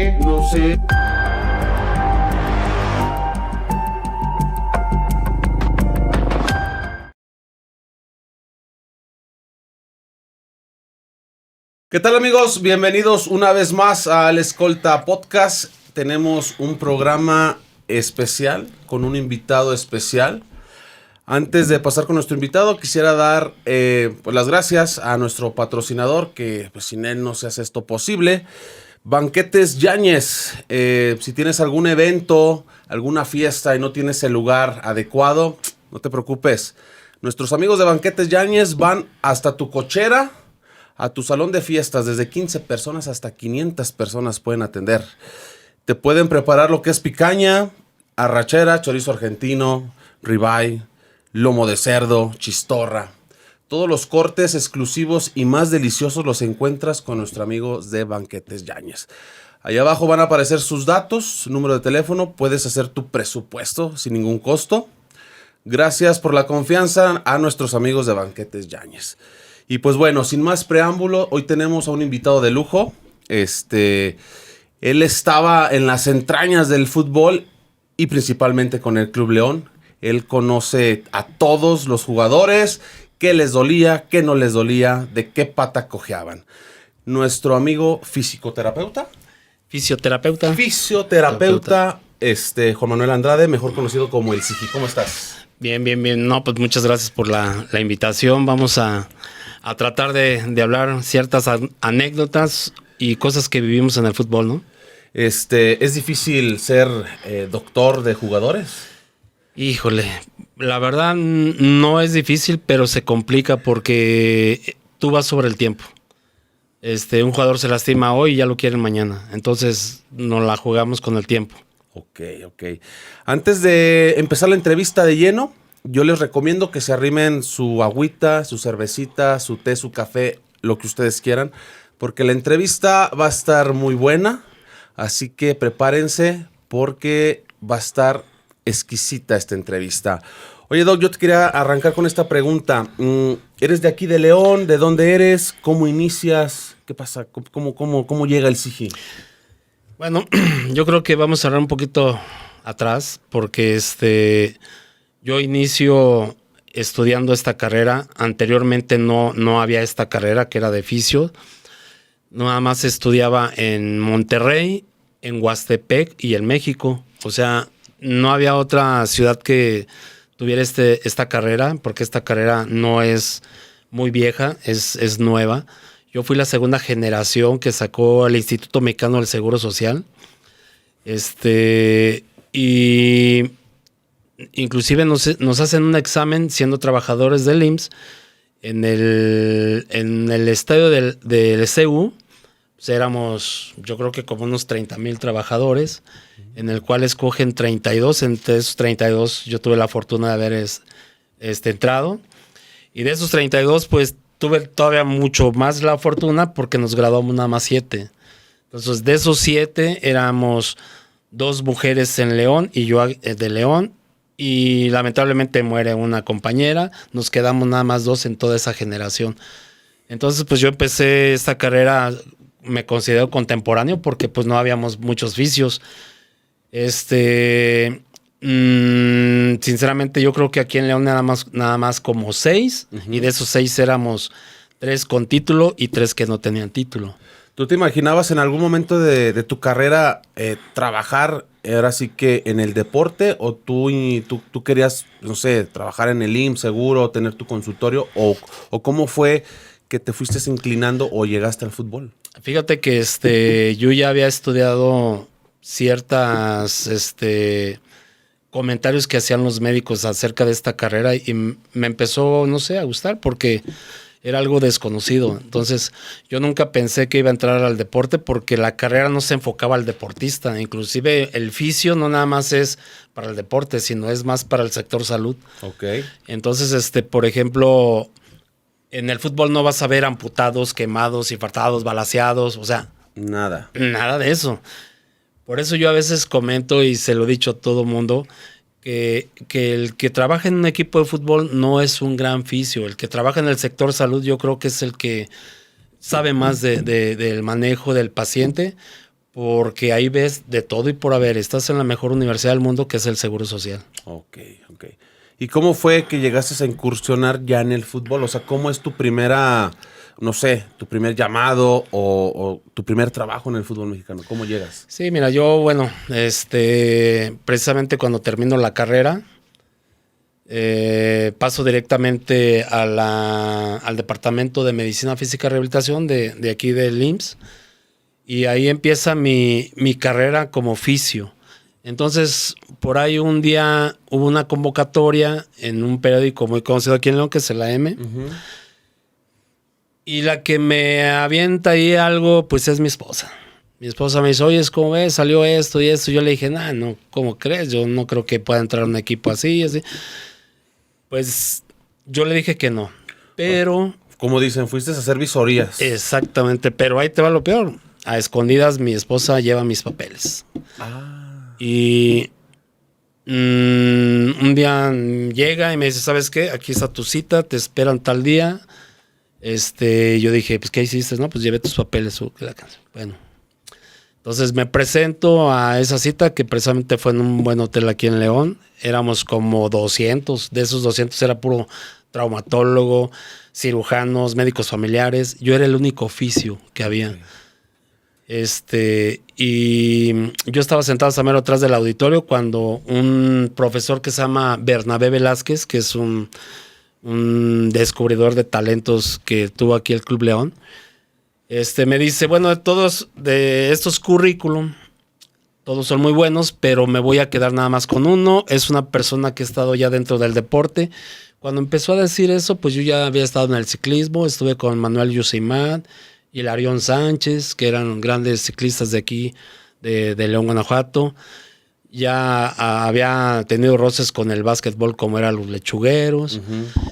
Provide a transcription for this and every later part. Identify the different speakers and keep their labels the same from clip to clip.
Speaker 1: no sé. ¿Qué tal, amigos? Bienvenidos una vez más al Escolta Podcast. Tenemos un programa especial con un invitado especial. Antes de pasar con nuestro invitado, quisiera dar pues las gracias a nuestro patrocinador, que pues, sin él no se hace esto posible. Banquetes Yáñez. Si tienes algún evento, alguna fiesta y no tienes el lugar adecuado, no te preocupes. Nuestros amigos de Banquetes Yáñez van hasta tu cochera, a tu salón de fiestas. Desde 15 personas hasta 500 personas pueden atender. Te pueden preparar lo que es picaña, arrachera, chorizo argentino, ribeye, lomo de cerdo, chistorra. Todos los cortes exclusivos y más deliciosos los encuentras con nuestros amigos de Banquetes Yáñez. Allá abajo van a aparecer sus datos, su número de teléfono. Puedes hacer tu presupuesto sin ningún costo. Gracias por la confianza a nuestros amigos de Banquetes Yáñez. Y pues bueno, sin más preámbulo, hoy tenemos a un invitado de lujo. Él estaba en las entrañas del fútbol y principalmente con el Club León. Él conoce a todos los jugadores, qué les dolía, qué no les dolía, de qué pata cojeaban. Nuestro amigo fisioterapeuta, Juan Manuel Andrade, mejor conocido como el Sigi. ¿Cómo estás?
Speaker 2: Bien. No, pues muchas gracias por la invitación. Vamos a tratar de hablar ciertas anécdotas y cosas que vivimos en el fútbol, ¿no?
Speaker 1: ¿Es difícil ser doctor de jugadores?
Speaker 2: Híjole, la verdad no es difícil, pero se complica porque tú vas sobre el tiempo. Un jugador se lastima hoy y ya lo quieren mañana. Entonces nos la jugamos con el tiempo.
Speaker 1: Ok. Antes de empezar la entrevista de lleno, yo les recomiendo que se arrimen su agüita, su cervecita, su té, su café, lo que ustedes quieran, porque la entrevista va a estar muy buena. Así que prepárense porque va a estar exquisita esta entrevista. Oye, Doc, yo te quería arrancar con esta pregunta. ¿Eres de aquí de León? ¿De dónde eres? ¿Cómo inicias? ¿Qué pasa? ¿Cómo llega el Sigi?
Speaker 2: Bueno, yo creo que vamos a hablar un poquito atrás porque yo inicio estudiando esta carrera. Anteriormente no había esta carrera que era de fisio. Nada más estudiaba en Monterrey, en Huastepec y en México. O sea, no había otra ciudad que tuviera esta carrera, porque esta carrera no es muy vieja, es nueva. Yo fui la segunda generación que sacó el Instituto Mexicano del Seguro Social. Y inclusive nos hacen un examen siendo trabajadores del IMSS en el estadio del CU. Pues éramos, yo creo que como unos 30,000 trabajadores, en el cual escogen 32. Entre esos 32 yo tuve la fortuna de haber entrado. Y de esos 32, pues tuve todavía mucho más la fortuna porque nos graduamos nada más 7. Entonces, de esos 7 éramos 2 mujeres en León y yo de León. Y lamentablemente muere una compañera. Nos quedamos nada más 2 en toda esa generación. Entonces, pues yo empecé esta carrera, me considero contemporáneo porque pues no habíamos muchos vicios. Sinceramente yo creo que aquí en León nada más como 6, y de esos 6 éramos 3 con título y 3 que no tenían título.
Speaker 1: ¿Tú te imaginabas en algún momento de tu carrera trabajar ahora sí que en el deporte, o tú querías, no sé, trabajar en el IMSS seguro, tener tu consultorio, o cómo fue que te fuiste inclinando o llegaste al fútbol?
Speaker 2: Fíjate que yo ya había estudiado ciertas comentarios que hacían los médicos acerca de esta carrera y me empezó, no sé, a gustar porque era algo desconocido. Entonces yo nunca pensé que iba a entrar al deporte porque la carrera no se enfocaba al deportista. Inclusive el fisio no nada más es para el deporte, sino es más para el sector salud.
Speaker 1: Okay.
Speaker 2: Entonces, por ejemplo, en el fútbol no vas a ver amputados, quemados, infartados, balaceados, o sea,
Speaker 1: nada
Speaker 2: de eso. Por eso yo a veces comento, y se lo he dicho a todo mundo, que el que trabaja en un equipo de fútbol no es un gran fisio. El que trabaja en el sector salud yo creo que es el que sabe más del manejo del paciente, porque ahí ves de todo y por haber. Estás en la mejor universidad del mundo, que es el Seguro Social.
Speaker 1: Ok. ¿Y cómo fue que llegaste a incursionar ya en el fútbol? O sea, ¿cómo es tu primera, no sé, tu primer llamado o tu primer trabajo en el fútbol mexicano? ¿Cómo llegas?
Speaker 2: Sí, mira, yo, bueno, precisamente cuando termino la carrera, paso directamente al Departamento de Medicina Física y Rehabilitación de aquí del IMSS, y ahí empieza mi carrera como fisio. Entonces, por ahí un día hubo una convocatoria en un periódico muy conocido aquí en León, que es el AM, y la que me avienta ahí algo, pues es mi esposa. Mi esposa me dice, oye, ¿cómo ves? Salió esto y esto. Yo le dije, no, ¿cómo crees? Yo no creo que pueda entrar un equipo así. Pues yo le dije que no. Pero...
Speaker 1: Como dicen, fuiste a hacer visorías.
Speaker 2: Exactamente, pero ahí te va lo peor. A escondidas mi esposa lleva mis papeles. Y un día llega y me dice, ¿sabes qué? Aquí está tu cita, te esperan tal día. Yo dije, pues, ¿qué hiciste? No, pues llevé tus papeles. Bueno. Entonces me presento a esa cita, que precisamente fue en un buen hotel aquí en León. Éramos como 200. De esos 200 era puro traumatólogo, cirujanos, médicos familiares. Yo era el único oficio que había. Y yo estaba sentado a mero atrás del auditorio cuando un profesor que se llama Bernabé Velázquez, que es un descubridor de talentos que tuvo aquí el Club León, me dice, bueno, de estos currículum, todos son muy buenos, pero me voy a quedar nada más con uno. Es una persona que ha estado ya dentro del deporte. Cuando empezó a decir eso, pues yo ya había estado en el ciclismo, estuve con Manuel Yusimán y Hilarión Sánchez, que eran grandes ciclistas de aquí, de León, Guanajuato. Ya había tenido roces con el básquetbol, como eran los lechugueros.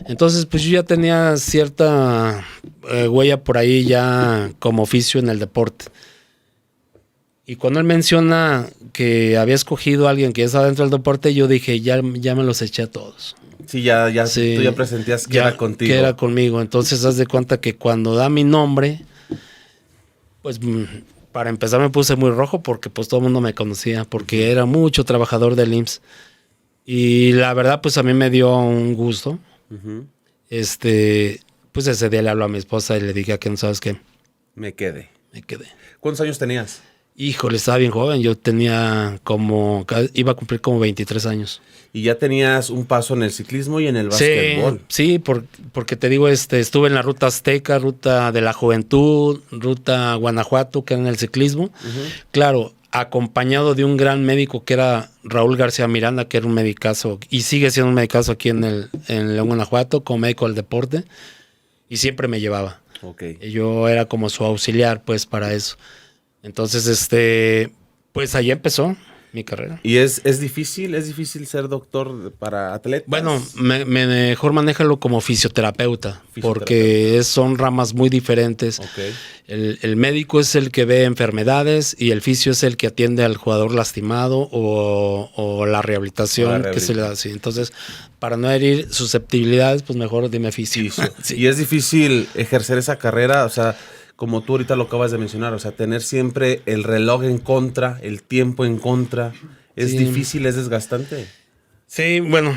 Speaker 2: Entonces, pues yo ya tenía cierta huella por ahí ya como oficio en el deporte. Y cuando él menciona que había escogido a alguien que estaba dentro del deporte, yo dije, ya me los eché a todos.
Speaker 1: Sí, sí, tú ya presentías que era contigo.
Speaker 2: Que era conmigo. Entonces, haz de cuenta que cuando da mi nombre, pues para empezar me puse muy rojo porque pues todo el mundo me conocía, porque era mucho trabajador del IMSS. Y la verdad, pues a mí me dio un gusto. Pues ese día le hablo a mi esposa y le dije, ¿a qué no sabes qué?
Speaker 1: Me quedé. ¿Cuántos años tenías?
Speaker 2: Híjole, estaba bien joven. Yo iba a cumplir como 23 años.
Speaker 1: Y ya tenías un paso en el ciclismo y en el básquetbol.
Speaker 2: Sí, porque te digo, estuve en la ruta Azteca, ruta de la Juventud, ruta Guanajuato, que era en el ciclismo. Claro, acompañado de un gran médico que era Raúl García Miranda, que era un medicazo, y sigue siendo un medicazo aquí en León, Guanajuato, como médico del deporte, y siempre me llevaba. Yo era como su auxiliar, pues, para eso. Entonces, pues allí empezó mi carrera.
Speaker 1: ¿Y es difícil ser doctor para atletas?
Speaker 2: Bueno, mejor manéjalo como fisioterapeuta, porque son ramas muy diferentes. El médico es el que ve enfermedades y el fisio es el que atiende al jugador lastimado o la rehabilitación que se le da así. Entonces, para no herir susceptibilidades, pues mejor dime fisio.
Speaker 1: Sí. Y es difícil ejercer esa carrera, o sea, como tú ahorita lo acabas de mencionar, o sea, tener siempre el reloj en contra, el tiempo en contra, ¿es difícil, es desgastante? Sí,
Speaker 2: bueno,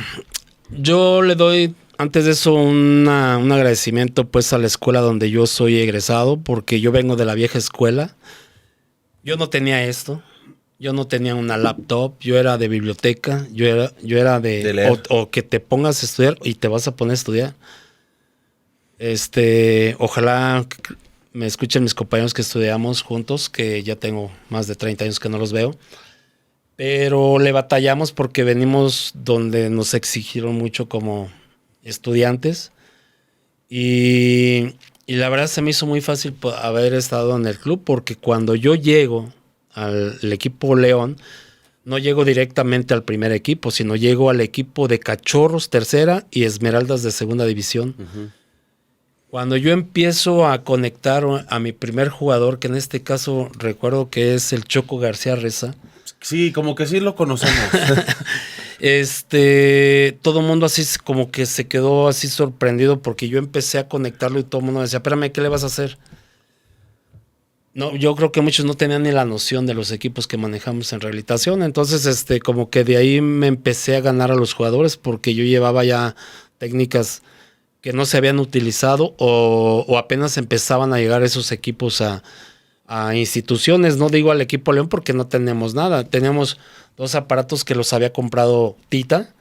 Speaker 2: yo le doy antes de eso un agradecimiento pues a la escuela donde yo soy egresado, porque yo vengo de la vieja escuela. Yo no tenía esto, yo no tenía una laptop, yo era de biblioteca, yo era de leer. O que te pongas a estudiar y te vas a poner a estudiar. Ojalá me escuchen mis compañeros que estudiamos juntos, que ya tengo más de 30 años que no los veo, pero le batallamos porque venimos donde nos exigieron mucho como estudiantes, y la verdad se me hizo muy fácil haber estado en el club, porque cuando yo llego al equipo León, no llego directamente al primer equipo, sino llego al equipo de Cachorros tercera y Esmeraldas de segunda división. Cuando yo empiezo a conectar a mi primer jugador, que en este caso recuerdo que es el Choco García Reza.
Speaker 1: Sí, como que sí lo conocemos.
Speaker 2: Todo el mundo así como que se quedó así sorprendido porque yo empecé a conectarlo y todo el mundo decía, espérame, ¿qué le vas a hacer? no, yo creo que muchos no tenían ni la noción de los equipos que manejamos en rehabilitación. Entonces, como que de ahí me empecé a ganar a los jugadores porque yo llevaba ya técnicas que no se habían utilizado o apenas empezaban a llegar esos equipos a instituciones. No digo al equipo León porque no tenemos nada. Teníamos 2 aparatos que los había comprado Tita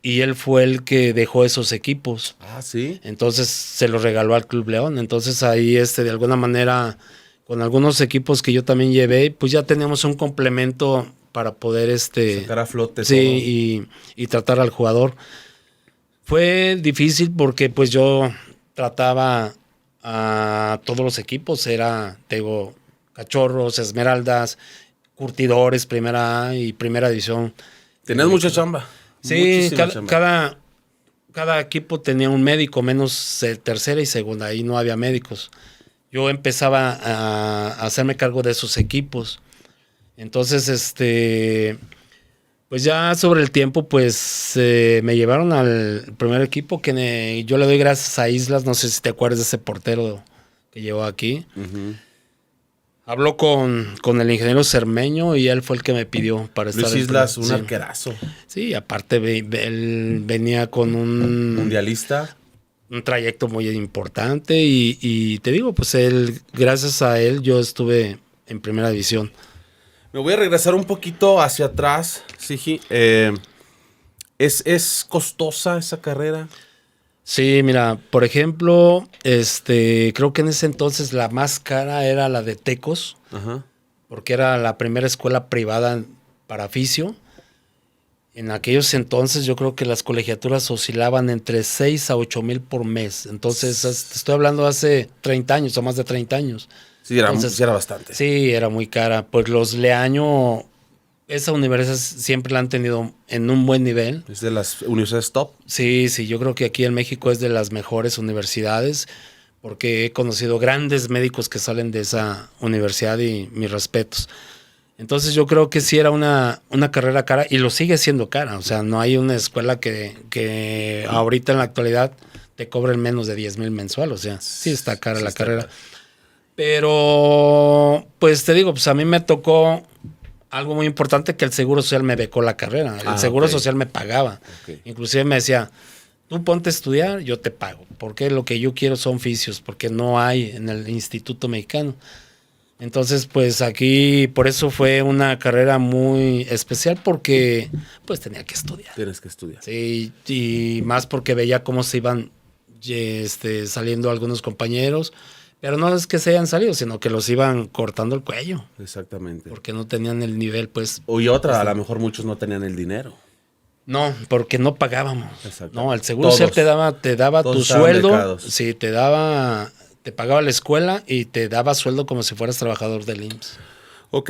Speaker 2: y él fue el que dejó esos equipos.
Speaker 1: Ah, sí.
Speaker 2: Entonces se los regaló al Club León. Entonces ahí de alguna manera con algunos equipos que yo también llevé, pues ya teníamos un complemento para poder
Speaker 1: sacar a flote
Speaker 2: sí, y tratar al jugador. Fue difícil porque pues yo trataba a todos los equipos, tengo Cachorros, Esmeraldas, Curtidores, Primera A y Primera División.
Speaker 1: Tenías mucha chamba.
Speaker 2: Sí, cada equipo tenía un médico, menos tercera y segunda, ahí no había médicos. Yo empezaba a hacerme cargo de esos equipos. Entonces, pues ya sobre el tiempo, pues me llevaron al primer equipo que yo le doy gracias a Islas, no sé si te acuerdas de ese portero que llegó aquí. Habló con el ingeniero Cermeño y él fue el que me pidió para estar.
Speaker 1: Luis Islas, un arquerazo.
Speaker 2: Sí, aparte él venía con un
Speaker 1: mundialista.
Speaker 2: Un trayecto muy importante y te digo, pues gracias a él yo estuve en primera división.
Speaker 1: Me voy a regresar un poquito hacia atrás, Sigi. ¿Es costosa esa carrera?
Speaker 2: Sí, mira, por ejemplo, creo que en ese entonces la más cara era la de Tecos, porque era la primera escuela privada para fisio. En aquellos entonces yo creo que las colegiaturas oscilaban entre 6 a 8 mil por mes. Entonces, estoy hablando hace 30 años o más de 30 años.
Speaker 1: Sí, era bastante.
Speaker 2: Sí, era muy cara. Pues los Leaño, esa universidad siempre la han tenido en un buen nivel.
Speaker 1: ¿Es de las universidades top?
Speaker 2: Sí, yo creo que aquí en México es de las mejores universidades porque he conocido grandes médicos que salen de esa universidad y mis respetos. Entonces yo creo que sí era una carrera cara y lo sigue siendo cara. O sea, no hay una escuela que ahorita en la actualidad te cobren menos de 10,000 mensual. O sea, sí está cara la carrera. Cara. Pero, pues te digo, pues a mí me tocó algo muy importante, que el Seguro Social me becó la carrera. El Seguro Social me pagaba. Inclusive me decía, tú ponte a estudiar, yo te pago. Porque lo que yo quiero son fisios, porque no hay en el Instituto Mexicano. Entonces, pues aquí, por eso fue una carrera muy especial, porque pues tenía que estudiar.
Speaker 1: Tienes que estudiar.
Speaker 2: Sí, y más porque veía cómo se iban saliendo algunos compañeros, pero no es que se hayan salido, sino que los iban cortando el cuello.
Speaker 1: Exactamente.
Speaker 2: Porque no tenían el nivel, pues.
Speaker 1: Y otra, a lo mejor muchos no tenían el dinero.
Speaker 2: No, porque no pagábamos.
Speaker 1: Exacto.
Speaker 2: No, el Seguro Social te daba tu sueldo.
Speaker 1: Becados.
Speaker 2: Sí, te pagaba la escuela y te daba sueldo como si fueras trabajador del IMSS.
Speaker 1: Ok,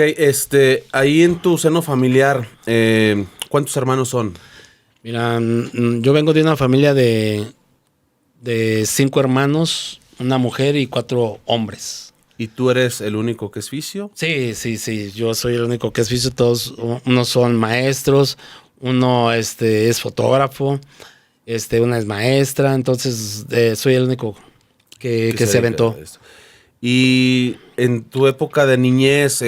Speaker 1: ahí en tu seno familiar, ¿cuántos hermanos son?
Speaker 2: Mira, yo vengo de una familia de 5 hermanos, una mujer y 4 hombres.
Speaker 1: ¿Y tú eres el único que es fisio?
Speaker 2: Sí, yo soy el único que es fisio. Todos, unos son maestros, uno es fotógrafo, una es maestra, entonces soy el único que se aventó.
Speaker 1: Y en tu época de niñez,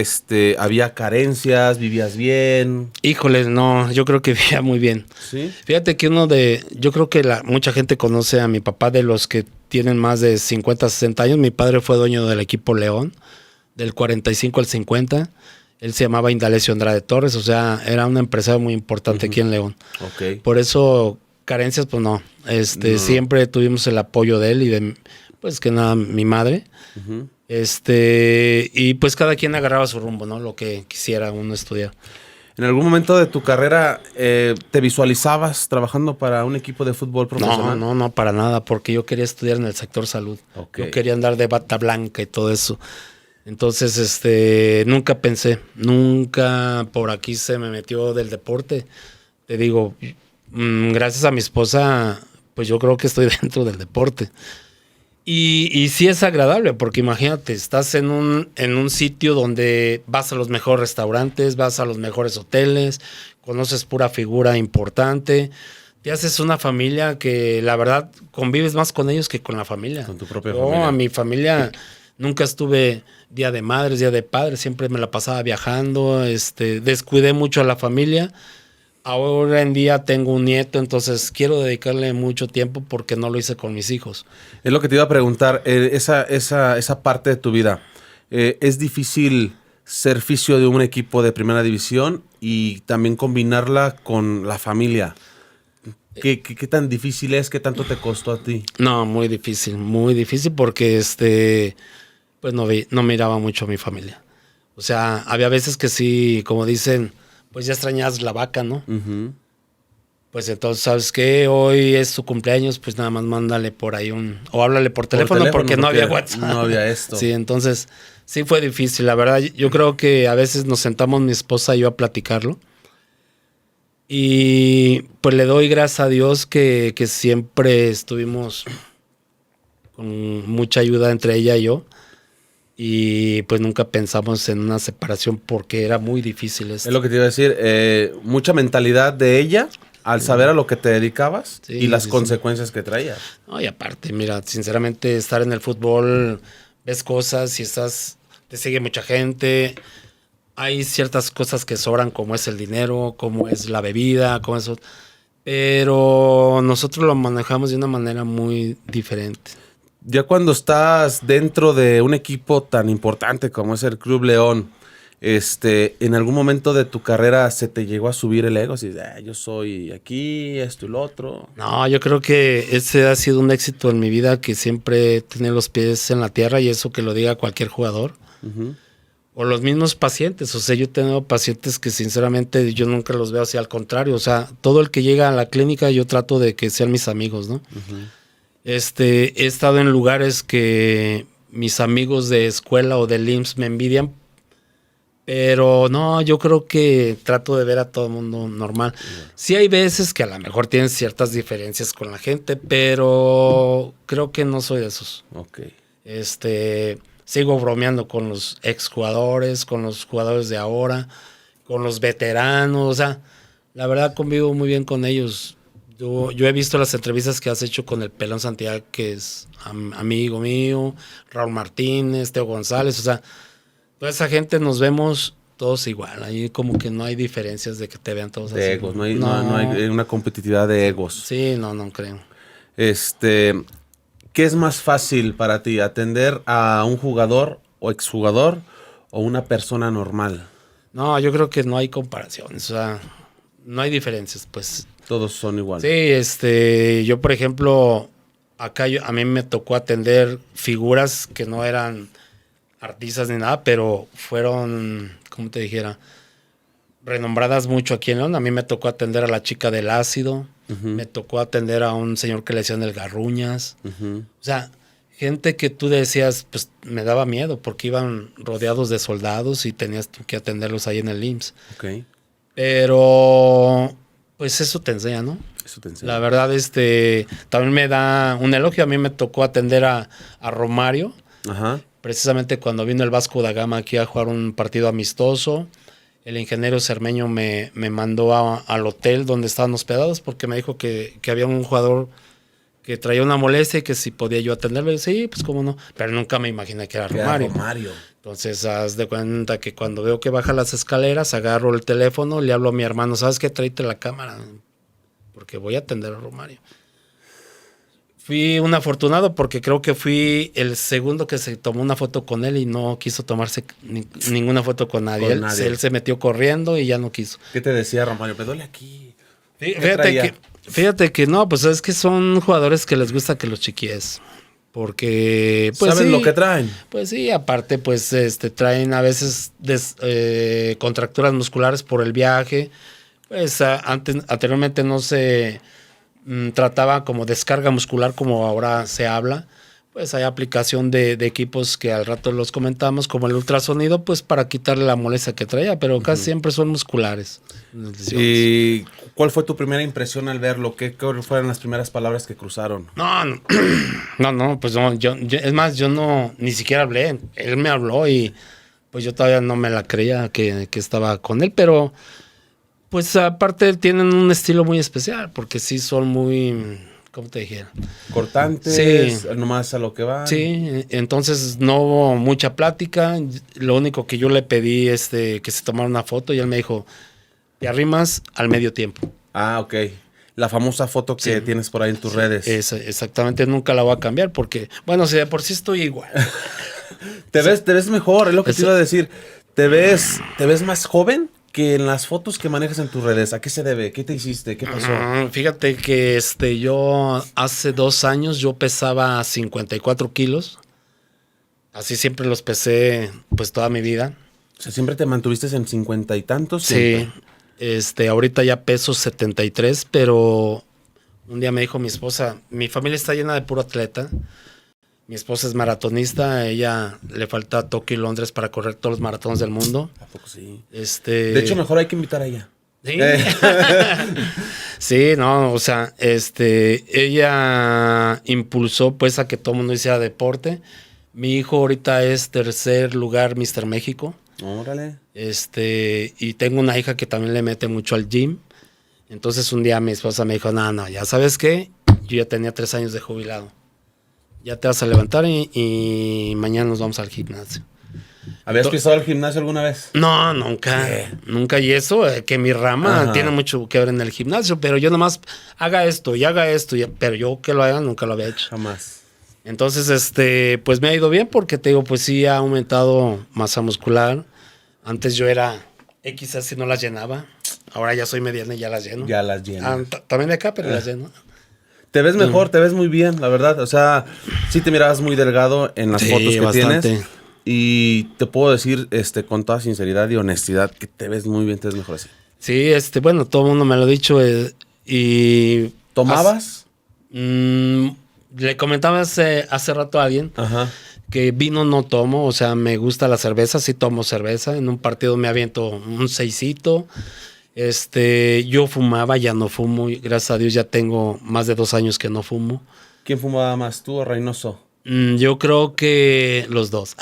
Speaker 1: ¿había carencias? ¿Vivías bien?
Speaker 2: Híjole, no, yo creo que vivía muy bien.
Speaker 1: ¿Sí?
Speaker 2: Fíjate que yo creo que mucha gente conoce a mi papá, de los que tienen más de 50, 60 años. Mi padre fue dueño del equipo León, del 45 al 50. Él se llamaba Indalecio Andrade Torres, o sea, era un empresario muy importante aquí en León.
Speaker 1: Okay.
Speaker 2: Por eso, carencias, pues no.
Speaker 1: No.
Speaker 2: Siempre tuvimos el apoyo de él y de, pues que nada, mi madre. Y pues cada quien agarraba su rumbo, ¿no? Lo que quisiera uno estudiar.
Speaker 1: ¿En algún momento de tu carrera te visualizabas trabajando para un equipo de fútbol profesional?
Speaker 2: No, para nada, porque yo quería estudiar en el sector salud.
Speaker 1: Okay.
Speaker 2: Yo quería andar de bata blanca y todo eso. Entonces, nunca pensé, nunca por aquí se me metió del deporte. Te digo, gracias a mi esposa, pues yo creo que estoy dentro del deporte. Y sí es agradable, porque imagínate, estás en un sitio donde vas a los mejores restaurantes, vas a los mejores hoteles, conoces pura figura importante, te haces una familia que la verdad convives más con ellos que con la familia.
Speaker 1: Con tu propia familia.
Speaker 2: No, a mi familia Nunca estuve día de madres, día de padres, siempre me la pasaba viajando, descuidé mucho a la familia. Ahora en día tengo un nieto, entonces quiero dedicarle mucho tiempo porque no lo hice con mis hijos.
Speaker 1: Es lo que te iba a preguntar, esa parte de tu vida. ¿Es difícil ser fisio de un equipo de primera división y también combinarla con la familia? ¿Qué tan difícil es? ¿Qué tanto te costó a ti?
Speaker 2: No, muy difícil porque pues no miraba mucho a mi familia. O sea, había veces que sí, como dicen, pues ya extrañas la vaca, ¿no?
Speaker 1: Uh-huh.
Speaker 2: Pues entonces, ¿sabes qué? Hoy es su cumpleaños, pues nada más mándale por ahí o háblale por teléfono porque no había WhatsApp.
Speaker 1: No había esto.
Speaker 2: Sí, entonces sí fue difícil, la verdad. Yo creo que a veces nos sentamos mi esposa y yo a platicarlo. Y pues le doy gracias a Dios que siempre estuvimos con mucha ayuda entre ella y yo. Y pues nunca pensamos en una separación porque era muy difícil esto.
Speaker 1: Es lo que te iba a decir. Mucha mentalidad de ella al saber a lo que te dedicabas y las consecuencias que traía.
Speaker 2: No, y aparte, mira, sinceramente estar en el fútbol, ves cosas y te sigue mucha gente. Hay ciertas cosas que sobran, como es el dinero, como es la bebida, como eso. Pero nosotros lo manejamos de una manera muy diferente.
Speaker 1: Ya cuando estás dentro de un equipo tan importante como es el Club León, ¿en algún momento de tu carrera se te llegó a subir el ego? Así, yo soy aquí, esto y lo otro.
Speaker 2: No, yo creo que ese ha sido un éxito en mi vida, que siempre tiene los pies en la tierra, y eso que lo diga cualquier jugador.
Speaker 1: Uh-huh.
Speaker 2: O los mismos pacientes. O sea, yo he tenido pacientes que sinceramente yo nunca los veo así, al contrario. O sea, todo el que llega a la clínica yo trato de que sean mis amigos, ¿no?
Speaker 1: Uh-huh.
Speaker 2: He estado en lugares que mis amigos de escuela o del IMSS me envidian, pero no, yo creo que trato de ver a todo el mundo normal. Yeah. Sí hay veces que a lo mejor tienen ciertas diferencias con la gente, pero creo que no soy de esos.
Speaker 1: Okay.
Speaker 2: Sigo bromeando con los exjugadores, con los jugadores de ahora, con los veteranos. O sea, la verdad convivo muy bien con ellos. Yo he visto las entrevistas que has hecho con el Pelón Santiago, que es amigo mío, Raúl Martínez, Teo González. O sea, toda esa gente nos vemos todos igual. Ahí como que no hay diferencias de que te vean todos
Speaker 1: de
Speaker 2: así.
Speaker 1: Egos, no hay una competitividad de egos.
Speaker 2: Sí, no creo.
Speaker 1: ¿Qué es más fácil para ti? ¿Atender a un jugador o exjugador o una persona normal?
Speaker 2: No, yo creo que no hay comparaciones. O sea, no hay diferencias, pues.
Speaker 1: Todos son iguales.
Speaker 2: Sí, yo por ejemplo, acá a mí me tocó atender figuras que no eran artistas ni nada, pero fueron, ¿cómo te dijera? Renombradas mucho aquí en León. A mí me tocó atender a la chica del ácido, uh-huh. Me tocó atender a un señor que le decían el Garruñas. Uh-huh. O sea, gente que tú decías, pues me daba miedo porque iban rodeados de soldados y tenías que atenderlos ahí en el IMSS.
Speaker 1: Okay.
Speaker 2: Pero pues eso te enseña, ¿no?
Speaker 1: Eso te enseña.
Speaker 2: La verdad, también me da un elogio. A mí me tocó atender a Romario.
Speaker 1: Ajá.
Speaker 2: Precisamente cuando vino el Vasco da Gama aquí a jugar un partido amistoso. El ingeniero Cermeño me mandó al hotel donde estaban hospedados porque me dijo que había un jugador que traía una molestia y que si podía yo atenderlo. Y sí, pues cómo no. Pero nunca me imaginé que era Romario. Entonces, haz de cuenta que cuando veo que baja las escaleras, agarro el teléfono, le hablo a mi hermano, ¿sabes qué? Tráete la cámara, porque voy a atender a Romario. Fui un afortunado porque creo que fui el segundo que se tomó una foto con él y no quiso tomarse ninguna foto con nadie. Él se metió corriendo y ya no quiso.
Speaker 1: ¿Qué te decía Romario? Me duele aquí.
Speaker 2: Fíjate que no, pues es que son jugadores que les gusta que los chiquies. Porque pues
Speaker 1: ¿saben
Speaker 2: sí,
Speaker 1: lo que traen?
Speaker 2: Pues sí, aparte pues traen a veces contracturas musculares por el viaje. Pues anteriormente no se trataba como descarga muscular como ahora se habla. Pues hay aplicación de equipos que al rato los comentamos, como el ultrasonido, pues para quitarle la molestia que traía, pero casi siempre son musculares.
Speaker 1: ¿Y cuál fue tu primera impresión al verlo? ¿Qué fueron las primeras palabras que cruzaron?
Speaker 2: No, pues no, yo es más, yo no, ni siquiera hablé. Él me habló y pues yo todavía no me la creía que estaba con él, pero pues aparte tienen un estilo muy especial, porque sí son muy, ¿cómo te dijera?
Speaker 1: Cortantes, nomás a lo que va.
Speaker 2: Sí, entonces no hubo mucha plática. Lo único que yo le pedí que se tomara una foto y él me dijo, te arrimas al medio tiempo.
Speaker 1: Ah, ok. La famosa foto que tienes por ahí en tus redes.
Speaker 2: Exactamente, nunca la voy a cambiar porque, bueno, si de por sí estoy igual.
Speaker 1: Te ves mejor, es lo que te iba a decir. Te ves más joven que en las fotos que manejas en tus redes. ¿A qué se debe? ¿Qué te hiciste? ¿Qué pasó?
Speaker 2: Fíjate que yo hace 2 años yo pesaba 54 kilos. Así siempre los pesé pues toda mi vida.
Speaker 1: O sea, ¿siempre te mantuviste en 50 y tantos?
Speaker 2: Sí. Ahorita ya peso 73, pero un día me dijo mi esposa, mi familia está llena de puro atleta. Mi esposa es maratonista, a ella le falta Tokio y Londres para correr todos los maratones del mundo.
Speaker 1: ¿A poco sí?
Speaker 2: De
Speaker 1: hecho, mejor hay que invitar a ella.
Speaker 2: Sí. Sí, no, o sea, ella impulsó pues a que todo el mundo hiciera deporte. Mi hijo ahorita es 3er lugar Mr. México.
Speaker 1: Órale.
Speaker 2: Y tengo una hija que también le mete mucho al gym. Entonces un día mi esposa me dijo, no, ya sabes qué, yo ya tenía 3 años de jubilado. Ya te vas a levantar y mañana nos vamos al gimnasio.
Speaker 1: ¿Habías pisado el gimnasio alguna vez?
Speaker 2: No, nunca. ¿Qué? Nunca. Y eso, que mi rama tiene mucho que ver en el gimnasio, pero yo nomás haga esto, pero yo que lo haga nunca lo había hecho.
Speaker 1: Jamás.
Speaker 2: Entonces, pues me ha ido bien porque te digo, pues sí ha aumentado masa muscular. Antes yo era XS y no las llenaba. Ahora ya soy mediana y ya las lleno.
Speaker 1: Ya las lleno.
Speaker 2: También de acá, pero las lleno.
Speaker 1: Te ves mejor, te ves muy bien, la verdad. O sea, sí te mirabas muy delgado en las fotos que bastante tienes. Y te puedo decir con toda sinceridad y honestidad que te ves muy bien, te ves mejor así.
Speaker 2: Sí, bueno, todo el mundo me lo ha dicho. Y
Speaker 1: ¿tomabas?
Speaker 2: Le comentaba hace rato a alguien que vino no tomo, o sea, me gusta la cerveza, sí tomo cerveza. En un partido me aviento un 6ito. Yo fumaba, ya no fumo. Gracias a Dios ya tengo más de 2 años que no fumo.
Speaker 1: ¿Quién fumaba más, tú o Reynoso?
Speaker 2: Yo creo que los dos.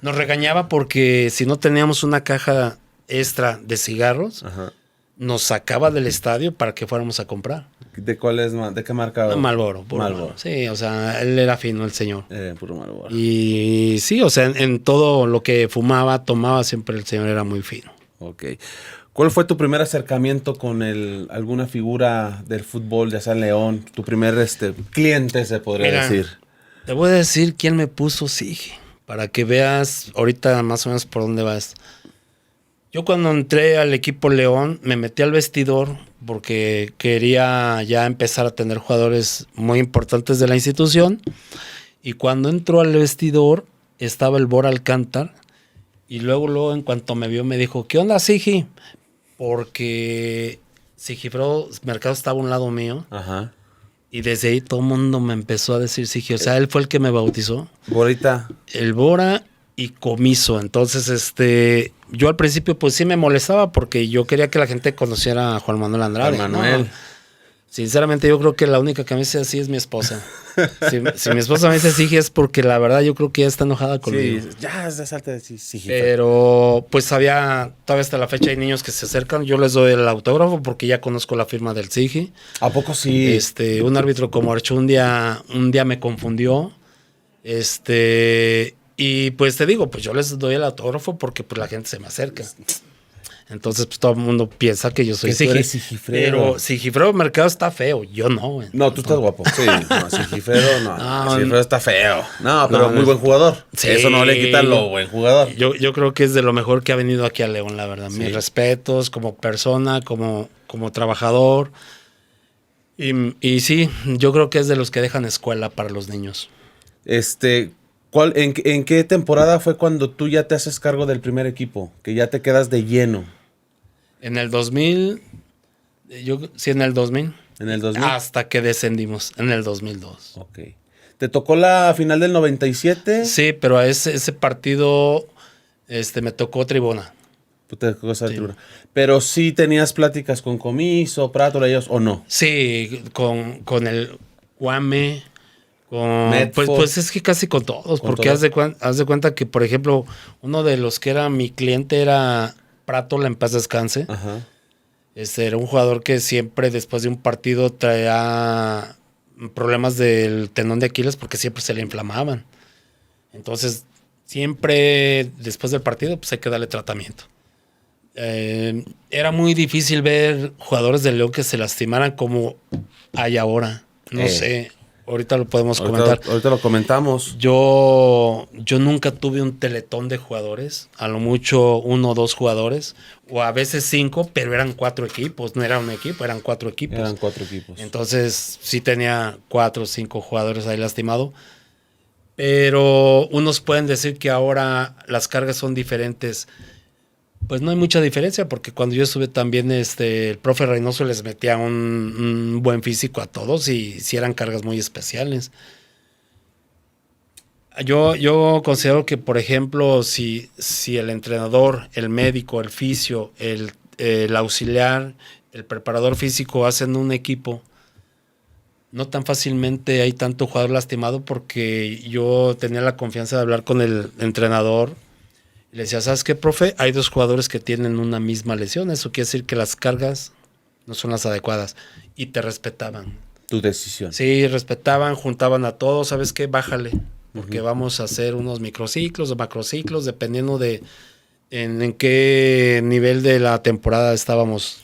Speaker 2: Nos regañaba porque si no teníamos una caja extra de cigarros, nos sacaba del estadio para que fuéramos a comprar.
Speaker 1: ¿De cuál es? ¿De qué marca?
Speaker 2: Marlboro. Marlboro. Sí, o sea, él era fino, el señor.
Speaker 1: Puro Marlboro.
Speaker 2: Y sí, o sea, en todo lo que fumaba, tomaba, siempre el señor era muy fino.
Speaker 1: Ok. ¿Cuál fue tu primer acercamiento con alguna figura del fútbol, ya sea León? Tu primer cliente, se podría decir.
Speaker 2: Te voy a decir quién me puso Sigi, para que veas ahorita más o menos por dónde vas. Yo cuando entré al equipo León, me metí al vestidor porque quería ya empezar a tener jugadores muy importantes de la institución. Y cuando entró al vestidor, estaba el Bora Alcántar. Y luego en cuanto me vio, me dijo, ¿qué onda, Sigi? Porque Sigifredo Mercado estaba a un lado mío. Ajá. Y desde ahí todo el mundo me empezó a decir Sigi. O sea, él fue el que me bautizó.
Speaker 1: Borita.
Speaker 2: El Bora y Comiso. Entonces, yo al principio pues sí me molestaba porque yo quería que la gente conociera a Juan Manuel Andrade.
Speaker 1: Juan Manuel.
Speaker 2: ¿No? Sinceramente, yo creo que la única que me dice así es mi esposa. Si mi esposa me dice Sigi es porque la verdad yo creo que ella está enojada conmigo.
Speaker 1: Sí, ya salte de Sigi.
Speaker 2: Pero pues todavía hasta la fecha hay niños que se acercan. Yo les doy el autógrafo porque ya conozco la firma del Sigi.
Speaker 1: ¿A poco sí?
Speaker 2: Un árbitro como Archu un día me confundió. Y pues te digo, pues yo les doy el autógrafo porque pues la gente se me acerca. Entonces, pues todo el mundo piensa que yo soy
Speaker 1: Sigifredo.
Speaker 2: Pero Sigifredo Mercado está feo, yo no, güey.
Speaker 1: No, tú estás guapo. Sí, Sigifredo no. Sigifredo está feo. No, pero muy buen jugador. Sí, eso no le quita lo buen jugador.
Speaker 2: Yo creo que es de lo mejor que ha venido aquí a León, la verdad. Sí. Mis respetos como persona, como trabajador. Y sí, yo creo que es de los que dejan escuela para los niños.
Speaker 1: ¿En qué temporada fue cuando tú ya te haces cargo del primer equipo? Que ya te quedas de lleno.
Speaker 2: En el 2000, sí, en el 2000.
Speaker 1: ¿En el 2000?
Speaker 2: Hasta que descendimos, en el 2002.
Speaker 1: Ok. ¿Te tocó la final del 97?
Speaker 2: Sí, pero a ese partido me tocó tribuna.
Speaker 1: Te tocó esa tribuna. Pero sí tenías pláticas con Comiso, Prato, ellos, ¿o no?
Speaker 2: Sí, con el Guame, pues es que casi con todos, porque haz de cuenta que, por ejemplo, uno de los que era mi cliente era Prato, en paz descanse. Ajá. Era un jugador que siempre después de un partido traía problemas del tendón de Aquiles porque siempre se le inflamaban. Entonces, siempre después del partido, pues hay que darle tratamiento. Era muy difícil ver jugadores del León que se lastimaran como hay ahora. No sé, ahorita lo podemos comentar.
Speaker 1: Ahorita lo comentamos.
Speaker 2: Yo nunca tuve un teletón de jugadores, a lo mucho 1 o 2 jugadores, o a veces 5, pero eran 4 equipos, no era un equipo, eran 4 equipos.
Speaker 1: Eran 4 equipos.
Speaker 2: Entonces sí tenía 4 o 5 jugadores ahí lastimados, pero unos pueden decir que ahora las cargas son diferentes. Pues no hay mucha diferencia, porque cuando yo estuve también, el profe Reynoso les metía un buen físico a todos y sí eran cargas muy especiales. Yo considero que, por ejemplo, si el entrenador, el médico, el fisio, el auxiliar, el preparador físico hacen un equipo, no tan fácilmente hay tanto jugador lastimado, porque yo tenía la confianza de hablar con el entrenador. Le decía, ¿sabes qué, profe? Hay 2 jugadores que tienen una misma lesión. Eso quiere decir que las cargas no son las adecuadas. Y te respetaban.
Speaker 1: Tu decisión.
Speaker 2: Sí, respetaban, juntaban a todos. ¿Sabes qué? Bájale. Porque vamos a hacer unos microciclos o macrociclos, dependiendo de en qué nivel de la temporada estábamos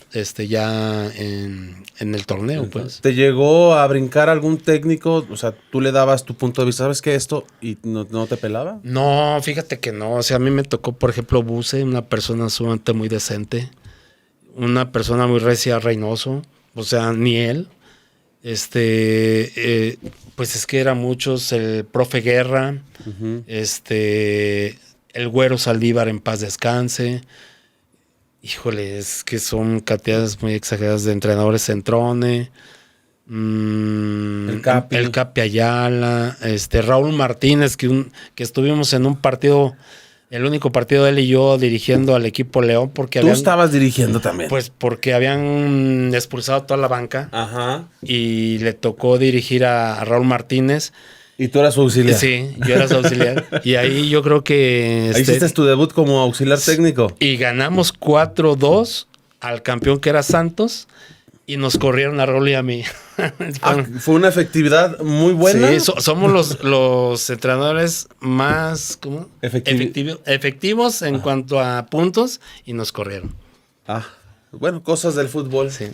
Speaker 2: ya en el torneo, pues.
Speaker 1: ¿Te llegó a brincar algún técnico? O sea, tú le dabas tu punto de vista, ¿sabes qué esto? ¿Y no te pelaba?
Speaker 2: No, fíjate que no. O sea, a mí me tocó, por ejemplo, Buse, una persona sumamente muy decente, una persona muy recia a Reynoso. O sea, ni él. Pues es que eran muchos, el profe Guerra, el Güero Saldívar, en paz descanse. Híjole, es que son cantidades muy exageradas de entrenadores. Centrone, el Capi Ayala, Raúl Martínez, que estuvimos en un partido, el único partido de él y yo dirigiendo al equipo León, porque
Speaker 1: tú estabas dirigiendo también.
Speaker 2: Pues porque habían expulsado a toda la banca.
Speaker 1: Ajá.
Speaker 2: Y le tocó dirigir a Raúl Martínez.
Speaker 1: ¿Y tú eras su auxiliar?
Speaker 2: Sí, yo era su auxiliar. Y ahí yo creo que...
Speaker 1: Ahí hiciste tu debut como auxiliar técnico.
Speaker 2: Y ganamos 4-2 al campeón, que era Santos, y nos corrieron a Raúl y a mí.
Speaker 1: Fue una efectividad muy buena.
Speaker 2: Sí, somos los entrenadores más efectivos en cuanto a puntos, y nos corrieron.
Speaker 1: Bueno, cosas del fútbol.
Speaker 2: Sí.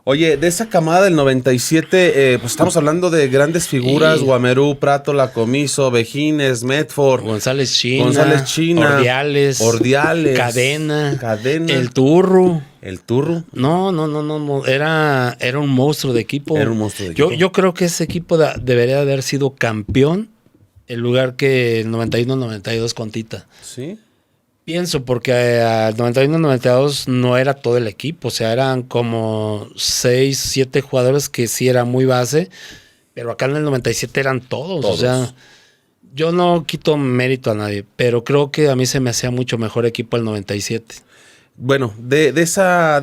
Speaker 1: Oye, de esa camada del 97, pues estamos hablando de grandes figuras: Guamerú, Prato, Lacomiso, Vejines, Medford,
Speaker 2: González China, Ordiales, Cadena, el Turro.
Speaker 1: ¿El Turro?
Speaker 2: No. Era un monstruo de equipo.
Speaker 1: Era un monstruo de equipo.
Speaker 2: Yo creo que ese equipo debería haber sido campeón en lugar que el 91-92 con Tita.
Speaker 1: Sí.
Speaker 2: Pienso, porque al 91-92 no era todo el equipo, o sea, eran como 6, 7 jugadores que sí era muy base, pero acá en el 97 eran todos. O sea, yo no quito mérito a nadie, pero creo que a mí se me hacía mucho mejor equipo el 97.
Speaker 1: Bueno, de esa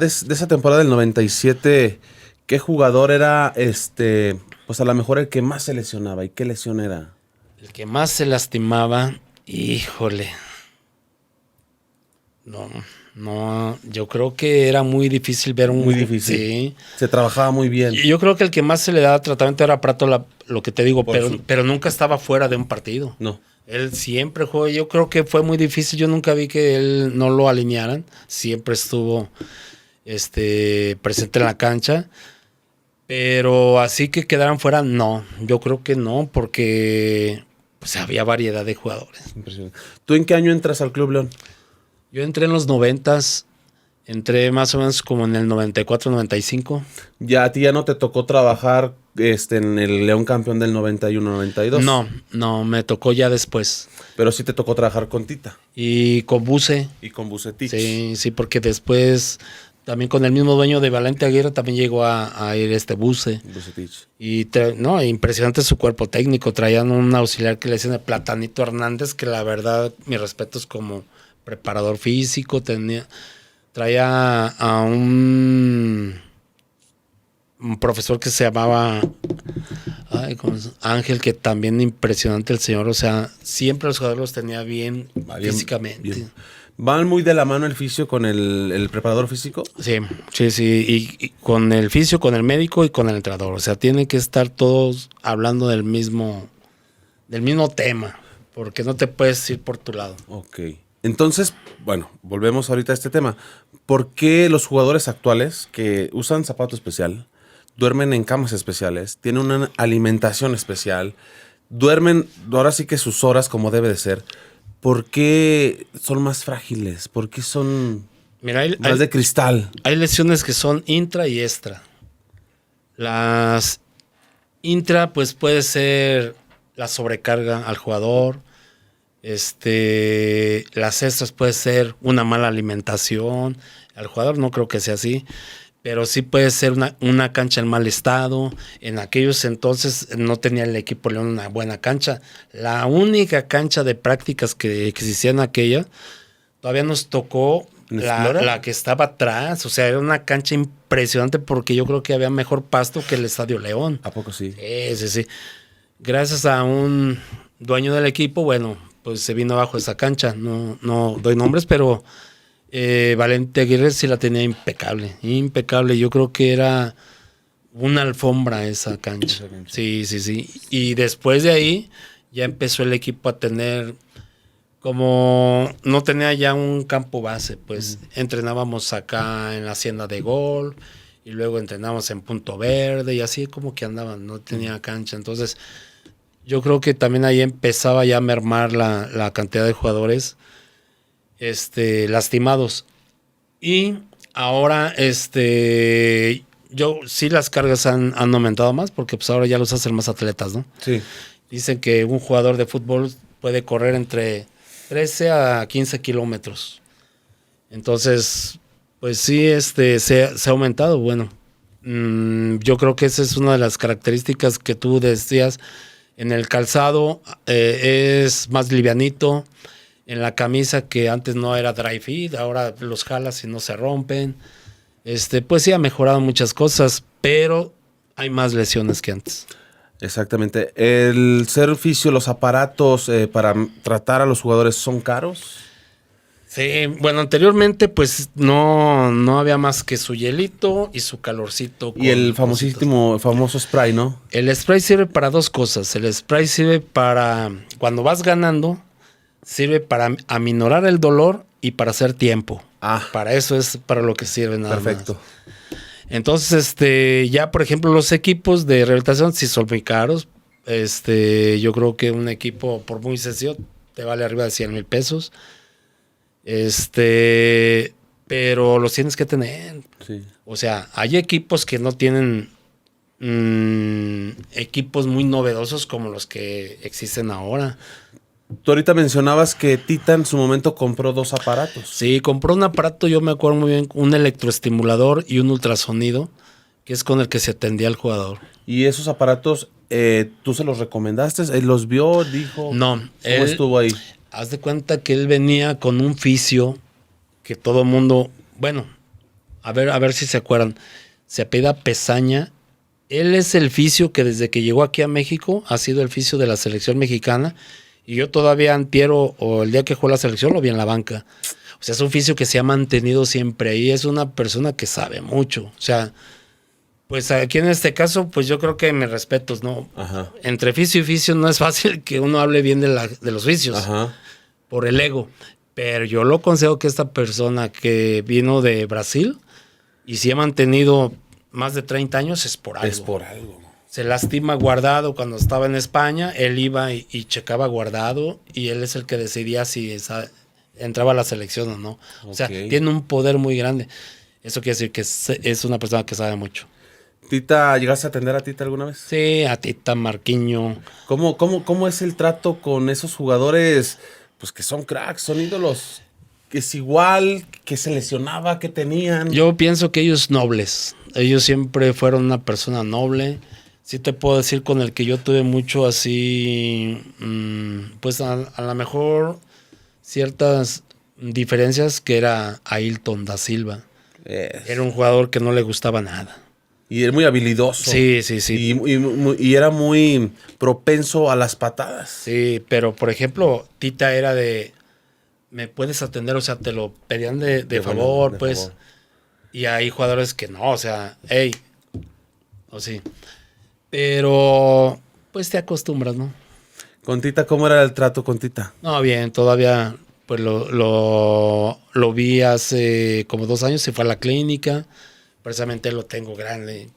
Speaker 1: temporada del 97, ¿qué jugador era, pues a lo mejor el que más se lesionaba? ¿Y qué lesión era?
Speaker 2: El que más se lastimaba, híjole... No, yo creo que era muy difícil ver un...
Speaker 1: Muy difícil.
Speaker 2: Sí.
Speaker 1: Se trabajaba muy bien.
Speaker 2: Yo creo que el que más se le daba tratamiento era Prato, lo que te digo, pero nunca estaba fuera de un partido.
Speaker 1: No.
Speaker 2: Él siempre jugó. Yo creo que fue muy difícil. Yo nunca vi que él no lo alinearan. Siempre estuvo presente en la cancha. Pero así que quedaran fuera, no. Yo creo que no, porque pues había variedad de jugadores.
Speaker 1: Impresionante. ¿Tú en qué año entras al Club León?
Speaker 2: Yo entré en los 90s, entré más o menos como en el 94-95.
Speaker 1: ¿Ya a ti ya no te tocó trabajar en el León campeón del 91-92?
Speaker 2: No, me tocó ya después.
Speaker 1: Pero sí te tocó trabajar con Tita.
Speaker 2: Y con Buse.
Speaker 1: Y con Bucetich.
Speaker 2: Sí, porque después también con el mismo dueño de Valente Aguirre también llegó a ir Buse.
Speaker 1: Bucetich.
Speaker 2: Y impresionante su cuerpo técnico. Traían un auxiliar que le decían el Platanito Hernández, que la verdad, mis respetos como preparador físico. Traía a un profesor que se llamaba Ángel, que también impresionante el señor. O sea, siempre los jugadores los tenía bien físicamente. Bien.
Speaker 1: ¿Van muy de la mano el fisio con el preparador físico?
Speaker 2: Sí, sí, sí. Y con el fisio, con el médico y con el entrenador. O sea, tienen que estar todos hablando del mismo tema. Porque no te puedes ir por tu lado.
Speaker 1: Ok. Entonces, bueno, volvemos ahorita a este tema. ¿Por qué los jugadores actuales que usan zapato especial, duermen en camas especiales, tienen una alimentación especial, duermen ahora sí que sus horas como debe de ser? ¿Por qué son más frágiles? ¿Por qué son
Speaker 2: Mira,
Speaker 1: más de cristal?
Speaker 2: hay lesiones que son intra y extra. Las intra, pues puede ser la sobrecarga al jugador. Las extras puede ser una mala alimentación. Al jugador no creo que sea así. Pero sí puede ser una cancha en mal estado. En aquellos entonces no tenía el equipo León una buena cancha. La única cancha de prácticas que existía en aquella, todavía nos tocó la que estaba atrás. O sea, era una cancha impresionante porque yo creo que había mejor pasto que el Estadio León.
Speaker 1: ¿A poco sí?
Speaker 2: Sí, sí. Gracias a un dueño del equipo, bueno, pues se vino abajo esa cancha. No doy nombres, pero... Valente Aguirre sí la tenía impecable. Yo creo que era una alfombra esa cancha. Sí. Y después de ahí ya empezó el equipo a tener, como no tenía ya un campo base, pues entrenábamos acá en la hacienda de Gol y luego entrenábamos en Punto Verde y así como que andaban, no tenía cancha. Entonces yo creo que también ahí empezaba ya a mermar la cantidad de jugadores lastimados. Y ahora, yo sí las cargas han aumentado más porque pues ahora ya los hacen más atletas, ¿no?
Speaker 1: Sí.
Speaker 2: Dicen que un jugador de fútbol puede correr entre 13 a 15 kilómetros. Entonces, pues sí, se ha aumentado. Bueno, yo creo que esa es una de las características que tú decías. En el calzado es más livianito. En la camisa, que antes no era dry fit, ahora los jalas y no se rompen. Pues sí ha mejorado muchas cosas, pero hay más lesiones que antes.
Speaker 1: Exactamente. El ser fisio, los aparatos para tratar a los jugadores son caros.
Speaker 2: Sí, bueno, anteriormente pues no había más que su hielito y su calorcito.
Speaker 1: Y el famoso spray, ¿no?
Speaker 2: El spray sirve para dos cosas. El spray sirve para cuando vas ganando, sirve para aminorar el dolor y para hacer tiempo. Para eso es para lo que sirve nada
Speaker 1: perfecto.
Speaker 2: más. Entonces, ya por ejemplo los equipos de rehabilitación sí son muy caros. Yo creo que un equipo por muy sencillo te vale arriba de 100,000 pesos. Pero los tienes que tener.
Speaker 1: Sí.
Speaker 2: O sea, hay equipos que no tienen equipos muy novedosos como los que existen ahora.
Speaker 1: Tú ahorita mencionabas que Tita en su momento compró 2 aparatos.
Speaker 2: Sí, compró un aparato, yo me acuerdo muy bien, un electroestimulador y un ultrasonido, que es con el que se atendía al jugador.
Speaker 1: ¿Y esos aparatos tú se los recomendaste? ¿Él los vio? ¿Dijo?
Speaker 2: No.
Speaker 1: ¿Cómo estuvo ahí?
Speaker 2: Haz de cuenta que él venía con un fisio que todo mundo, bueno, a ver si se acuerdan, se apellida Pezaña. Él es el fisio que desde que llegó aquí a México ha sido el fisio de la selección mexicana. Y yo todavía antiero o el día que jugó la selección lo vi en la banca. O sea, es un fisio que se ha mantenido siempre ahí. Es una persona que sabe mucho. O sea, pues aquí en este caso, pues yo creo que mis respetos, ¿no?
Speaker 1: Ajá.
Speaker 2: Entre fisio y fisio no es fácil que uno hable bien de los fisios.
Speaker 1: Ajá.
Speaker 2: Por el ego. Pero yo lo consejo que esta persona que vino de Brasil y si ha mantenido más de 30 años es por algo.
Speaker 1: Es por algo.
Speaker 2: Se lastima Guardado cuando estaba en España, él iba y checaba Guardado y él es el que decidía si entraba a la selección o no. Okay. O sea, tiene un poder muy grande. Eso quiere decir que es una persona que sabe mucho.
Speaker 1: ¿Tita, llegaste a atender a Tita alguna vez?
Speaker 2: Sí, a Tita, Marquiño.
Speaker 1: ¿Cómo es el trato con esos jugadores pues que son cracks, son ídolos? Que es igual, que se lesionaba, que tenían.
Speaker 2: Yo pienso que ellos nobles. Ellos siempre fueron una persona noble. Sí te puedo decir con el que yo tuve mucho así, pues a lo mejor ciertas diferencias, que era Ailton da Silva. Era un jugador que no le gustaba nada.
Speaker 1: Y era muy habilidoso.
Speaker 2: Sí.
Speaker 1: Y era muy propenso a las patadas.
Speaker 2: Sí, pero por ejemplo, Tita era de ¿me puedes atender? O sea, te lo pedían de favor,
Speaker 1: de
Speaker 2: pues.
Speaker 1: favor.
Speaker 2: Y hay jugadores que no, o sea, hey, o sí. Pero, pues te acostumbras, ¿no?
Speaker 1: Con Tita, ¿cómo era el trato con Tita?
Speaker 2: No, bien, todavía, pues lo vi hace como 2 años, se fue a la clínica. Precisamente lo tengo grande,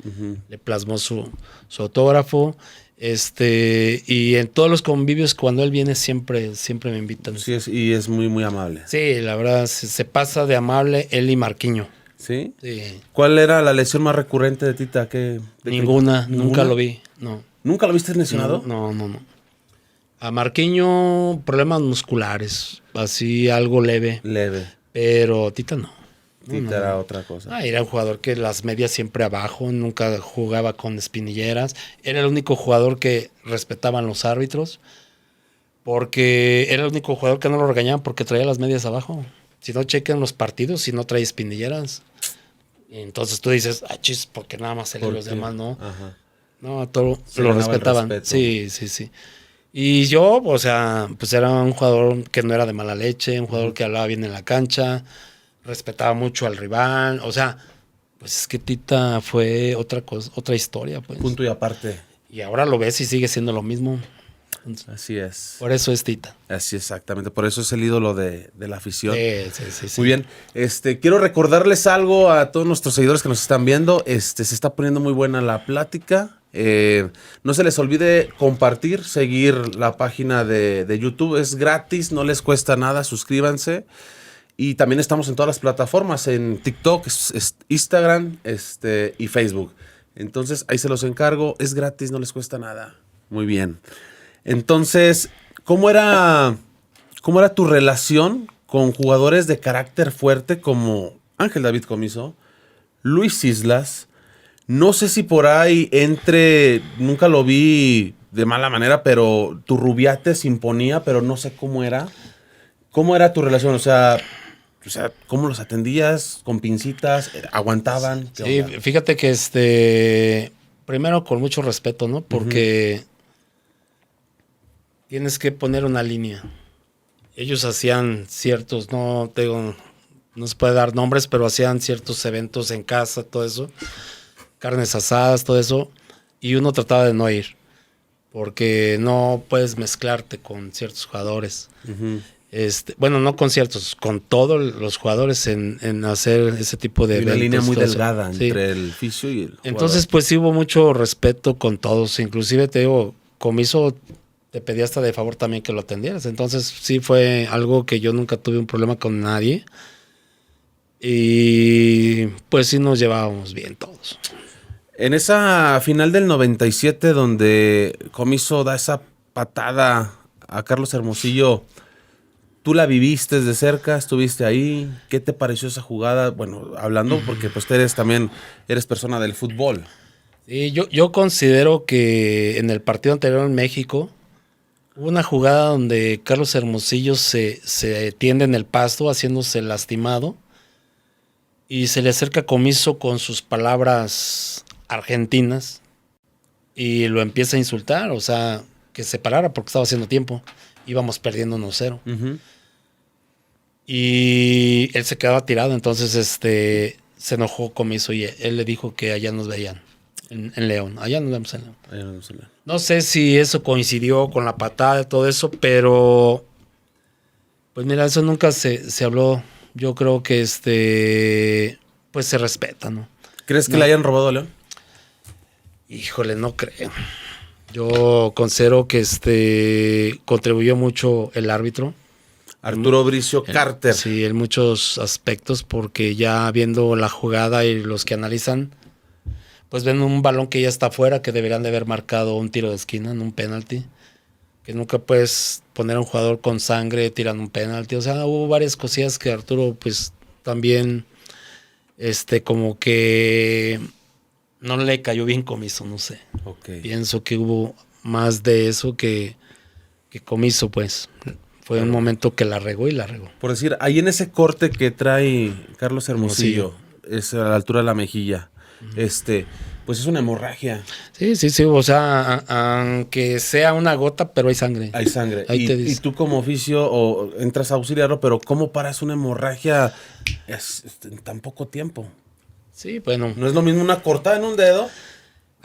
Speaker 2: le plasmó su autógrafo. Y en todos los convivios, cuando él viene, siempre me invitan.
Speaker 1: Sí, y es muy, muy amable.
Speaker 2: Sí, la verdad, se pasa de amable él y Marquiño.
Speaker 1: ¿Sí?
Speaker 2: Sí.
Speaker 1: ¿Cuál era la lesión más recurrente de Tita?
Speaker 2: Ninguna, nunca lo vi, no.
Speaker 1: ¿Nunca lo viste lesionado?
Speaker 2: No. A Marquiño, problemas musculares, así algo leve.
Speaker 1: Leve.
Speaker 2: Pero Tita no.
Speaker 1: Tita era otra cosa.
Speaker 2: Era un jugador que las medias siempre abajo, nunca jugaba con espinilleras. Era el único jugador que respetaban los árbitros, porque era el único jugador que no lo regañaban porque traía las medias abajo. Si no, chequen los partidos, si no trae espinilleras. Y entonces tú dices, chis, porque nada más él y los demás no.
Speaker 1: Ajá.
Speaker 2: No, todo
Speaker 1: Se
Speaker 2: lo
Speaker 1: ganaba el
Speaker 2: respetaban.
Speaker 1: respeto.
Speaker 2: Sí. Y yo, o sea, pues era un jugador que no era de mala leche, un jugador que hablaba bien en la cancha, respetaba mucho al rival, o sea, pues es que Tita fue otra cosa, otra historia, pues.
Speaker 1: Punto y aparte.
Speaker 2: Y ahora lo ves y sigue siendo lo mismo. Entonces,
Speaker 1: Así es.
Speaker 2: por eso es Tita.
Speaker 1: Así exactamente. Por eso es el ídolo de la afición.
Speaker 2: Sí.
Speaker 1: Muy bien. Quiero recordarles algo a todos nuestros seguidores que nos están viendo. Se está poniendo muy buena la plática. No se les olvide compartir, seguir la página de YouTube. Es gratis, no les cuesta nada. Suscríbanse. Y también estamos en todas las plataformas, en TikTok, Instagram y Facebook. Entonces, ahí se los encargo. Es gratis, no les cuesta nada. Muy bien. Entonces, ¿cómo era tu relación con jugadores de carácter fuerte como Ángel David Comiso, Luis Islas? No sé si por ahí nunca lo vi de mala manera, pero tu Rubiate se imponía, pero no sé cómo era. ¿Cómo era tu relación? O sea, ¿cómo los atendías? ¿Con pincitas? ¿Aguantaban?
Speaker 2: Sí, fíjate que primero con mucho respeto, ¿no? Porque tienes que poner una línea. Ellos hacían ciertos, no se puede dar nombres, pero hacían ciertos eventos en casa, todo eso, carnes asadas, todo eso, y uno trataba de no ir, porque no puedes mezclarte con ciertos jugadores. Bueno, no con ciertos, con todos los jugadores en hacer ese tipo de eventos.
Speaker 1: Una línea muy delgada
Speaker 2: sí,
Speaker 1: entre el fisio y el jugador.
Speaker 2: Entonces, pues sí hubo mucho respeto con todos. Inclusive, te digo, Comiso te pedí hasta de favor también que lo atendieras. Entonces, sí fue algo que yo nunca tuve un problema con nadie. Y pues sí nos llevábamos bien todos.
Speaker 1: En esa final del 97 donde Comiso da esa patada a Carlos Hermosillo, ¿tú la viviste de cerca? ¿Estuviste ahí? ¿Qué te pareció esa jugada? Bueno, hablando porque pues eres persona del fútbol.
Speaker 2: Sí, yo considero que en el partido anterior en México hubo una jugada donde Carlos Hermosillo se tiende en el pasto haciéndose lastimado y se le acerca Comiso con sus palabras argentinas y lo empieza a insultar, o sea, que se parara porque estaba haciendo tiempo. Íbamos perdiendo 1-0. Y él se quedaba tirado, entonces se enojó Comiso y él le dijo que allá nos veían, en León. Allá nos vemos en León. No sé si eso coincidió con la patada y todo eso, pero pues mira, eso nunca se habló. Yo creo que pues se respeta, ¿no?
Speaker 1: ¿Crees que le hayan robado a León?
Speaker 2: Híjole, no creo. Yo considero que contribuyó mucho el árbitro.
Speaker 1: Arturo Bricio Carter.
Speaker 2: Sí, en muchos aspectos, porque ya viendo la jugada y los que analizan, pues ven un balón que ya está afuera, que deberían de haber marcado un tiro de esquina, un penalti, que nunca puedes poner a un jugador con sangre tirando un penalti. O sea, hubo varias cosillas que Arturo pues también como que no le cayó bien Comiso, no sé.
Speaker 1: Okay.
Speaker 2: Pienso que hubo más de eso que Comiso, pues. Fue un momento que la regó.
Speaker 1: Por decir, ahí en ese corte que trae Carlos Hermosillo, es a la altura de la mejilla, Pues es una hemorragia.
Speaker 2: Sí, o sea, aunque sea una gota, pero hay sangre.
Speaker 1: Hay sangre.
Speaker 2: Ahí te
Speaker 1: Y
Speaker 2: dice.
Speaker 1: tú como oficio o entras a auxiliarlo, pero ¿cómo paras una hemorragia en tan poco tiempo?
Speaker 2: Sí, bueno.
Speaker 1: No es lo mismo una cortada en un dedo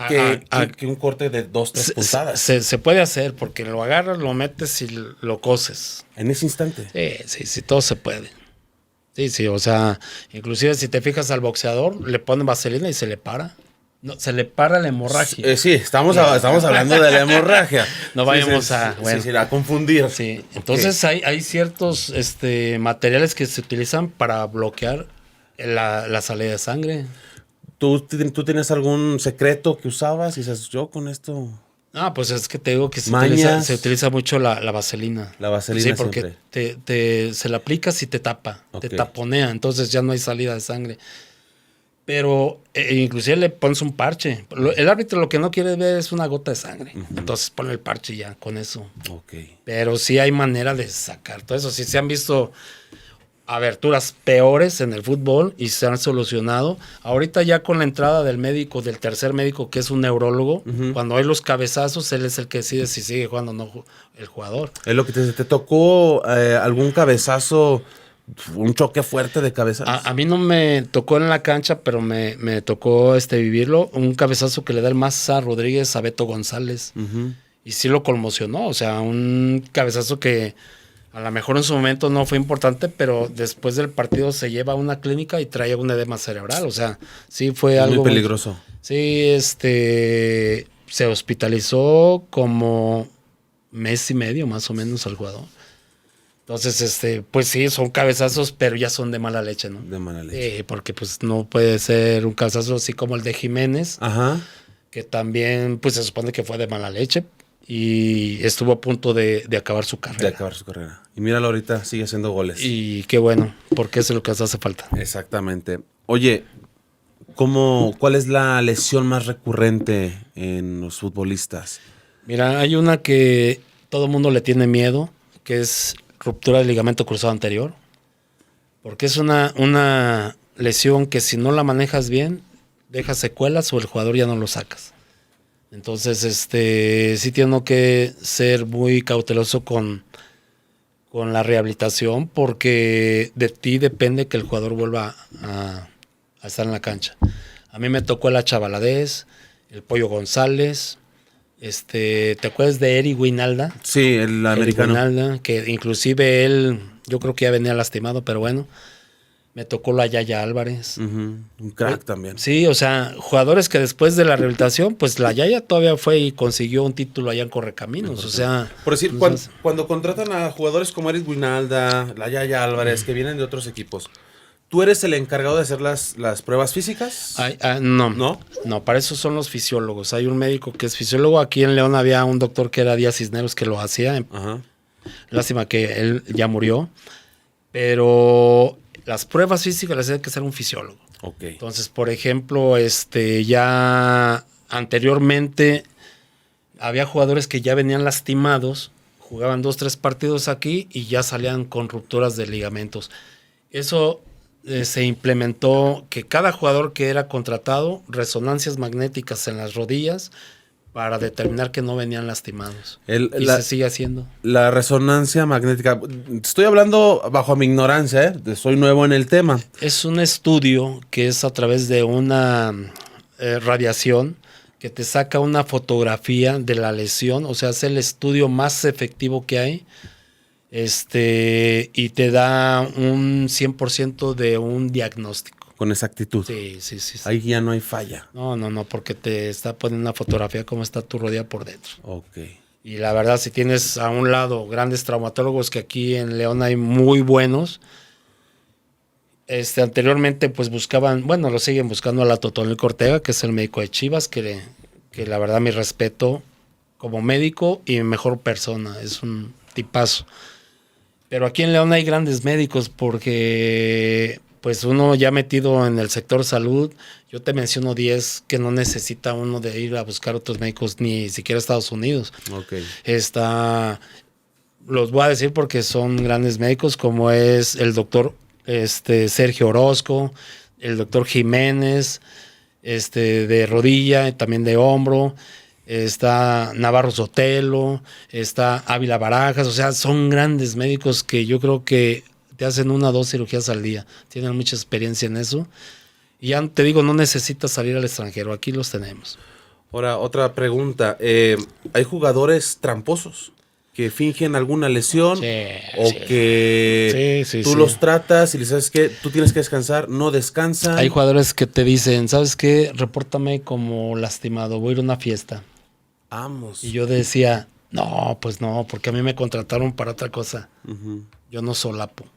Speaker 1: que
Speaker 2: Ah,
Speaker 1: un corte de 2, 3 pulsadas.
Speaker 2: Se puede hacer porque lo agarras, lo metes y lo coses.
Speaker 1: En ese instante.
Speaker 2: Sí, todo se puede. Sí, o sea, inclusive si te fijas al boxeador, le ponen vaselina y se le para. No, se le para la hemorragia.
Speaker 1: Sí, estamos hablando de la hemorragia.
Speaker 2: No vayamos a
Speaker 1: confundir.
Speaker 2: Sí, entonces hay ciertos materiales que se utilizan para bloquear la salida de sangre.
Speaker 1: ¿Tú tienes algún secreto que usabas? Y dices, yo con esto...
Speaker 2: Pues es que te digo que
Speaker 1: Mañas.
Speaker 2: se utiliza mucho la vaselina.
Speaker 1: La vaselina
Speaker 2: sí, porque se la aplicas y te tapa,
Speaker 1: Okay.
Speaker 2: te taponea, entonces ya no hay salida de sangre. Pero inclusive le pones un parche. El árbitro lo que no quiere ver es una gota de sangre. Entonces pone el parche ya con eso.
Speaker 1: Okay.
Speaker 2: Pero sí hay manera de sacar todo eso. Sí se han visto aberturas peores en el fútbol y se han solucionado. Ahorita ya con la entrada del médico, del tercer médico, que es un neurólogo, cuando hay los cabezazos, él es el que decide si sigue jugando o no el jugador.
Speaker 1: Es lo que te tocó algún cabezazo, un choque fuerte de cabezazo.
Speaker 2: A mí no me tocó en la cancha, pero me tocó vivirlo. Un cabezazo que le da el Maza Rodríguez a Beto González. Y sí lo conmocionó. O sea, un cabezazo que a lo mejor en su momento no fue importante, pero después del partido se lleva a una clínica y trae un edema cerebral. O sea, sí fue algo
Speaker 1: muy peligroso.
Speaker 2: Sí, se hospitalizó como mes y medio más o menos al jugador. Entonces, pues sí, son cabezazos, pero ya son de mala leche, ¿no?
Speaker 1: De mala leche.
Speaker 2: Porque pues no puede ser un cabezazo así como el de Jiménez, que también pues se supone que fue de mala leche y estuvo a punto de acabar su carrera.
Speaker 1: Y míralo ahorita, sigue haciendo goles.
Speaker 2: Y qué bueno, porque eso es lo que hace falta.
Speaker 1: Exactamente. Oye, ¿cuál es la lesión más recurrente en los futbolistas?
Speaker 2: Mira, hay una que todo el mundo le tiene miedo, que es ruptura del ligamento cruzado anterior, porque es una lesión que si no la manejas bien, deja secuelas o el jugador ya no lo sacas. Entonces, sí tiene que ser muy cauteloso con la rehabilitación, porque de ti depende que el jugador vuelva a estar en la cancha. A mí me tocó el Hacha Valadez, el Pollo González. ¿Te acuerdas de Eric Winalda?
Speaker 1: Sí, el americano.
Speaker 2: Winalda, que inclusive él, yo creo que ya venía lastimado, pero bueno. Me tocó la Yaya Álvarez.
Speaker 1: Un crack también.
Speaker 2: Sí, o sea, jugadores que después de la rehabilitación, pues la Yaya todavía fue y consiguió un título allá en Correcaminos. O sea,
Speaker 1: por decir, cuando contratan a jugadores como Eric Winalda, la Yaya Álvarez, que vienen de otros equipos, ¿tú eres el encargado de hacer las pruebas físicas?
Speaker 2: No, para eso son los fisiólogos. Hay un médico que es fisiólogo. Aquí en León había un doctor que era Díaz Cisneros que lo hacía. Lástima que él ya murió. Pero las pruebas físicas las tiene que hacer un fisiólogo.
Speaker 1: Okay.
Speaker 2: Entonces, por ejemplo, ya anteriormente había jugadores que ya venían lastimados, jugaban 2-3 partidos aquí y ya salían con rupturas de ligamentos. Eso se implementó, que cada jugador que era contratado, resonancias magnéticas en las rodillas para determinar que no venían lastimados. Se sigue haciendo. La
Speaker 1: resonancia magnética. Estoy hablando bajo mi ignorancia, soy nuevo en el tema.
Speaker 2: Es un estudio que es a través de una radiación que te saca una fotografía de la lesión, o sea, es el estudio más efectivo que hay. Y te da un 100% de un diagnóstico.
Speaker 1: Con exactitud.
Speaker 2: Sí.
Speaker 1: Ahí ya no hay falla.
Speaker 2: No, porque te está poniendo una fotografía cómo está tu rodilla por dentro.
Speaker 1: Ok.
Speaker 2: Y la verdad, si tienes a un lado grandes traumatólogos, que aquí en León hay muy buenos, anteriormente pues buscaban, bueno, lo siguen buscando a la Totonilco Ortega, que es el médico de Chivas, que la verdad mi respeto como médico y mejor persona, es un tipazo. Pero aquí en León hay grandes médicos porque pues uno ya metido en el sector salud, yo te menciono 10 que no necesita uno de ir a buscar otros médicos ni siquiera a Estados Unidos.
Speaker 1: Okay.
Speaker 2: Los voy a decir porque son grandes médicos, como es el doctor Sergio Orozco, el doctor Jiménez, de rodilla, también de hombro. Está Navarro Sotelo, está Ávila Barajas, o sea, son grandes médicos que yo creo que te hacen 1 o 2 cirugías al día. Tienen mucha experiencia en eso. Y ya te digo, no necesitas salir al extranjero, aquí los tenemos.
Speaker 1: Ahora, otra pregunta. ¿Hay jugadores tramposos que fingen alguna lesión o que tú los tratas y les sabes que tú tienes que descansar, no descansan?
Speaker 2: Hay jugadores que te dicen, ¿sabes qué? Repórtame como lastimado, voy a ir a una fiesta.
Speaker 1: Vamos.
Speaker 2: Y yo decía, no, pues no, porque a mí me contrataron para otra cosa. Yo no solapo. O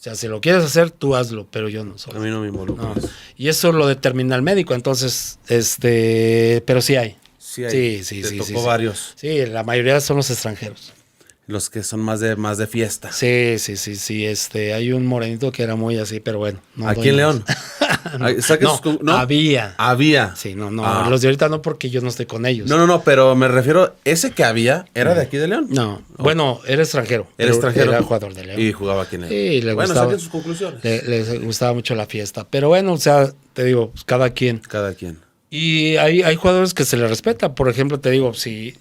Speaker 2: sea, si lo quieres hacer, tú hazlo, pero yo no solapo.
Speaker 1: A mí no me involucro. No.
Speaker 2: Y eso lo determina el médico, entonces, pero sí hay.
Speaker 1: Sí hay.
Speaker 2: Sí.
Speaker 1: Te tocó varios.
Speaker 2: Sí, la mayoría son los extranjeros.
Speaker 1: Los que son más de fiesta.
Speaker 2: Sí. Hay un morenito que era muy así, pero bueno. No
Speaker 1: ¿Aquí en León?
Speaker 2: No, había.
Speaker 1: Había.
Speaker 2: Sí, no. Los de ahorita no, porque yo no estoy con ellos.
Speaker 1: No, pero me refiero, ese que había, ¿era de aquí de León?
Speaker 2: No. Bueno, era extranjero.
Speaker 1: Era
Speaker 2: jugador de León.
Speaker 1: Y jugaba aquí en León.
Speaker 2: Sí, le gustaba.
Speaker 1: Bueno, saquen sus conclusiones.
Speaker 2: Le gustaba mucho la fiesta. Pero bueno, o sea, te digo, pues, cada quien.
Speaker 1: Cada quien.
Speaker 2: Y hay jugadores que se le respeta. Por ejemplo, te digo, si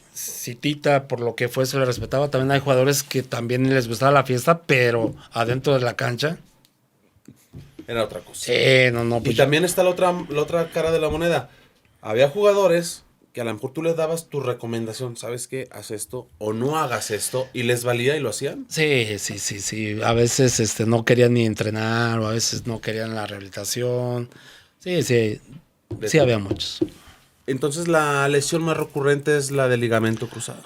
Speaker 2: Tita, por lo que fue, se le respetaba. También hay jugadores que también les gustaba la fiesta, pero adentro de la cancha
Speaker 1: era otra cosa.
Speaker 2: Sí, no.
Speaker 1: Pues y también está la otra cara de la moneda. Había jugadores que a lo mejor tú les dabas tu recomendación. ¿Sabes qué? Haz esto o no hagas esto. Y les valía y lo hacían.
Speaker 2: Sí. A veces no querían ni entrenar o a veces no querían la rehabilitación. Sí, había muchos.
Speaker 1: Entonces, la lesión más recurrente es la del ligamento cruzado.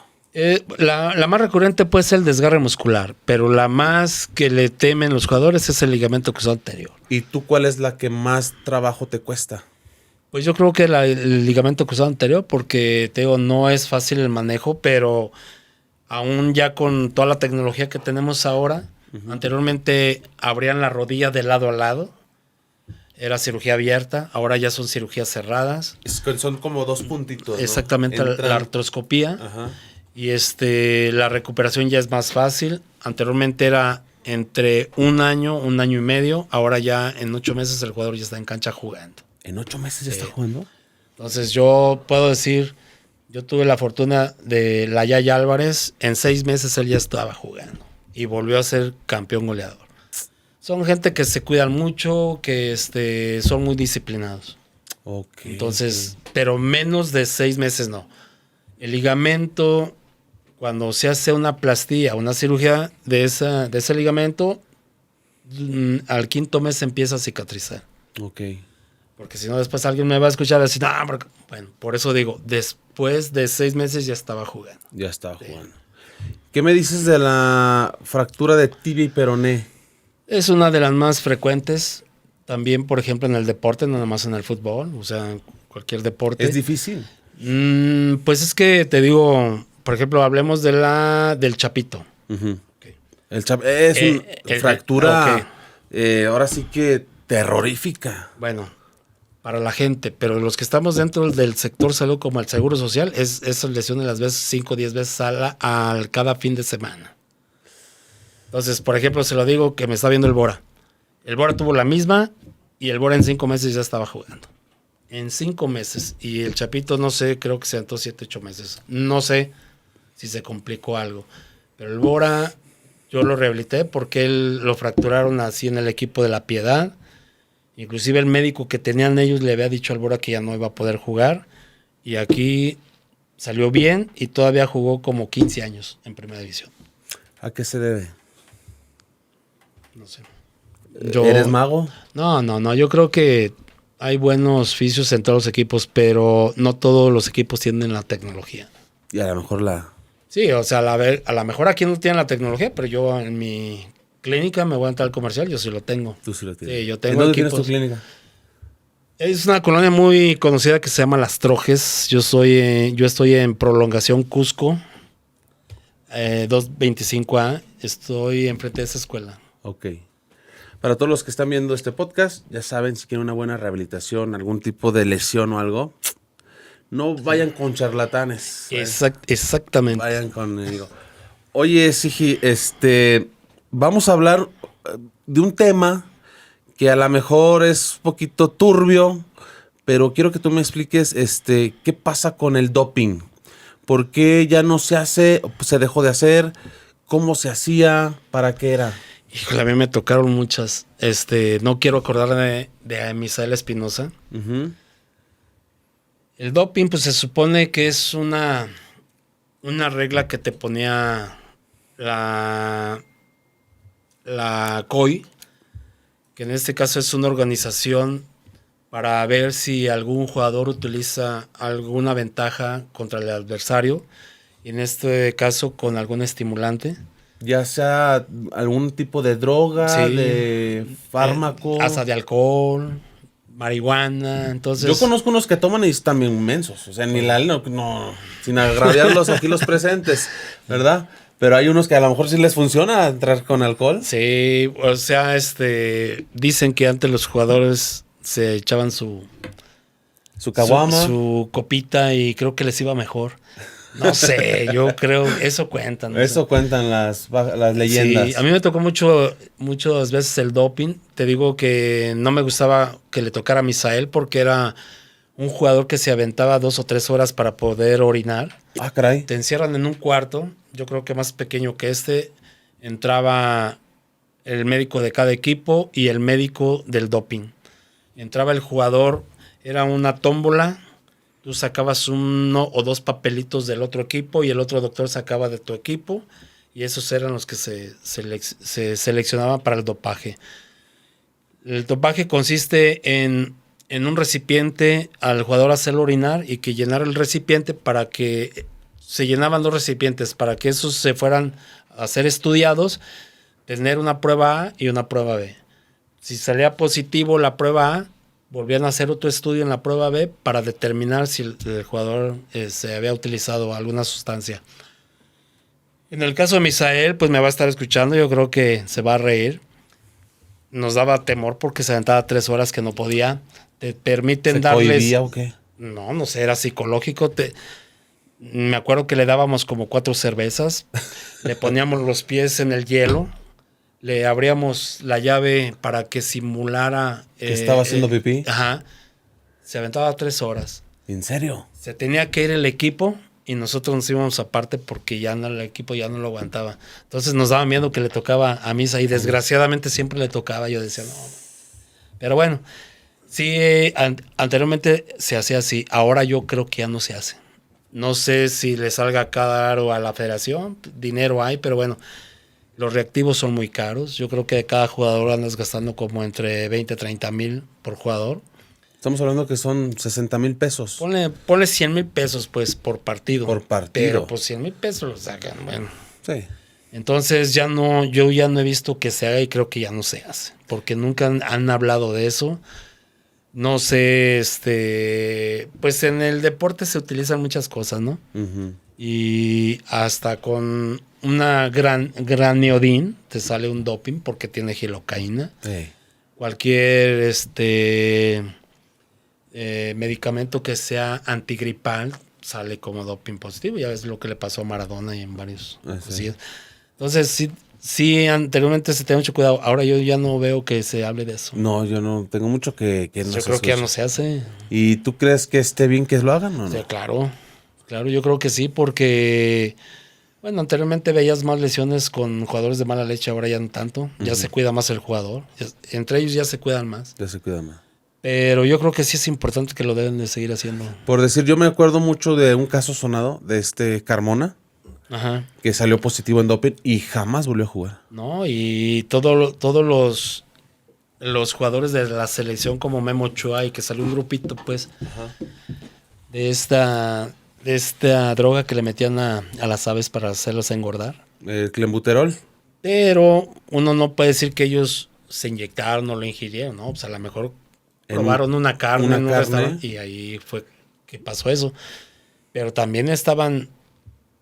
Speaker 2: La más recurrente puede ser el desgarre muscular, pero la más que le temen los jugadores es el ligamento cruzado anterior.
Speaker 1: ¿Y tú cuál es la que más trabajo te cuesta?
Speaker 2: Pues yo creo que el ligamento cruzado anterior, porque te digo, no es fácil el manejo, pero aún ya con toda la tecnología que tenemos ahora, anteriormente abrían la rodilla de lado a lado. Era cirugía abierta, ahora ya son cirugías cerradas.
Speaker 1: Son como 2 puntitos, ¿no?
Speaker 2: Exactamente, la artroscopía.
Speaker 1: Ajá.
Speaker 2: Y la recuperación ya es más fácil. Anteriormente era entre 1 año, 1 año y medio. Ahora ya en 8 meses el jugador ya está en cancha jugando.
Speaker 1: ¿En 8 meses ya está jugando?
Speaker 2: Entonces yo puedo decir, yo tuve la fortuna de la Yaya Álvarez. En 6 meses él ya estaba jugando y volvió a ser campeón goleador. Son gente que se cuidan mucho, que son muy disciplinados.
Speaker 1: Okay.
Speaker 2: Entonces, pero menos de 6 meses no. El ligamento, cuando se hace una plastía, una cirugía de ese ligamento, al 5.º mes empieza a cicatrizar.
Speaker 1: Ok.
Speaker 2: Porque si no, después alguien me va a escuchar decir, bueno, por eso digo, después de 6 meses ya estaba jugando.
Speaker 1: Ya estaba jugando. ¿Qué me dices de la fractura de tibia y peroné?
Speaker 2: Es una de las más frecuentes. También, por ejemplo, en el deporte, no nada más en el fútbol, o sea, en cualquier deporte.
Speaker 1: ¿Es difícil?
Speaker 2: Pues es que te digo, por ejemplo, hablemos del chapito.
Speaker 1: Okay. Es una fractura, ahora sí que terrorífica.
Speaker 2: Bueno, para la gente, pero los que estamos dentro del sector salud, como el Seguro Social, esas lesiones las ves 5 o 10 veces cada fin de semana. Entonces, por ejemplo, se lo digo que me está viendo el Bora. El Bora tuvo la misma y el Bora en 5 meses ya estaba jugando. En 5 meses. Y el Chapito, no sé, creo que se aventó 7, 8 meses. No sé si se complicó algo. Pero el Bora, yo lo rehabilité porque él lo fracturaron así en el equipo de La Piedad. Inclusive el médico que tenían ellos le había dicho al Bora que ya no iba a poder jugar. Y aquí salió bien y todavía jugó como 15 años en Primera División.
Speaker 1: ¿A qué se debe?
Speaker 2: No sé.
Speaker 1: ¿Eres mago?
Speaker 2: No. Yo creo que hay buenos fisios en todos los equipos, pero no todos los equipos tienen la tecnología.
Speaker 1: Y a lo mejor
Speaker 2: Sí, o sea, a lo mejor aquí no tienen la tecnología, pero yo en mi clínica me voy a entrar al comercial, yo sí lo tengo.
Speaker 1: Tú sí lo tienes.
Speaker 2: Sí, yo tengo
Speaker 1: ¿En dónde
Speaker 2: equipos.
Speaker 1: tienes tu clínica?
Speaker 2: Es una colonia muy conocida que se llama Las Trojes. Yo estoy en Prolongación Cusco, 225A. Estoy enfrente de esa escuela.
Speaker 1: Ok. Para todos los que están viendo este podcast, ya saben, si quieren una buena rehabilitación, algún tipo de lesión o algo, no vayan con charlatanes.
Speaker 2: Exactamente.
Speaker 1: Vayan conmigo. Oye, Sigi, vamos a hablar de un tema que a lo mejor es un poquito turbio, pero quiero que tú me expliques qué pasa con el doping. ¿Por qué ya no se hace? ¿Se dejó de hacer? ¿Cómo se hacía? ¿Para qué era?
Speaker 2: Híjole, a mí me tocaron muchas. No quiero acordarme de Misael Espinosa.
Speaker 1: Uh-huh.
Speaker 2: El doping, pues se supone que es una regla que te ponía la COI, que en este caso es una organización para ver si algún jugador utiliza alguna ventaja contra el adversario, y en este caso con algún estimulante.
Speaker 1: Ya sea algún tipo de droga,
Speaker 2: Sí,
Speaker 1: de fármaco.
Speaker 2: hasta de alcohol, marihuana, entonces...
Speaker 1: Yo conozco unos que toman y están bien inmensos, o sea, ni la no, sin agraviarlos aquí los presentes, ¿verdad? Pero hay unos que a lo mejor sí les funciona entrar con alcohol.
Speaker 2: Sí, o sea, dicen que antes los jugadores se echaban su
Speaker 1: caguama.
Speaker 2: su copita y creo que les iba mejor. No sé, yo creo, eso cuentan. ¿no?
Speaker 1: Eso cuentan las leyendas.
Speaker 2: Sí, a mí me tocó muchas veces el doping. Te digo que no me gustaba que le tocara a Misael porque era un jugador que se aventaba 2 o 3 horas para poder orinar.
Speaker 1: Ah, caray.
Speaker 2: Te encierran en un cuarto, yo creo que más pequeño que entraba el médico de cada equipo y el médico del doping. Entraba el jugador, era una tómbola, tú sacabas 1 o 2 papelitos del otro equipo y el otro doctor sacaba de tu equipo, y esos eran los que se seleccionaban para el dopaje. El dopaje consiste en un recipiente al jugador hacerlo orinar y que llenara el recipiente, para que se llenaban 2 recipientes para que esos se fueran a ser estudiados, tener una prueba A y una prueba B. Si salía positivo la prueba A, volvían a hacer otro estudio en la prueba B para determinar si el jugador se había utilizado alguna sustancia. En el caso de Misael, pues me va a estar escuchando, yo creo que se va a reír. Nos daba temor porque se aventaba 3 horas que no podía. Te permiten darles... ¿Se
Speaker 1: cohibía o qué?
Speaker 2: No sé, era psicológico. Me acuerdo que le dábamos como 4 cervezas, le poníamos los pies en el hielo, le abríamos la llave para que simulara...
Speaker 1: ¿Que estaba haciendo pipí?
Speaker 2: Ajá. Se aventaba 3 horas.
Speaker 1: ¿En serio?
Speaker 2: Se tenía que ir el equipo y nosotros nos íbamos aparte porque el equipo ya no lo aguantaba. Entonces nos daba miedo que le tocaba a Misa y desgraciadamente siempre le tocaba. Yo decía, no. Pero bueno, sí, anteriormente se hacía así. Ahora yo creo que ya no se hace. No sé si le salga caro a la federación, dinero hay, pero bueno, los reactivos son muy caros. Yo creo que de cada jugador andas gastando como entre 20 a 30 mil por jugador.
Speaker 1: Estamos hablando que son 60 mil pesos.
Speaker 2: Ponle 100 mil pesos pues por partido.
Speaker 1: Por partido.
Speaker 2: Pero pues 100 mil pesos lo sacan, bueno.
Speaker 1: Sí.
Speaker 2: Entonces yo ya no he visto que se haga y creo que ya no se hace. Porque nunca han hablado de eso. No sé, pues en el deporte se utilizan muchas cosas, ¿no?
Speaker 1: Uh-huh.
Speaker 2: Y hasta con una graniodín te sale un doping porque tiene gilocaína.
Speaker 1: Sí.
Speaker 2: Cualquier medicamento que sea antigripal sale como doping positivo. Ya ves lo que le pasó a Maradona y en varios.
Speaker 1: Sí.
Speaker 2: Entonces sí, anteriormente se tenía mucho cuidado. Ahora yo ya no veo que se hable de eso.
Speaker 1: No, yo no tengo mucho que no
Speaker 2: yo creo que ya no se hace.
Speaker 1: ¿Y tú crees que esté bien que lo hagan o no?
Speaker 2: Sí, claro, yo creo que sí, porque bueno, anteriormente veías más lesiones con jugadores de mala leche, ahora ya no tanto. Ya se cuida más el jugador. Entre ellos ya se cuidan más.
Speaker 1: Ya se cuidan más.
Speaker 2: Pero yo creo que sí es importante que lo deben de seguir haciendo.
Speaker 1: Por decir, yo me acuerdo mucho de un caso sonado de Carmona.
Speaker 2: Ajá.
Speaker 1: Que salió positivo en doping y jamás volvió a jugar.
Speaker 2: No, y todos los jugadores de la selección como Memo Ochoa, y que salió un grupito pues de esta droga que le metían a las aves para hacerlos engordar.
Speaker 1: El clenbuterol.
Speaker 2: Pero uno no puede decir que ellos se inyectaron o lo ingirieron, ¿no? Pues a lo mejor probaron una carne en un restaurante y ahí fue que pasó eso. Pero también estaban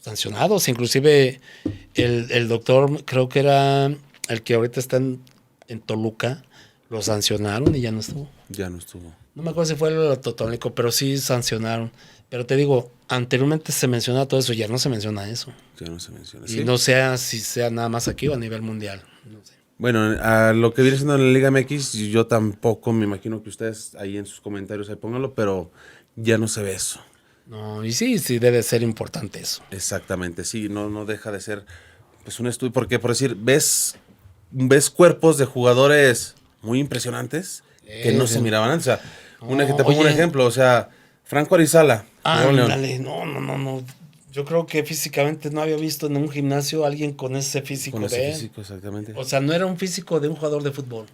Speaker 2: sancionados, inclusive el doctor, creo que era el que ahorita está en Toluca, lo sancionaron y ya no estuvo.
Speaker 1: Ya no estuvo.
Speaker 2: No me acuerdo si fue el totónico, pero sí sancionaron. Pero te digo, anteriormente se mencionaba todo eso, ya no se menciona eso.
Speaker 1: Ya no se menciona.
Speaker 2: Y no sé si sea nada más aquí o a nivel mundial. No sé.
Speaker 1: Bueno, a lo que viene siendo en la Liga MX, yo tampoco me imagino que ustedes ahí en sus comentarios ahí pónganlo, pero ya no se ve eso.
Speaker 2: No, y sí, sí debe ser importante eso.
Speaker 1: Exactamente, sí, no deja de ser pues un estudio, porque por decir, ves cuerpos de jugadores muy impresionantes que no se
Speaker 2: Sí.
Speaker 1: miraban antes. O sea,
Speaker 2: No,
Speaker 1: te pongo un
Speaker 2: oye,
Speaker 1: ejemplo, o sea, Franco Arizala, jugaba en León.
Speaker 2: ándale, no. Yo creo que físicamente no había visto en un gimnasio a alguien con ese
Speaker 1: Con
Speaker 2: físico
Speaker 1: ese
Speaker 2: de él.
Speaker 1: físico, exactamente.
Speaker 2: O sea, no era un físico de un jugador de fútbol.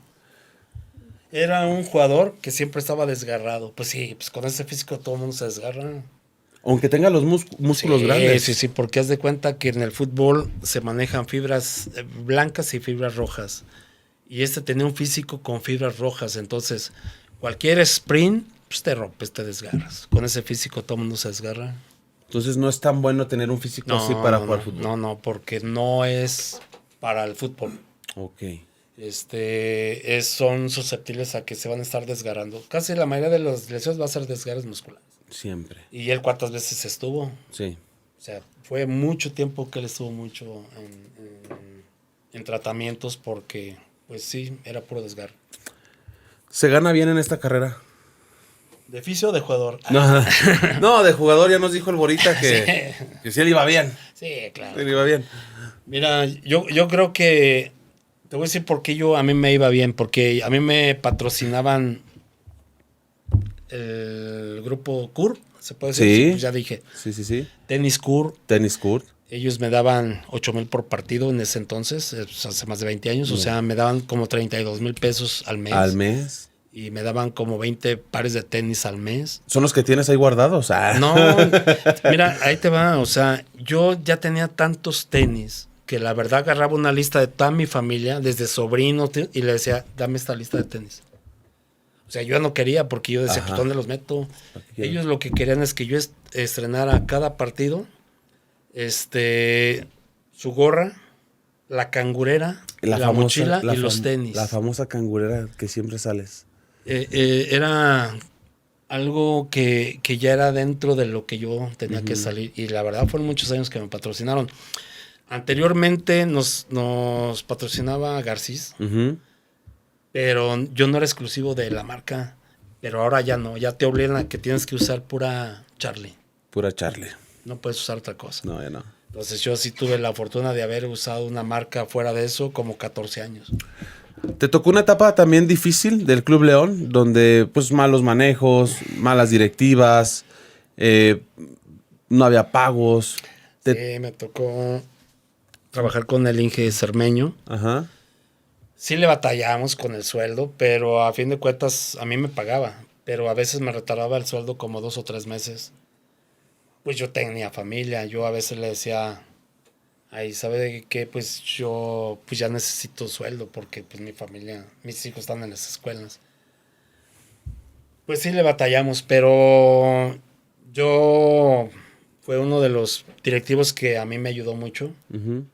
Speaker 2: Era un jugador que siempre estaba desgarrado. Pues sí, pues con ese físico todo el mundo se desgarra.
Speaker 1: Aunque tenga los músculos grandes.
Speaker 2: Sí, porque haz de cuenta que en el fútbol se manejan fibras blancas y fibras rojas. Y este tenía un físico con fibras rojas. Entonces, cualquier sprint, pues te rompes, te desgarras. Con ese físico todo el mundo se desgarra.
Speaker 1: Entonces no es tan bueno tener un físico así para jugar fútbol.
Speaker 2: No, porque no es para el fútbol.
Speaker 1: Ok.
Speaker 2: Son susceptibles a que se van a estar desgarrando. Casi la mayoría de las lesiones va a ser desgarres musculares.
Speaker 1: Siempre.
Speaker 2: ¿Y él cuántas veces estuvo?
Speaker 1: Sí.
Speaker 2: O sea, fue mucho tiempo que él estuvo mucho en tratamientos porque, pues sí, era puro desgarre.
Speaker 1: ¿Se gana bien en esta carrera?
Speaker 2: ¿De fisio o de jugador?
Speaker 1: No, no, de jugador ya nos dijo el Borita que sí le iba bien.
Speaker 2: Sí, claro.
Speaker 1: Sí le iba bien.
Speaker 2: Mira, yo creo que te voy a decir por qué a mí me iba bien, porque a mí me patrocinaban el grupo CUR, se puede decir,
Speaker 1: Sí.
Speaker 2: pues ya dije,
Speaker 1: Sí.
Speaker 2: Tenis CUR,
Speaker 1: Tenis court.
Speaker 2: ellos me daban 8,000 por partido en ese entonces, pues hace más de 20 años, o sea, me daban como 32,000 pesos al mes.
Speaker 1: Al mes.
Speaker 2: Y me daban como 20 pares de tenis al mes.
Speaker 1: ¿Son los que tienes ahí guardados? Ah.
Speaker 2: No, mira, ahí te va, o sea, yo ya tenía tantos tenis que la verdad agarraba una lista de toda mi familia, desde sobrinos, y le decía, dame esta lista de tenis. O sea, yo no quería porque yo decía,
Speaker 1: Ajá.
Speaker 2: pues ¿dónde los meto?
Speaker 1: Aquí.
Speaker 2: Ellos lo que querían es que yo estrenara cada partido, su gorra, la cangurera, la mochila y los tenis.
Speaker 1: La famosa cangurera que siempre sales.
Speaker 2: Era algo que ya era dentro de lo que yo tenía que salir. Y la verdad fueron muchos años que me patrocinaron. Anteriormente nos patrocinaba Garcís, pero yo no era exclusivo de la marca. Pero ahora ya no, ya te obligan a que tienes que usar pura Charlie.
Speaker 1: Pura Charlie.
Speaker 2: No puedes usar otra cosa.
Speaker 1: No, ya no.
Speaker 2: Entonces yo sí tuve la fortuna de haber usado una marca fuera de eso como 14 años.
Speaker 1: Te tocó una etapa también difícil del Club León, donde pues malos manejos, malas directivas, no había pagos.
Speaker 2: Sí, me tocó trabajar con el Inge Cermeño.
Speaker 1: Ajá.
Speaker 2: Sí le batallamos con el sueldo, pero a fin de cuentas a mí me pagaba. Pero a veces me retardaba el sueldo como 2 o 3 meses. Pues yo tenía familia, yo a veces le decía, ay, ¿sabe qué? Pues yo pues ya necesito sueldo porque pues mi familia, mis hijos están en las escuelas. Pues sí le batallamos, pero yo fue uno de los directivos que a mí me ayudó mucho.
Speaker 1: Uh-huh.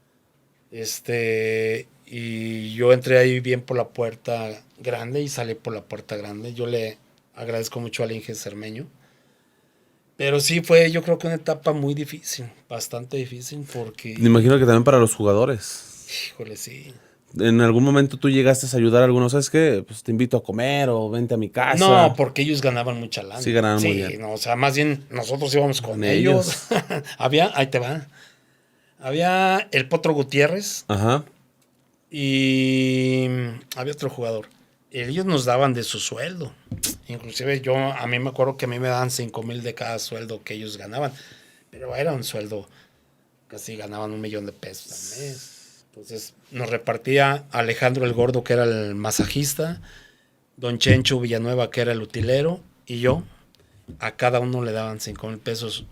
Speaker 2: Y yo entré ahí bien por la puerta grande y salí por la puerta grande. Yo le agradezco mucho al Inge Cermeño. Pero sí fue, yo creo que una etapa muy difícil, bastante difícil, porque...
Speaker 1: Me imagino que también para los jugadores.
Speaker 2: Híjole, sí.
Speaker 1: ¿En algún momento tú llegaste a ayudar a algunos? ¿Sabes qué? Pues te invito a comer o vente a mi casa.
Speaker 2: No, porque ellos ganaban mucha lana.
Speaker 1: Sí, ganaban muy bien.
Speaker 2: No, o sea, más bien nosotros íbamos con
Speaker 1: ellos.
Speaker 2: Ahí te va. Había el Potro Gutiérrez.
Speaker 1: Ajá.
Speaker 2: Y había otro jugador. Ellos nos daban de su sueldo. Inclusive a mí me acuerdo que a mí me daban 5,000 de cada sueldo que ellos ganaban. Pero era un sueldo, casi ganaban 1,000,000 de pesos al mes. Entonces nos repartía Alejandro el Gordo, que era el masajista, don Chencho Villanueva, que era el utilero, y yo. A cada uno le daban 5,000 pesos.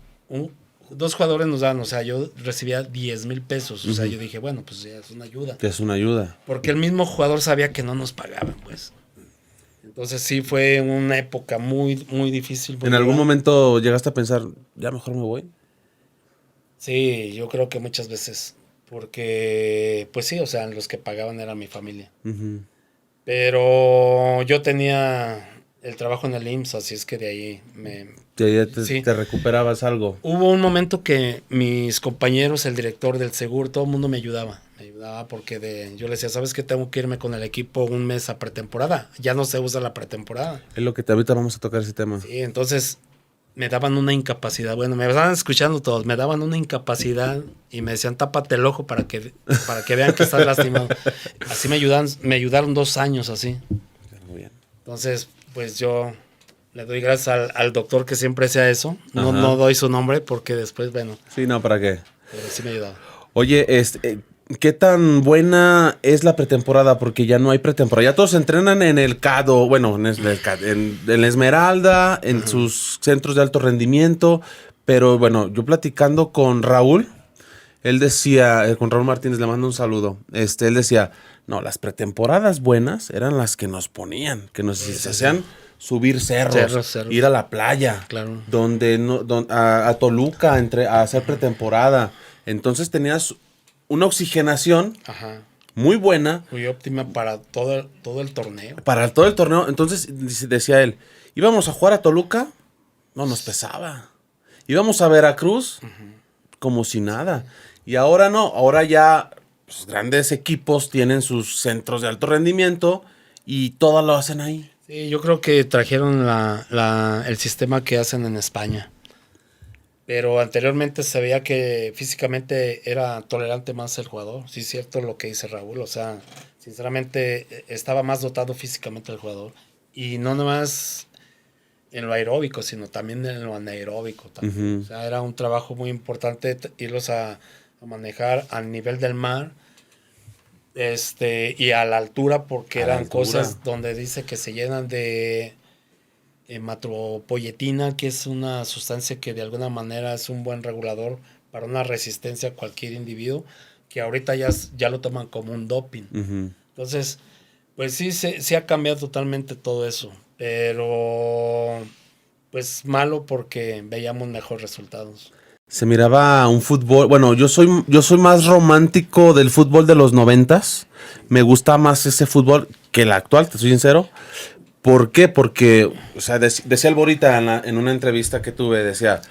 Speaker 2: 2 jugadores nos daban, o sea, yo recibía 10,000 pesos. O sea, yo dije, bueno, pues ya es una ayuda.
Speaker 1: Que es una ayuda.
Speaker 2: Porque el mismo jugador sabía que no nos pagaban, pues. Entonces sí fue una época muy, muy difícil.
Speaker 1: ¿En algún momento llegaste a pensar, ya mejor me voy?
Speaker 2: Sí, yo creo que muchas veces. Porque, pues sí, o sea, los que pagaban era mi familia.
Speaker 1: Uh-huh.
Speaker 2: Pero yo tenía el trabajo en el IMSS, así es que de ahí
Speaker 1: Sí. Te recuperabas algo.
Speaker 2: Hubo un momento que mis compañeros, el director del seguro, todo el mundo me ayudaba porque yo le decía, ¿sabes qué? Tengo que irme con el equipo un mes a pretemporada. Ya no se usa la pretemporada.
Speaker 1: Es lo que ahorita vamos a tocar ese tema.
Speaker 2: Sí, entonces me daban una incapacidad. Bueno, me estaban escuchando todos. Me daban una incapacidad y me decían, tápate el ojo para que vean que estás lastimado. Así me ayudaron 2 años así.
Speaker 1: Muy bien.
Speaker 2: Entonces, pues yo le doy gracias al doctor que siempre hacía eso. No doy su nombre porque después, bueno.
Speaker 1: Sí, no, ¿para qué?
Speaker 2: Pero sí me ayudaba.
Speaker 1: Oye, ¿qué tan buena es la pretemporada? Porque ya no hay pretemporada. Ya todos entrenan en el CADO, bueno, en la Esmeralda, en sus centros de alto rendimiento. Pero bueno, yo platicando con Raúl, él decía, con Raúl Martínez, le mando un saludo. Él decía, no, las pretemporadas buenas eran las que nos ponían, que nos hacían subir cerros, ir a la playa,
Speaker 2: claro.
Speaker 1: a Toluca a hacer pretemporada. Entonces tenías una oxigenación muy buena.
Speaker 2: Muy óptima para todo el torneo.
Speaker 1: Para todo el torneo. Entonces decía él, íbamos a jugar a Toluca, no nos pesaba. Íbamos a Veracruz, como si nada. Y ahora no, ahora ya pues, grandes equipos tienen sus centros de alto rendimiento y todo lo hacen ahí.
Speaker 2: Sí, yo creo que trajeron el sistema que hacen en España. Pero anteriormente se veía que físicamente era tolerante más el jugador. Sí, es cierto lo que dice Raúl. O sea, sinceramente estaba más dotado físicamente el jugador. Y no nomás en lo aeróbico, sino también en lo anaeróbico. También. O sea, era un trabajo muy importante irlos a manejar al nivel del mar. Y a la altura, porque eran cosas donde dice que se llenan de hematopoietina, que es una sustancia que de alguna manera es un buen regulador para una resistencia a cualquier individuo, que ahorita ya lo toman como un doping. Entonces, pues sí ha cambiado totalmente todo eso, pero pues malo porque veíamos mejores resultados.
Speaker 1: Se miraba un fútbol, bueno, yo soy más romántico del fútbol de los 90s. Me gusta más ese fútbol que el actual, te soy sincero. ¿Por qué? Porque, o sea, decía el Borita en una entrevista que tuve, decía,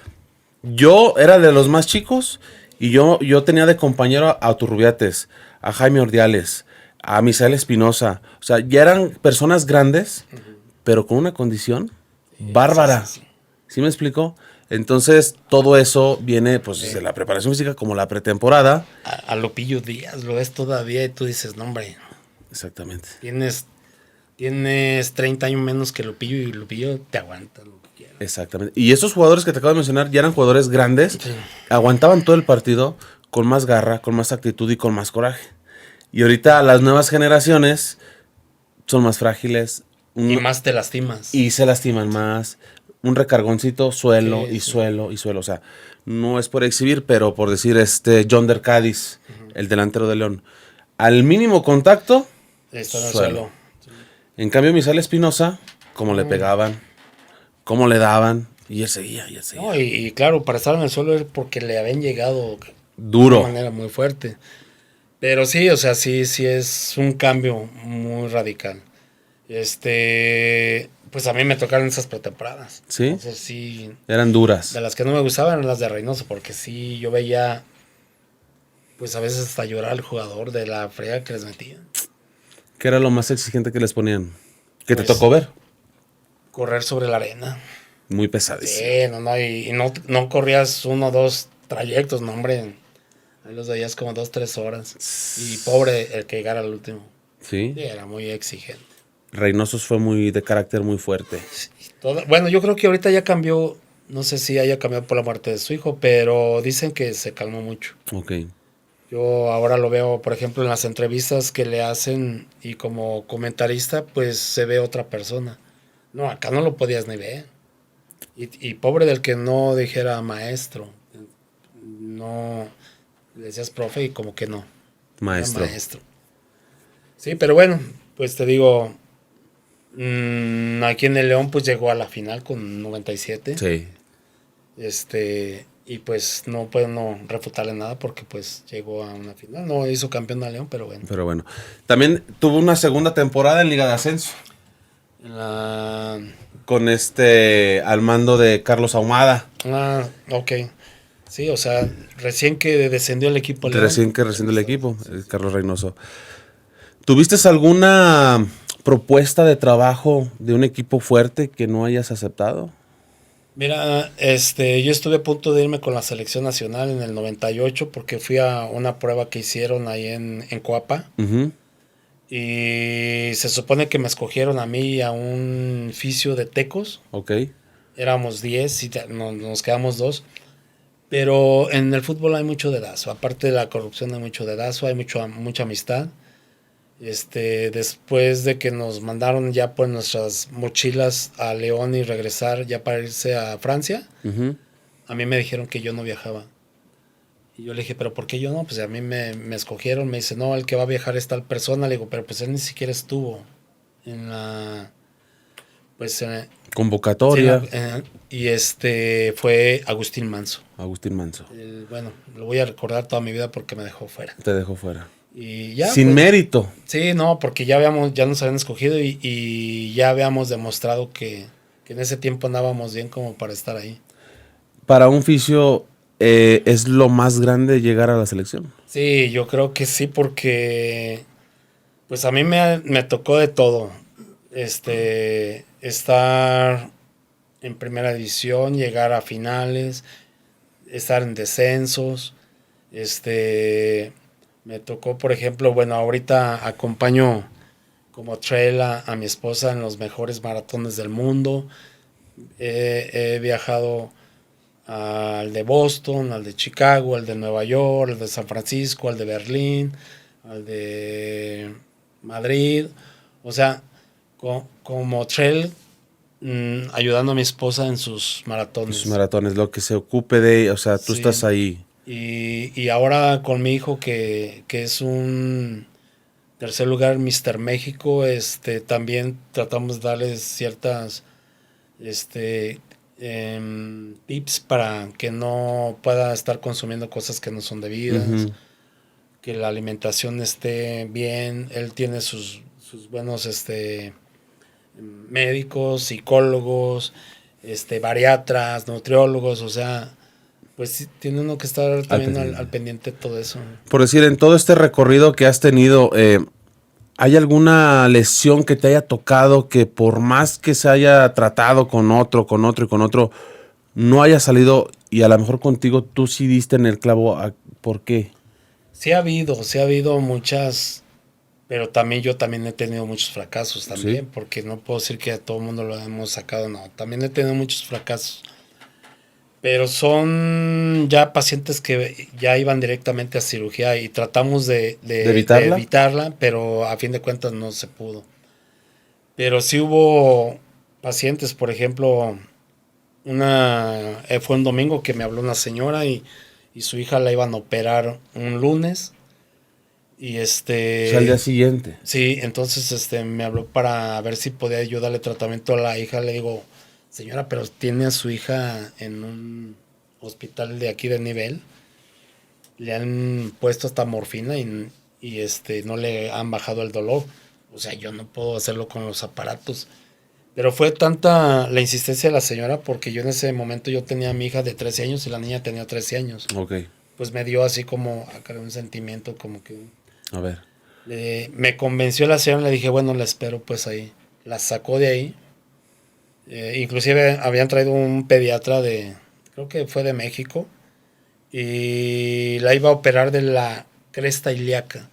Speaker 1: yo era de los más chicos y yo tenía de compañero a Turrubiates, a Jaime Ordiales, a Misael Espinosa. O sea, ya eran personas grandes, pero con una condición bárbara. ¿Sí me explico? Entonces, todo eso viene pues desde la preparación física como la pretemporada.
Speaker 2: A Lupillo Díaz lo ves todavía y tú dices, no, hombre.
Speaker 1: Exactamente.
Speaker 2: Tienes 30 años menos que Lupillo y Lupillo te aguanta lo que quieras.
Speaker 1: Exactamente. Y esos jugadores que te acabo de mencionar ya eran jugadores grandes, aguantaban todo el partido con más garra, con más actitud y con más coraje. Y ahorita las nuevas generaciones son más frágiles.
Speaker 2: Y más te lastimas.
Speaker 1: Y se lastiman más. Un recargoncito, suelo. O sea, no es por exhibir, pero por decir Yonder Cádiz, el delantero de León. Al mínimo contacto,
Speaker 2: está en el suelo.
Speaker 1: En cambio, Misael Espinosa, cómo le pegaban, cómo le daban, y él seguía.
Speaker 2: No, y claro, para estar en el suelo es porque le habían llegado
Speaker 1: duro.
Speaker 2: De una manera muy fuerte. Pero sí, o sea, sí es un cambio muy radical. Pues a mí me tocaron esas pretemporadas.
Speaker 1: ¿Sí?
Speaker 2: Entonces sí.
Speaker 1: Eran duras.
Speaker 2: De las que no me gustaban eran las de Reynoso, porque sí, yo veía, pues a veces hasta llorar al jugador de la frega que les metían.
Speaker 1: ¿Qué era lo más exigente que les ponían? ¿Qué pues, te tocó ver?
Speaker 2: Correr sobre la arena.
Speaker 1: Muy pesadísimo.
Speaker 2: Sí, y no corrías 1 o 2 trayectos, no, hombre. Ahí los veías como 2 o 3 horas. Y pobre el que llegara al último.
Speaker 1: Sí.
Speaker 2: Era muy exigente.
Speaker 1: Reynoso fue de carácter muy fuerte.
Speaker 2: Bueno, yo creo que ahorita ya cambió, no sé si haya cambiado por la muerte de su hijo, pero dicen que se calmó mucho.
Speaker 1: Ok.
Speaker 2: Yo ahora lo veo, por ejemplo, en las entrevistas que le hacen y como comentarista, pues se ve otra persona. No, acá no lo podías ni ver. Y pobre del que no dijera maestro. No, le decías profe y como que no.
Speaker 1: Maestro.
Speaker 2: Sí, pero bueno, pues te digo, aquí en el León pues llegó a la final con 97.
Speaker 1: Sí.
Speaker 2: Y pues no puedo refutarle nada porque pues llegó a una final. No hizo campeón a León, pero bueno.
Speaker 1: También tuvo una segunda temporada en Liga de Ascenso.
Speaker 2: En la...
Speaker 1: Con al mando de Carlos Ahumada.
Speaker 2: Ah, ok. Sí, o sea, recién que descendió el equipo León.
Speaker 1: Recién que rescindió el equipo, Carlos Reynoso. ¿Tuviste alguna propuesta de trabajo de un equipo fuerte que no hayas aceptado?
Speaker 2: Mira, yo estuve a punto de irme con la selección nacional en el 98 porque fui a una prueba que hicieron ahí en Coapa.
Speaker 1: Uh-huh.
Speaker 2: Y se supone que me escogieron a mí y a un fisio de Tecos.
Speaker 1: Ok.
Speaker 2: Éramos 10 y nos quedamos 2. Pero en el fútbol hay mucho dedazo. Aparte de la corrupción hay mucho dedazo, hay mucha amistad. Después de que nos mandaron ya por nuestras mochilas a León y regresar ya para irse a Francia,
Speaker 1: Uh-huh.
Speaker 2: a mí me dijeron que yo no viajaba. Y yo le dije, ¿pero por qué yo no? Pues a mí me escogieron, me dice, no, el que va a viajar es tal persona. Le digo, pero pues él ni siquiera estuvo en la... Pues
Speaker 1: Convocatoria.
Speaker 2: sí, y fue Agustín Manso.
Speaker 1: Agustín Manso.
Speaker 2: Bueno, lo voy a recordar toda mi vida porque me dejó fuera.
Speaker 1: Te dejó fuera.
Speaker 2: Y ya,
Speaker 1: Sin
Speaker 2: pues,
Speaker 1: mérito.
Speaker 2: Sí, no, porque ya nos habían escogido y ya habíamos demostrado que en ese tiempo andábamos bien como para estar ahí.
Speaker 1: Para un fisio es lo más grande llegar a la selección.
Speaker 2: Sí, yo creo que sí, porque pues a mí me tocó de todo. Estar en primera división, llegar a finales, estar en descensos. Me tocó, por ejemplo, bueno, ahorita acompaño como trail a mi esposa en los mejores maratones del mundo. He viajado al de Boston, al de Chicago, al de Nueva York, al de San Francisco, al de Berlín, al de Madrid. O sea, como trail, ayudando a mi esposa en sus maratones.
Speaker 1: Sus maratones, lo que se ocupe de, o sea, tú
Speaker 2: Sí.
Speaker 1: estás ahí.
Speaker 2: Y ahora con mi hijo que es un tercer lugar Mr. México, también tratamos de darles ciertas tips para que no pueda estar consumiendo cosas que no son debidas,
Speaker 1: Uh-huh.
Speaker 2: que la alimentación esté bien. Él tiene sus buenos médicos, psicólogos, bariatras, nutriólogos, o sea, pues sí, tiene uno que estar también al pendiente de todo eso.
Speaker 1: Por decir, en todo este recorrido que has tenido, ¿hay alguna lesión que te haya tocado que por más que se haya tratado con otro y con otro, no haya salido y a lo mejor contigo tú sí diste en el clavo? ¿Por qué?
Speaker 2: Sí ha habido muchas, pero yo también he tenido muchos fracasos también,
Speaker 1: ¿Sí?
Speaker 2: porque no puedo decir que a todo el mundo lo hemos sacado, no, también he tenido muchos fracasos. Pero son ya pacientes que ya iban directamente a cirugía y tratamos de evitarla, pero a fin de cuentas no se pudo. Pero sí hubo pacientes, por ejemplo, fue un domingo que me habló una señora y su hija la iban a operar un lunes. Y
Speaker 1: O sea, al día siguiente.
Speaker 2: Sí, entonces me habló para ver si podía yo darle tratamiento a la hija. Le digo, señora, pero tiene a su hija en un hospital de aquí de nivel. Le han puesto hasta morfina y no le han bajado el dolor. O sea, yo no puedo hacerlo con los aparatos. Pero fue tanta la insistencia de la señora porque yo en ese momento yo tenía a mi hija de 13 años y la niña tenía 13 años.
Speaker 1: Ok.
Speaker 2: Pues me dio así como un sentimiento como que...
Speaker 1: A ver.
Speaker 2: Me convenció la señora, le dije, bueno, la espero pues ahí. La sacó de ahí. Inclusive habían traído un pediatra creo que fue de México, y la iba a operar de la cresta ilíaca.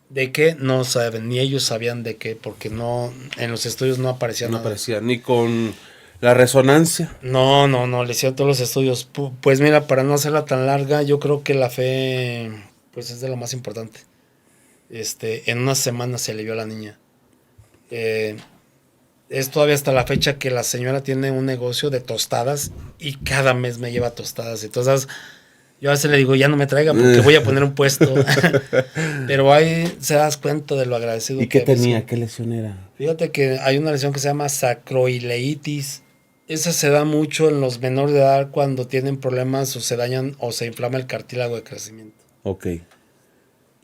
Speaker 2: ¿De qué? No saben, ni ellos sabían de qué, porque no, en los estudios no aparecía nada.
Speaker 1: No aparecía ni con la resonancia.
Speaker 2: No, le hicieron todos los estudios. Pues mira, para no hacerla tan larga, yo creo que la fe, pues es de lo más importante. En una semana se alivió a la niña. Es todavía hasta la fecha que la señora tiene un negocio de tostadas y cada mes me lleva tostadas. Entonces, yo a veces le digo, ya no me traiga porque voy a poner un puesto. Pero ahí se das cuenta de lo agradecido.
Speaker 1: ¿Y qué tenía? ¿Qué lesión era?
Speaker 2: Fíjate que hay una lesión que se llama sacroileitis. Esa se da mucho en los menores de edad cuando tienen problemas o se dañan o se inflama el cartílago de crecimiento.
Speaker 1: Ok.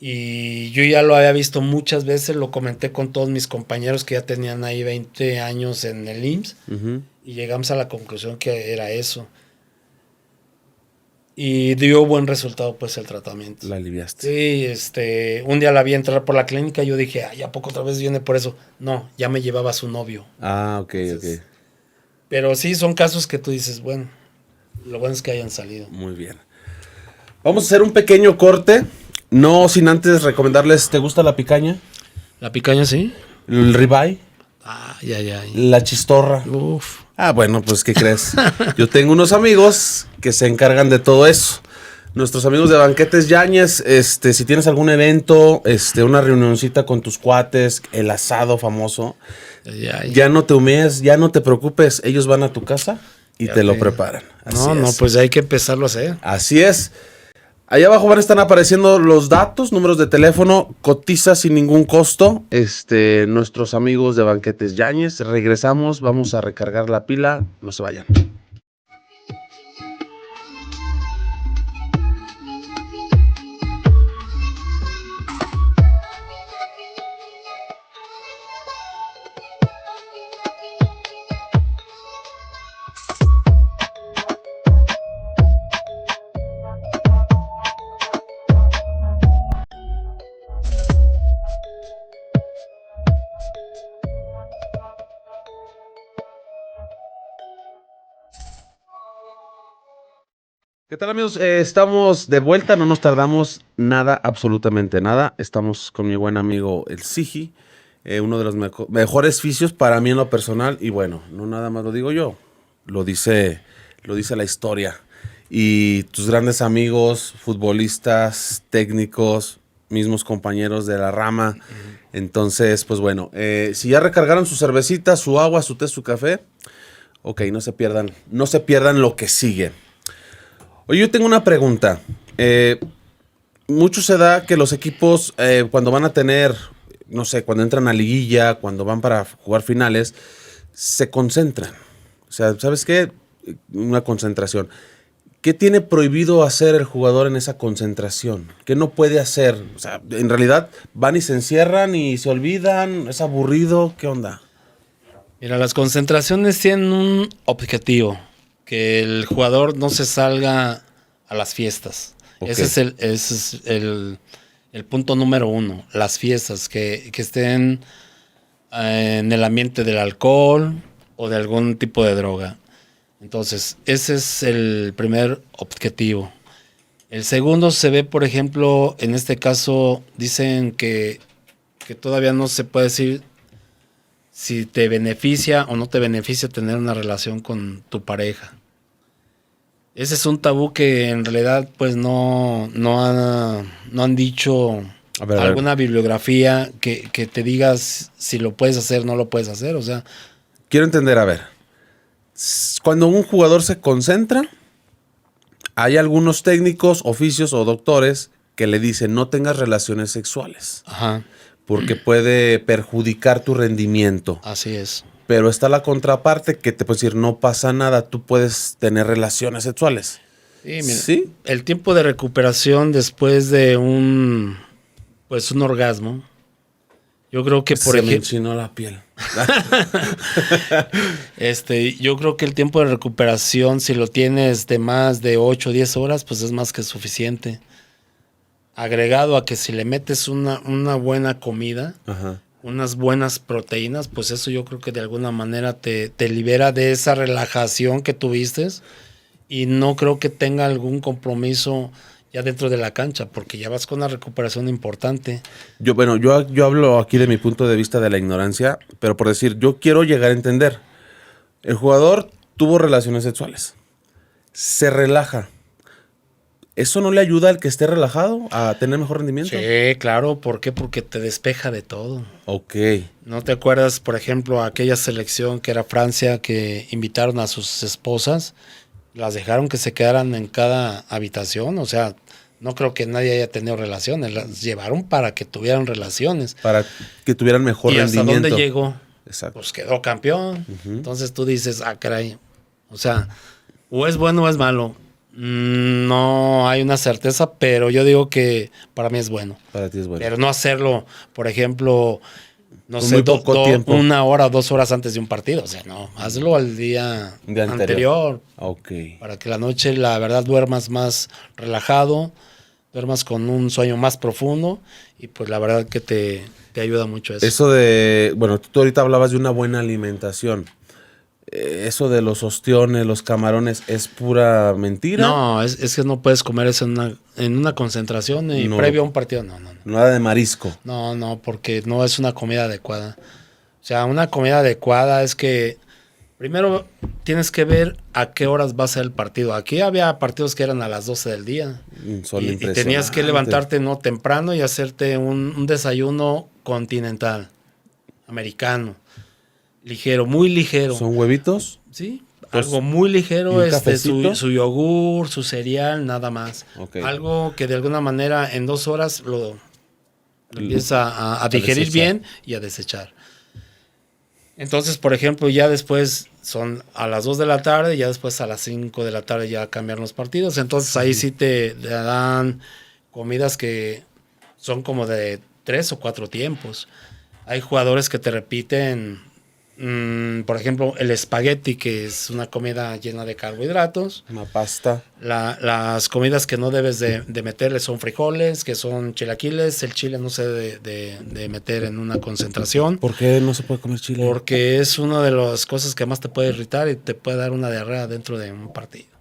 Speaker 2: Y yo ya lo había visto muchas veces, lo comenté con todos mis compañeros que ya tenían ahí 20 años en el IMSS, y llegamos a la conclusión que era eso. Y dio buen resultado pues el tratamiento.
Speaker 1: La aliviaste.
Speaker 2: Sí, un día la vi entrar por la clínica y yo dije, ay, ¿a poco otra vez viene por eso? No, ya me llevaba su novio.
Speaker 1: Ah, ok,
Speaker 2: Entonces,
Speaker 1: ok.
Speaker 2: Pero sí, son casos que tú dices, bueno, lo bueno es que hayan salido.
Speaker 1: Muy bien. Vamos a hacer un pequeño corte. No sin antes recomendarles, ¿te gusta la picaña?
Speaker 2: ¿La picaña sí?
Speaker 1: El ribeye,
Speaker 2: Ay, ay, ay.
Speaker 1: la chistorra.
Speaker 2: Uf.
Speaker 1: Ah, bueno, pues ¿qué crees? Yo tengo unos amigos que se encargan de todo eso. Nuestros amigos de Banquetes Yáñez, si tienes algún evento, una reunioncita con tus cuates, el asado famoso,
Speaker 2: Ay, ay.
Speaker 1: ya no te humees, ya no te preocupes, ellos van a tu casa y te lo preparan. Así
Speaker 2: No,
Speaker 1: es.
Speaker 2: pues hay que empezarlo a hacer.
Speaker 1: Así es. Allá abajo van a estar apareciendo los datos, números de teléfono, cotiza sin ningún costo. Nuestros amigos de Banquetes Yáñez, regresamos, vamos a recargar la pila, no se vayan. ¿Qué tal amigos? Estamos de vuelta, no nos tardamos nada, absolutamente nada. Estamos con mi buen amigo el Sigi, uno de los mejores fisios para mí en lo personal. Y bueno, no nada más lo digo yo, lo dice la historia. Y tus grandes amigos, futbolistas, técnicos, mismos compañeros de la rama. Entonces, pues bueno, si ya recargaron su cervecita, su agua, su té, su café, ok, no se pierdan lo que sigue. Oye, yo tengo una pregunta. Mucho se da que los equipos, cuando van a tener, no sé, cuando entran a liguilla, cuando van para jugar finales, se concentran. O sea, ¿sabes qué? Una concentración. ¿Qué tiene prohibido hacer el jugador en esa concentración? ¿Qué no puede hacer? O sea, en realidad van y se encierran y se olvidan, es aburrido, ¿qué onda?
Speaker 2: Mira, las concentraciones tienen un objetivo, que el jugador no se salga a las fiestas.
Speaker 1: Okay.
Speaker 2: Ese es el punto número uno, las fiestas, que estén en el ambiente del alcohol o de algún tipo de droga. Entonces, ese es el primer objetivo. El segundo se ve, por ejemplo, en este caso, dicen que todavía no se puede decir si te beneficia o no te beneficia tener una relación con tu pareja. Ese es un tabú que en realidad pues no han dicho alguna bibliografía que te digas si lo puedes hacer o no lo puedes hacer. O sea,
Speaker 1: quiero entender, a ver, cuando un jugador se concentra, hay algunos técnicos, oficios o doctores que le dicen no tengas relaciones sexuales.
Speaker 2: Ajá.
Speaker 1: Porque puede perjudicar tu rendimiento.
Speaker 2: Así es.
Speaker 1: Pero está la contraparte que te puede decir, no pasa nada, tú puedes tener relaciones sexuales.
Speaker 2: Sí, mira,
Speaker 1: ¿sí?
Speaker 2: El tiempo de recuperación después de un orgasmo, yo creo que por
Speaker 1: Se me
Speaker 2: ejemplo,
Speaker 1: enchinó la piel.
Speaker 2: yo creo que el tiempo de recuperación, si lo tienes de más de 8 o 10 horas, pues es más que suficiente. Agregado a que si le metes una buena comida,
Speaker 1: Ajá,
Speaker 2: unas buenas proteínas, pues eso yo creo que de alguna manera te libera de esa relajación que tuviste, y no creo que tenga algún compromiso ya dentro de la cancha, porque ya vas con una recuperación importante.
Speaker 1: yo hablo aquí de mi punto de vista de la ignorancia, pero por decir, yo quiero llegar a entender. El jugador tuvo relaciones sexuales, se relaja. ¿Eso no le ayuda al que esté relajado a tener mejor rendimiento?
Speaker 2: Sí, claro. ¿Por qué? Porque te despeja de todo.
Speaker 1: Ok.
Speaker 2: ¿No te acuerdas, por ejemplo, aquella selección que era Francia, que invitaron a sus esposas, las dejaron que se quedaran en cada habitación? O sea, no creo que nadie haya tenido relaciones. Las llevaron para que tuvieran relaciones.
Speaker 1: Para que tuvieran mejor rendimiento.
Speaker 2: ¿Y hasta dónde llegó?
Speaker 1: Exacto.
Speaker 2: Pues quedó campeón. Entonces tú dices, caray. O sea, o es bueno o es malo. No hay una certeza, pero yo digo que para mí es bueno.
Speaker 1: Para ti es bueno.
Speaker 2: Pero no hacerlo, por ejemplo, no
Speaker 1: Con
Speaker 2: sé,
Speaker 1: muy poco tiempo.
Speaker 2: 1 hora, 2 horas antes de un partido. O sea, no, hazlo al día anterior.
Speaker 1: Ok.
Speaker 2: Para que la noche, la verdad, duermas más relajado, duermas con un sueño más profundo y pues la verdad que te ayuda mucho eso.
Speaker 1: Eso de, bueno, tú ahorita hablabas de una buena alimentación. Eso de los ostiones, los camarones, ¿es pura mentira?
Speaker 2: No, es que no puedes comer eso en una concentración y
Speaker 1: No.
Speaker 2: previo a un partido. No.
Speaker 1: Nada de marisco.
Speaker 2: No, porque no es una comida adecuada. O sea, una comida adecuada es que primero tienes que ver a qué horas va a ser el partido. Aquí había partidos que eran a las 12 del día. Y tenías que levantarte no temprano y hacerte un desayuno continental, americano, ligero, muy ligero.
Speaker 1: ¿Son huevitos?
Speaker 2: Sí,
Speaker 1: Pues,
Speaker 2: algo muy ligero,
Speaker 1: ¿y un cafecito?
Speaker 2: su yogur, su cereal, nada más.
Speaker 1: Okay.
Speaker 2: Algo que de alguna manera en 2 horas lo empieza a digerir
Speaker 1: desechar.
Speaker 2: bien y a desechar. Entonces, por ejemplo, ya después son a las 2 de la tarde, ya después a las 5 de la tarde ya cambian los partidos. Entonces ahí sí te dan comidas que son como de 3 o 4 tiempos. Hay jugadores que te repiten, por ejemplo, el espagueti, que es una comida llena de carbohidratos.
Speaker 1: Una pasta.
Speaker 2: Las comidas que no debes de meterle son frijoles, que son chilaquiles. El chile no se debe de meter en una concentración.
Speaker 1: ¿Por qué no se puede comer chile?
Speaker 2: Porque es una de las cosas que más te puede irritar y te puede dar una diarrea dentro de un partido.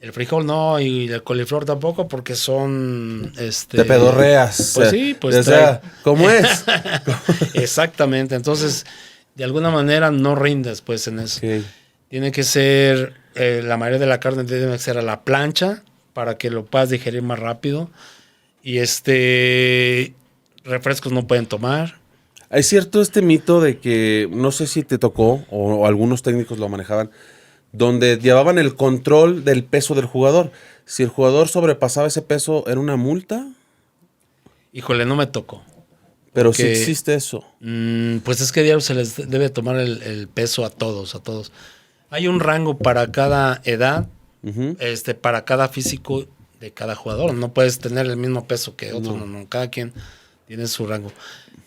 Speaker 2: El frijol no y el coliflor tampoco porque son...
Speaker 1: Te pedorreas.
Speaker 2: Pues sí, pues...
Speaker 1: O sea, ¿cómo es?
Speaker 2: Exactamente. Entonces, de alguna manera no rindes pues en eso.
Speaker 1: Okay.
Speaker 2: Tiene que ser... la mayoría de la carne tiene que ser a la plancha para que lo puedas digerir más rápido. Y refrescos no pueden tomar.
Speaker 1: Es cierto este mito de que, no sé si te tocó o algunos técnicos lo manejaban, donde llevaban el control del peso del jugador. Si el jugador sobrepasaba ese peso, ¿era una multa?
Speaker 2: Híjole, no me tocó.
Speaker 1: Pero sí existe eso.
Speaker 2: Pues es que diario se les debe tomar el peso a todos. Hay un rango para cada edad,
Speaker 1: Uh-huh.
Speaker 2: para cada físico de cada jugador. No puedes tener el mismo peso que otro, no. Cada quien tiene su rango.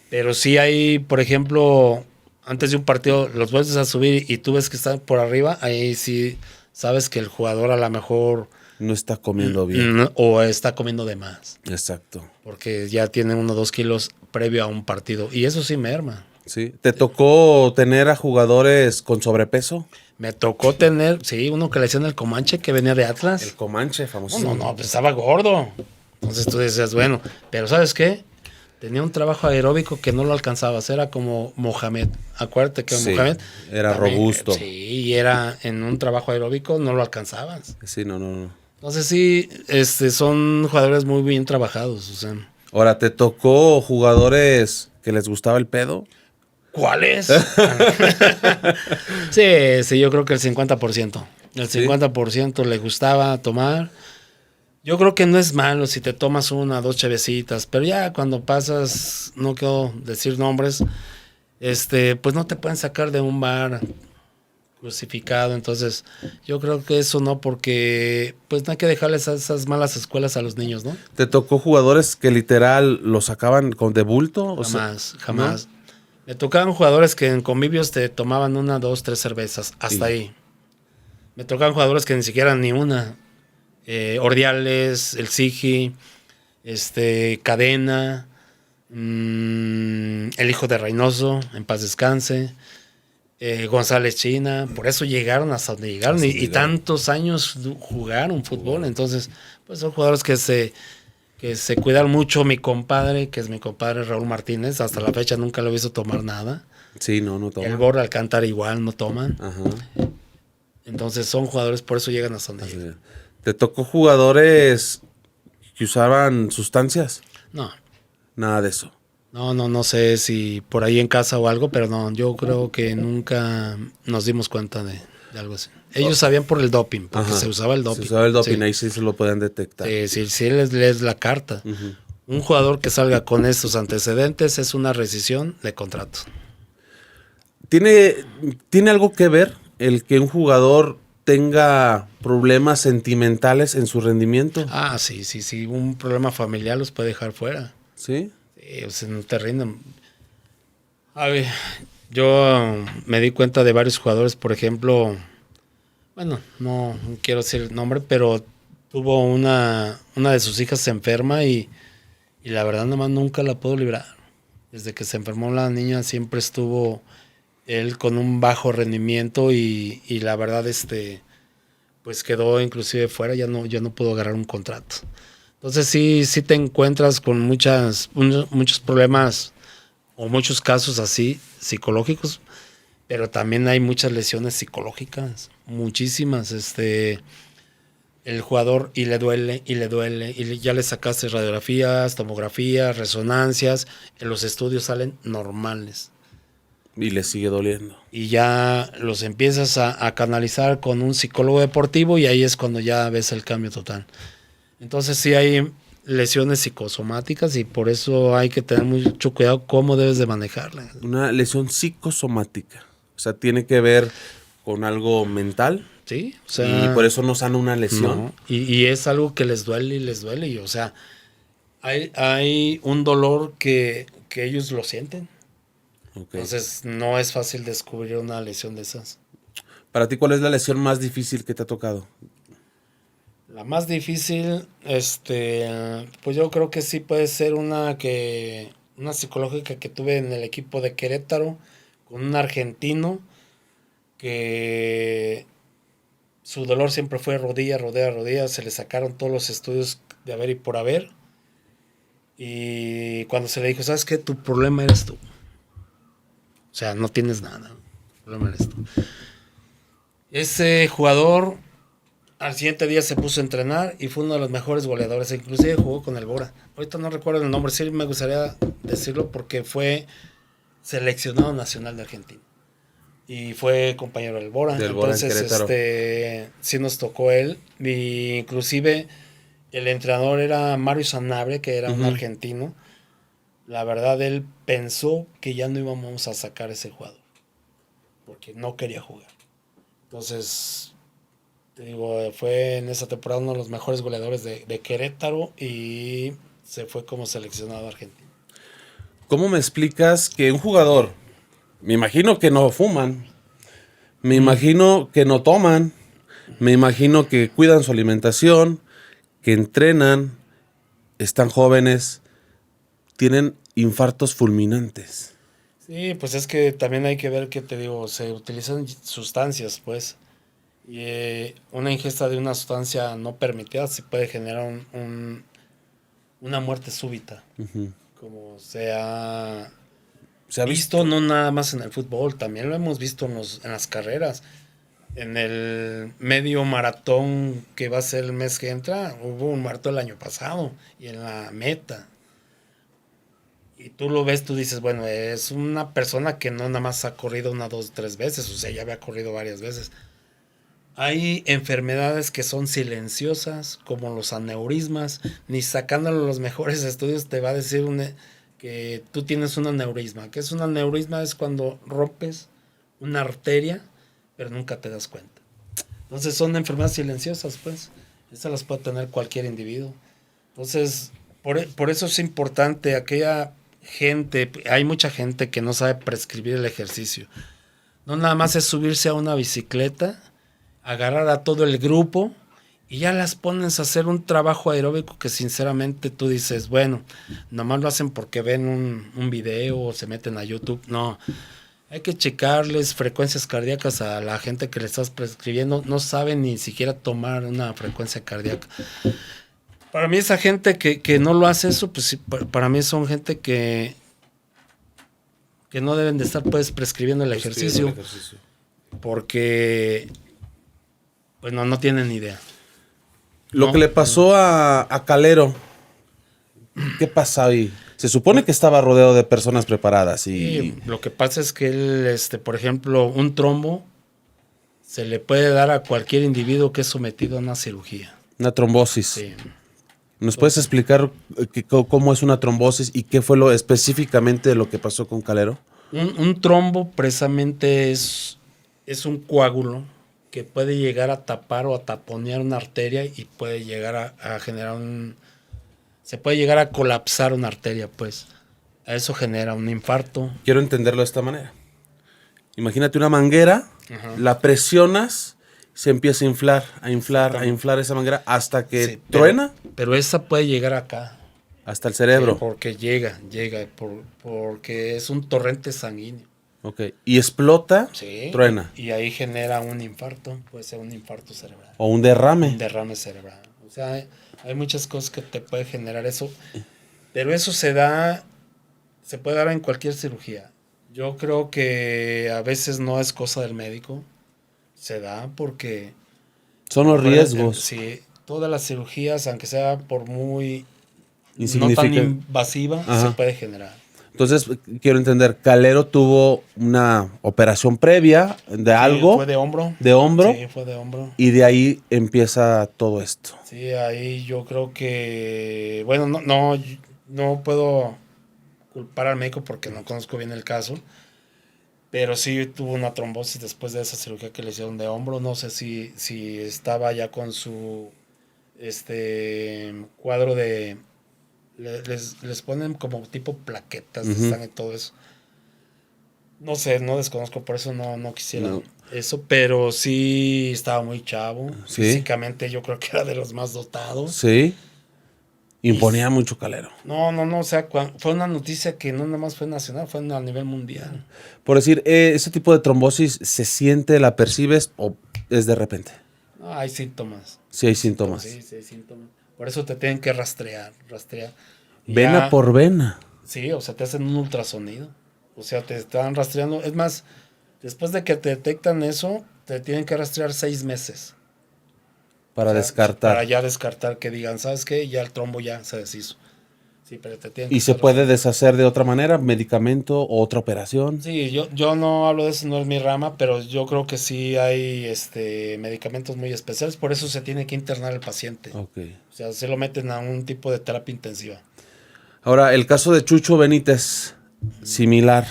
Speaker 2: Pero sí hay, por ejemplo, antes de un partido los vuelves a subir y tú ves que están por arriba, ahí sí sabes que el jugador a lo mejor
Speaker 1: No está comiendo bien.
Speaker 2: o está comiendo de más.
Speaker 1: Exacto.
Speaker 2: Porque ya tiene 1 o 2 kilos previo a un partido. Y eso sí merma.
Speaker 1: Sí. ¿Te tocó tener a jugadores con sobrepeso?
Speaker 2: Me tocó tener, sí, uno que le decían el Comanche, que venía de Atlas.
Speaker 1: El Comanche, famoso.
Speaker 2: No, pues estaba gordo. Entonces tú decías, bueno, pero ¿sabes qué? Tenía un trabajo aeróbico que no lo alcanzabas. Era como Mohamed. Acuérdate que
Speaker 1: Sí,
Speaker 2: Mohamed
Speaker 1: era robusto.
Speaker 2: Sí, y era en un trabajo aeróbico, no lo alcanzabas.
Speaker 1: Sí, no.
Speaker 2: Entonces sí, son jugadores muy bien trabajados. O sea.
Speaker 1: Ahora, ¿te tocó jugadores que les gustaba el pedo?
Speaker 2: ¿Cuáles? Sí, yo creo que el 50%. El 50% le gustaba tomar. Yo creo que no es malo si te tomas 1 o 2 chevecitas, pero ya cuando pasas, no quiero decir nombres, pues no te pueden sacar de un bar crucificado. Entonces, yo creo que eso no, porque pues no hay que dejarles esas malas escuelas a los niños, ¿no?
Speaker 1: ¿Te tocó jugadores que literal los sacaban de bulto?
Speaker 2: Jamás. ¿No? Me tocaban jugadores que en convivios te tomaban 1, 2, 3 cervezas, hasta ahí. Me tocaban jugadores que ni siquiera ni una. Ordiales, el Sigi, Cadena, el hijo de Reynoso, en paz descanse, González China, por eso llegaron hasta donde llegaron y tantos años jugaron fútbol. Entonces, pues son jugadores que se cuidaron mucho. Mi compadre, que es mi compadre Raúl Martínez, hasta la fecha nunca lo he visto tomar nada.
Speaker 1: Sí, no toma.
Speaker 2: El Borja Alcántara igual no toman.
Speaker 1: Ajá.
Speaker 2: Entonces son jugadores, por eso llegan hasta donde llegan.
Speaker 1: ¿Te tocó jugadores que usaban sustancias?
Speaker 2: No.
Speaker 1: Nada de eso.
Speaker 2: No sé si por ahí en casa o algo, pero no, yo creo que nunca nos dimos cuenta de algo así. Ellos sabían por el doping, porque se usaba el doping.
Speaker 1: Se usaba el doping, ahí sí se lo podían detectar.
Speaker 2: Sí, les lees la carta. Uh-huh. Un jugador que salga con estos antecedentes es una rescisión de contrato.
Speaker 1: ¿Tiene algo que ver el que un jugador tenga problemas sentimentales en su rendimiento.
Speaker 2: Ah, sí. Un problema familiar los puede dejar fuera.
Speaker 1: ¿Sí?
Speaker 2: Sí, o sea, no te rinden. A ver, yo me di cuenta de varios jugadores, por ejemplo, bueno, no quiero decir el nombre, pero tuvo una de sus hijas se enferma y la verdad nomás nunca la puedo librar. Desde que se enfermó la niña siempre estuvo él con un bajo rendimiento y la verdad pues quedó inclusive fuera, ya no pudo agarrar un contrato. Entonces sí te encuentras con muchos problemas o muchos casos así psicológicos, pero también hay muchas lesiones psicológicas, muchísimas. El jugador y le duele, y ya le sacaste radiografías, tomografías, resonancias, en los estudios salen normales.
Speaker 1: Y le sigue doliendo.
Speaker 2: Y ya los empiezas a canalizar con un psicólogo deportivo y ahí es cuando ya ves el cambio total. Entonces sí hay lesiones psicosomáticas y por eso hay que tener mucho cuidado cómo debes de manejarla.
Speaker 1: Una lesión psicosomática. O sea, tiene que ver con algo mental.
Speaker 2: Sí, o sea,
Speaker 1: y por eso no sana una lesión.
Speaker 2: No, y es algo que les duele y les duele. Y, o sea, hay un dolor que ellos lo sienten. Okay. Entonces no es fácil descubrir una lesión de esas.
Speaker 1: Para ti, ¿cuál es la lesión más difícil que te ha tocado?
Speaker 2: La más difícil, pues yo creo que sí puede ser una psicológica que tuve en el equipo de Querétaro con un argentino que su dolor siempre fue rodilla, se le sacaron todos los estudios de haber y por haber. Y cuando se le dijo, ¿sabes qué? Tu problema eres tú. O sea, no tienes nada. Tu problema eres tú. Ese jugador al siguiente día se puso a entrenar y fue uno de los mejores goleadores. Inclusive jugó con el Bora. Ahorita no recuerdo el nombre, sí me gustaría decirlo porque fue seleccionado nacional de Argentina. Y fue compañero del Bora. Entonces, sí nos tocó él. Y inclusive el entrenador era Mario Sanabria, que era un argentino. La verdad, él pensó que ya no íbamos a sacar ese jugador. Porque no quería jugar. Entonces, te digo, fue en esa temporada uno de los mejores goleadores de Querétaro y se fue como seleccionado argentino.
Speaker 1: ¿Cómo me explicas que un jugador, me imagino que no fuman, me imagino que no toman, me imagino que cuidan su alimentación, que entrenan, están jóvenes, tienen infartos fulminantes?
Speaker 2: Sí, pues es que también hay que ver que, te digo, se utilizan sustancias, pues. Y una ingesta de una sustancia no permitida sí puede generar una muerte súbita. Como se ha visto no nada más en el fútbol, también lo hemos visto en las carreras. En el medio maratón que va a ser el mes que entra, hubo un muerto el año pasado y en la meta. Y tú lo ves, tú dices, bueno, es una persona que no nada más ha corrido 1, 2, 3 veces, o sea, ya había corrido varias veces. Hay enfermedades que son silenciosas, como los aneurismas. Ni sacándolo los mejores estudios te va a decir que tú tienes un aneurisma. ¿Qué es un aneurisma? Es cuando rompes una arteria, pero nunca te das cuenta. Entonces son enfermedades silenciosas, pues. Esas las puede tener cualquier individuo. Entonces, por eso es importante aquella gente, hay mucha gente que no sabe prescribir el ejercicio. No nada más es subirse a una bicicleta, agarrar a todo el grupo y ya las pones a hacer un trabajo aeróbico que sinceramente tú dices, bueno, nomás lo hacen porque ven un video o se meten a YouTube. No, hay que checarles frecuencias cardíacas a la gente que le estás prescribiendo. No saben ni siquiera tomar una frecuencia cardíaca. Para mí esa gente que no lo hace eso, pues para mí son gente que no deben de estar pues prescribiendo el ejercicio. Porque pues no tienen ni idea.
Speaker 1: Lo que le pasó a Calero, ¿qué pasa ahí? Se supone que estaba rodeado de personas preparadas. Y
Speaker 2: lo que pasa es que él, por ejemplo, un trombo se le puede dar a cualquier individuo que es sometido a una cirugía.
Speaker 1: Una trombosis.
Speaker 2: Sí.
Speaker 1: ¿Nos puedes explicar cómo es una trombosis y qué fue específicamente lo que pasó con Calero?
Speaker 2: Un trombo precisamente es un coágulo que puede llegar a tapar o a taponear una arteria y puede llegar a generar se puede llegar a colapsar una arteria, pues. A eso genera un infarto.
Speaker 1: Quiero entenderlo de esta manera. Imagínate una manguera,
Speaker 2: Ajá.
Speaker 1: la presionas, se empieza a inflar, a inflar esa manguera hasta que
Speaker 2: Sí,
Speaker 1: truena
Speaker 2: pero esa puede llegar acá.
Speaker 1: hasta el cerebro.
Speaker 2: Porque llega, porque es un torrente sanguíneo.
Speaker 1: Ok. Y explota,
Speaker 2: Sí.
Speaker 1: truena.
Speaker 2: Y ahí genera un infarto, puede ser un infarto cerebral.
Speaker 1: O un derrame.
Speaker 2: Un derrame cerebral. O sea, hay muchas cosas que te puede generar eso. Pero eso se puede dar en cualquier cirugía. Yo creo que a veces no es cosa del médico. Se da porque...
Speaker 1: Son los riesgos.
Speaker 2: Sí, todas las cirugías, aunque sea por muy no tan
Speaker 1: Insignifica-
Speaker 2: invasiva,
Speaker 1: Ajá.
Speaker 2: se puede generar.
Speaker 1: Entonces, quiero entender, Calero tuvo una operación previa de algo.
Speaker 2: Fue de hombro.
Speaker 1: De hombro.
Speaker 2: Sí, fue de hombro.
Speaker 1: Y de ahí empieza todo esto.
Speaker 2: Sí, ahí yo creo que... Bueno, no puedo culpar al médico porque no conozco bien el caso. Pero sí tuvo una trombosis después de esa cirugía que le hicieron de hombro. No sé si estaba ya con su cuadro de... Les ponen como tipo plaquetas de
Speaker 1: Ujú.
Speaker 2: sangre y todo eso. No sé, no desconozco, por eso no quisiera
Speaker 1: No.
Speaker 2: eso, pero sí estaba muy chavo.
Speaker 1: Sí.
Speaker 2: Físicamente yo creo que era de los más dotados.
Speaker 1: Sí. Imponía mucho Calero.
Speaker 2: No, o sea, fue una noticia que no nada más fue nacional, fue a nivel mundial.
Speaker 1: Por decir, ese tipo de trombosis, ¿se siente, la percibes o es de repente?
Speaker 2: No, hay síntomas.
Speaker 1: Sí hay síntomas.
Speaker 2: Sí, hay síntomas. Por eso te tienen que rastrear. Y
Speaker 1: Vena
Speaker 2: ya-
Speaker 1: por vena.
Speaker 2: Sí, o sea, te hacen un ultrasonido. O sea, te están rastreando. Es más, después de que te detectan eso, te tienen que rastrear 6 meses.
Speaker 1: Para
Speaker 2: O sea,
Speaker 1: descartar.
Speaker 2: Para ya descartar que digan, ¿sabes qué? Ya el trombo ya se deshizo. Sí, pero te tienen
Speaker 1: ¿Y
Speaker 2: que
Speaker 1: se
Speaker 2: estar
Speaker 1: puede
Speaker 2: rastreando.
Speaker 1: deshacer de otra manera? ¿Medicamento o otra operación?
Speaker 2: Sí, yo no hablo de eso, no es mi rama, pero yo creo que sí hay medicamentos muy especiales, por eso se tiene que internar el paciente.
Speaker 1: Ok.
Speaker 2: O sea, se lo meten a un tipo de terapia intensiva.
Speaker 1: Ahora, el caso de Chucho Benítez, similar.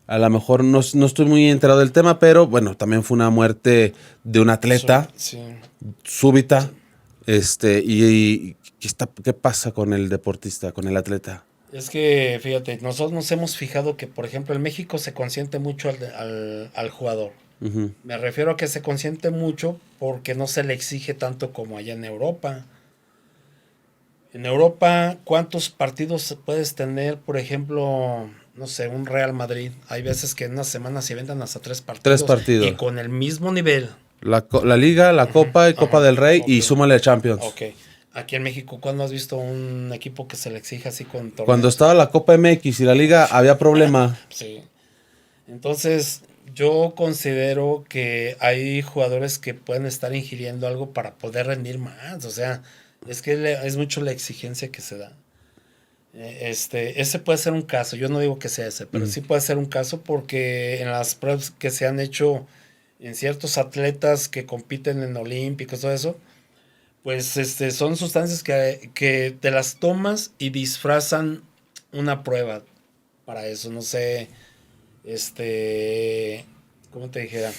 Speaker 1: A lo mejor no estoy muy enterado del tema, pero bueno, también fue una muerte de un atleta
Speaker 2: Sí.
Speaker 1: súbita. Y ¿qué pasa con el deportista, con el atleta?
Speaker 2: Es que, fíjate, nosotros nos hemos fijado que, por ejemplo, en México se consiente mucho al jugador.
Speaker 1: Ujú.
Speaker 2: Me refiero a que se consiente mucho porque no se le exige tanto como allá en Europa. En Europa, ¿cuántos partidos puedes tener? Por ejemplo, no sé, un Real Madrid. Hay veces que en una semana se vendan hasta 3 partidos.
Speaker 1: 3 partidos.
Speaker 2: Y con el mismo nivel.
Speaker 1: La Liga, la Copa y Copa del Rey y
Speaker 2: Ok.
Speaker 1: súmale a Champions.
Speaker 2: Ok. Aquí en México, ¿cuándo has visto un equipo que se le exija así con torneos?
Speaker 1: Cuando estaba la Copa MX y la Liga había problema.
Speaker 2: Sí. Entonces, yo considero que hay jugadores que pueden estar ingiriendo algo para poder rendir más. O sea, es que es mucho la exigencia que se da. Ese puede ser un caso. Yo no digo que sea ese, pero sí puede ser un caso porque en las pruebas que se han hecho en ciertos atletas que compiten en olímpicos, todo eso, pues son sustancias que te las tomas y disfrazan una prueba para eso. No sé, ¿cómo te dijera?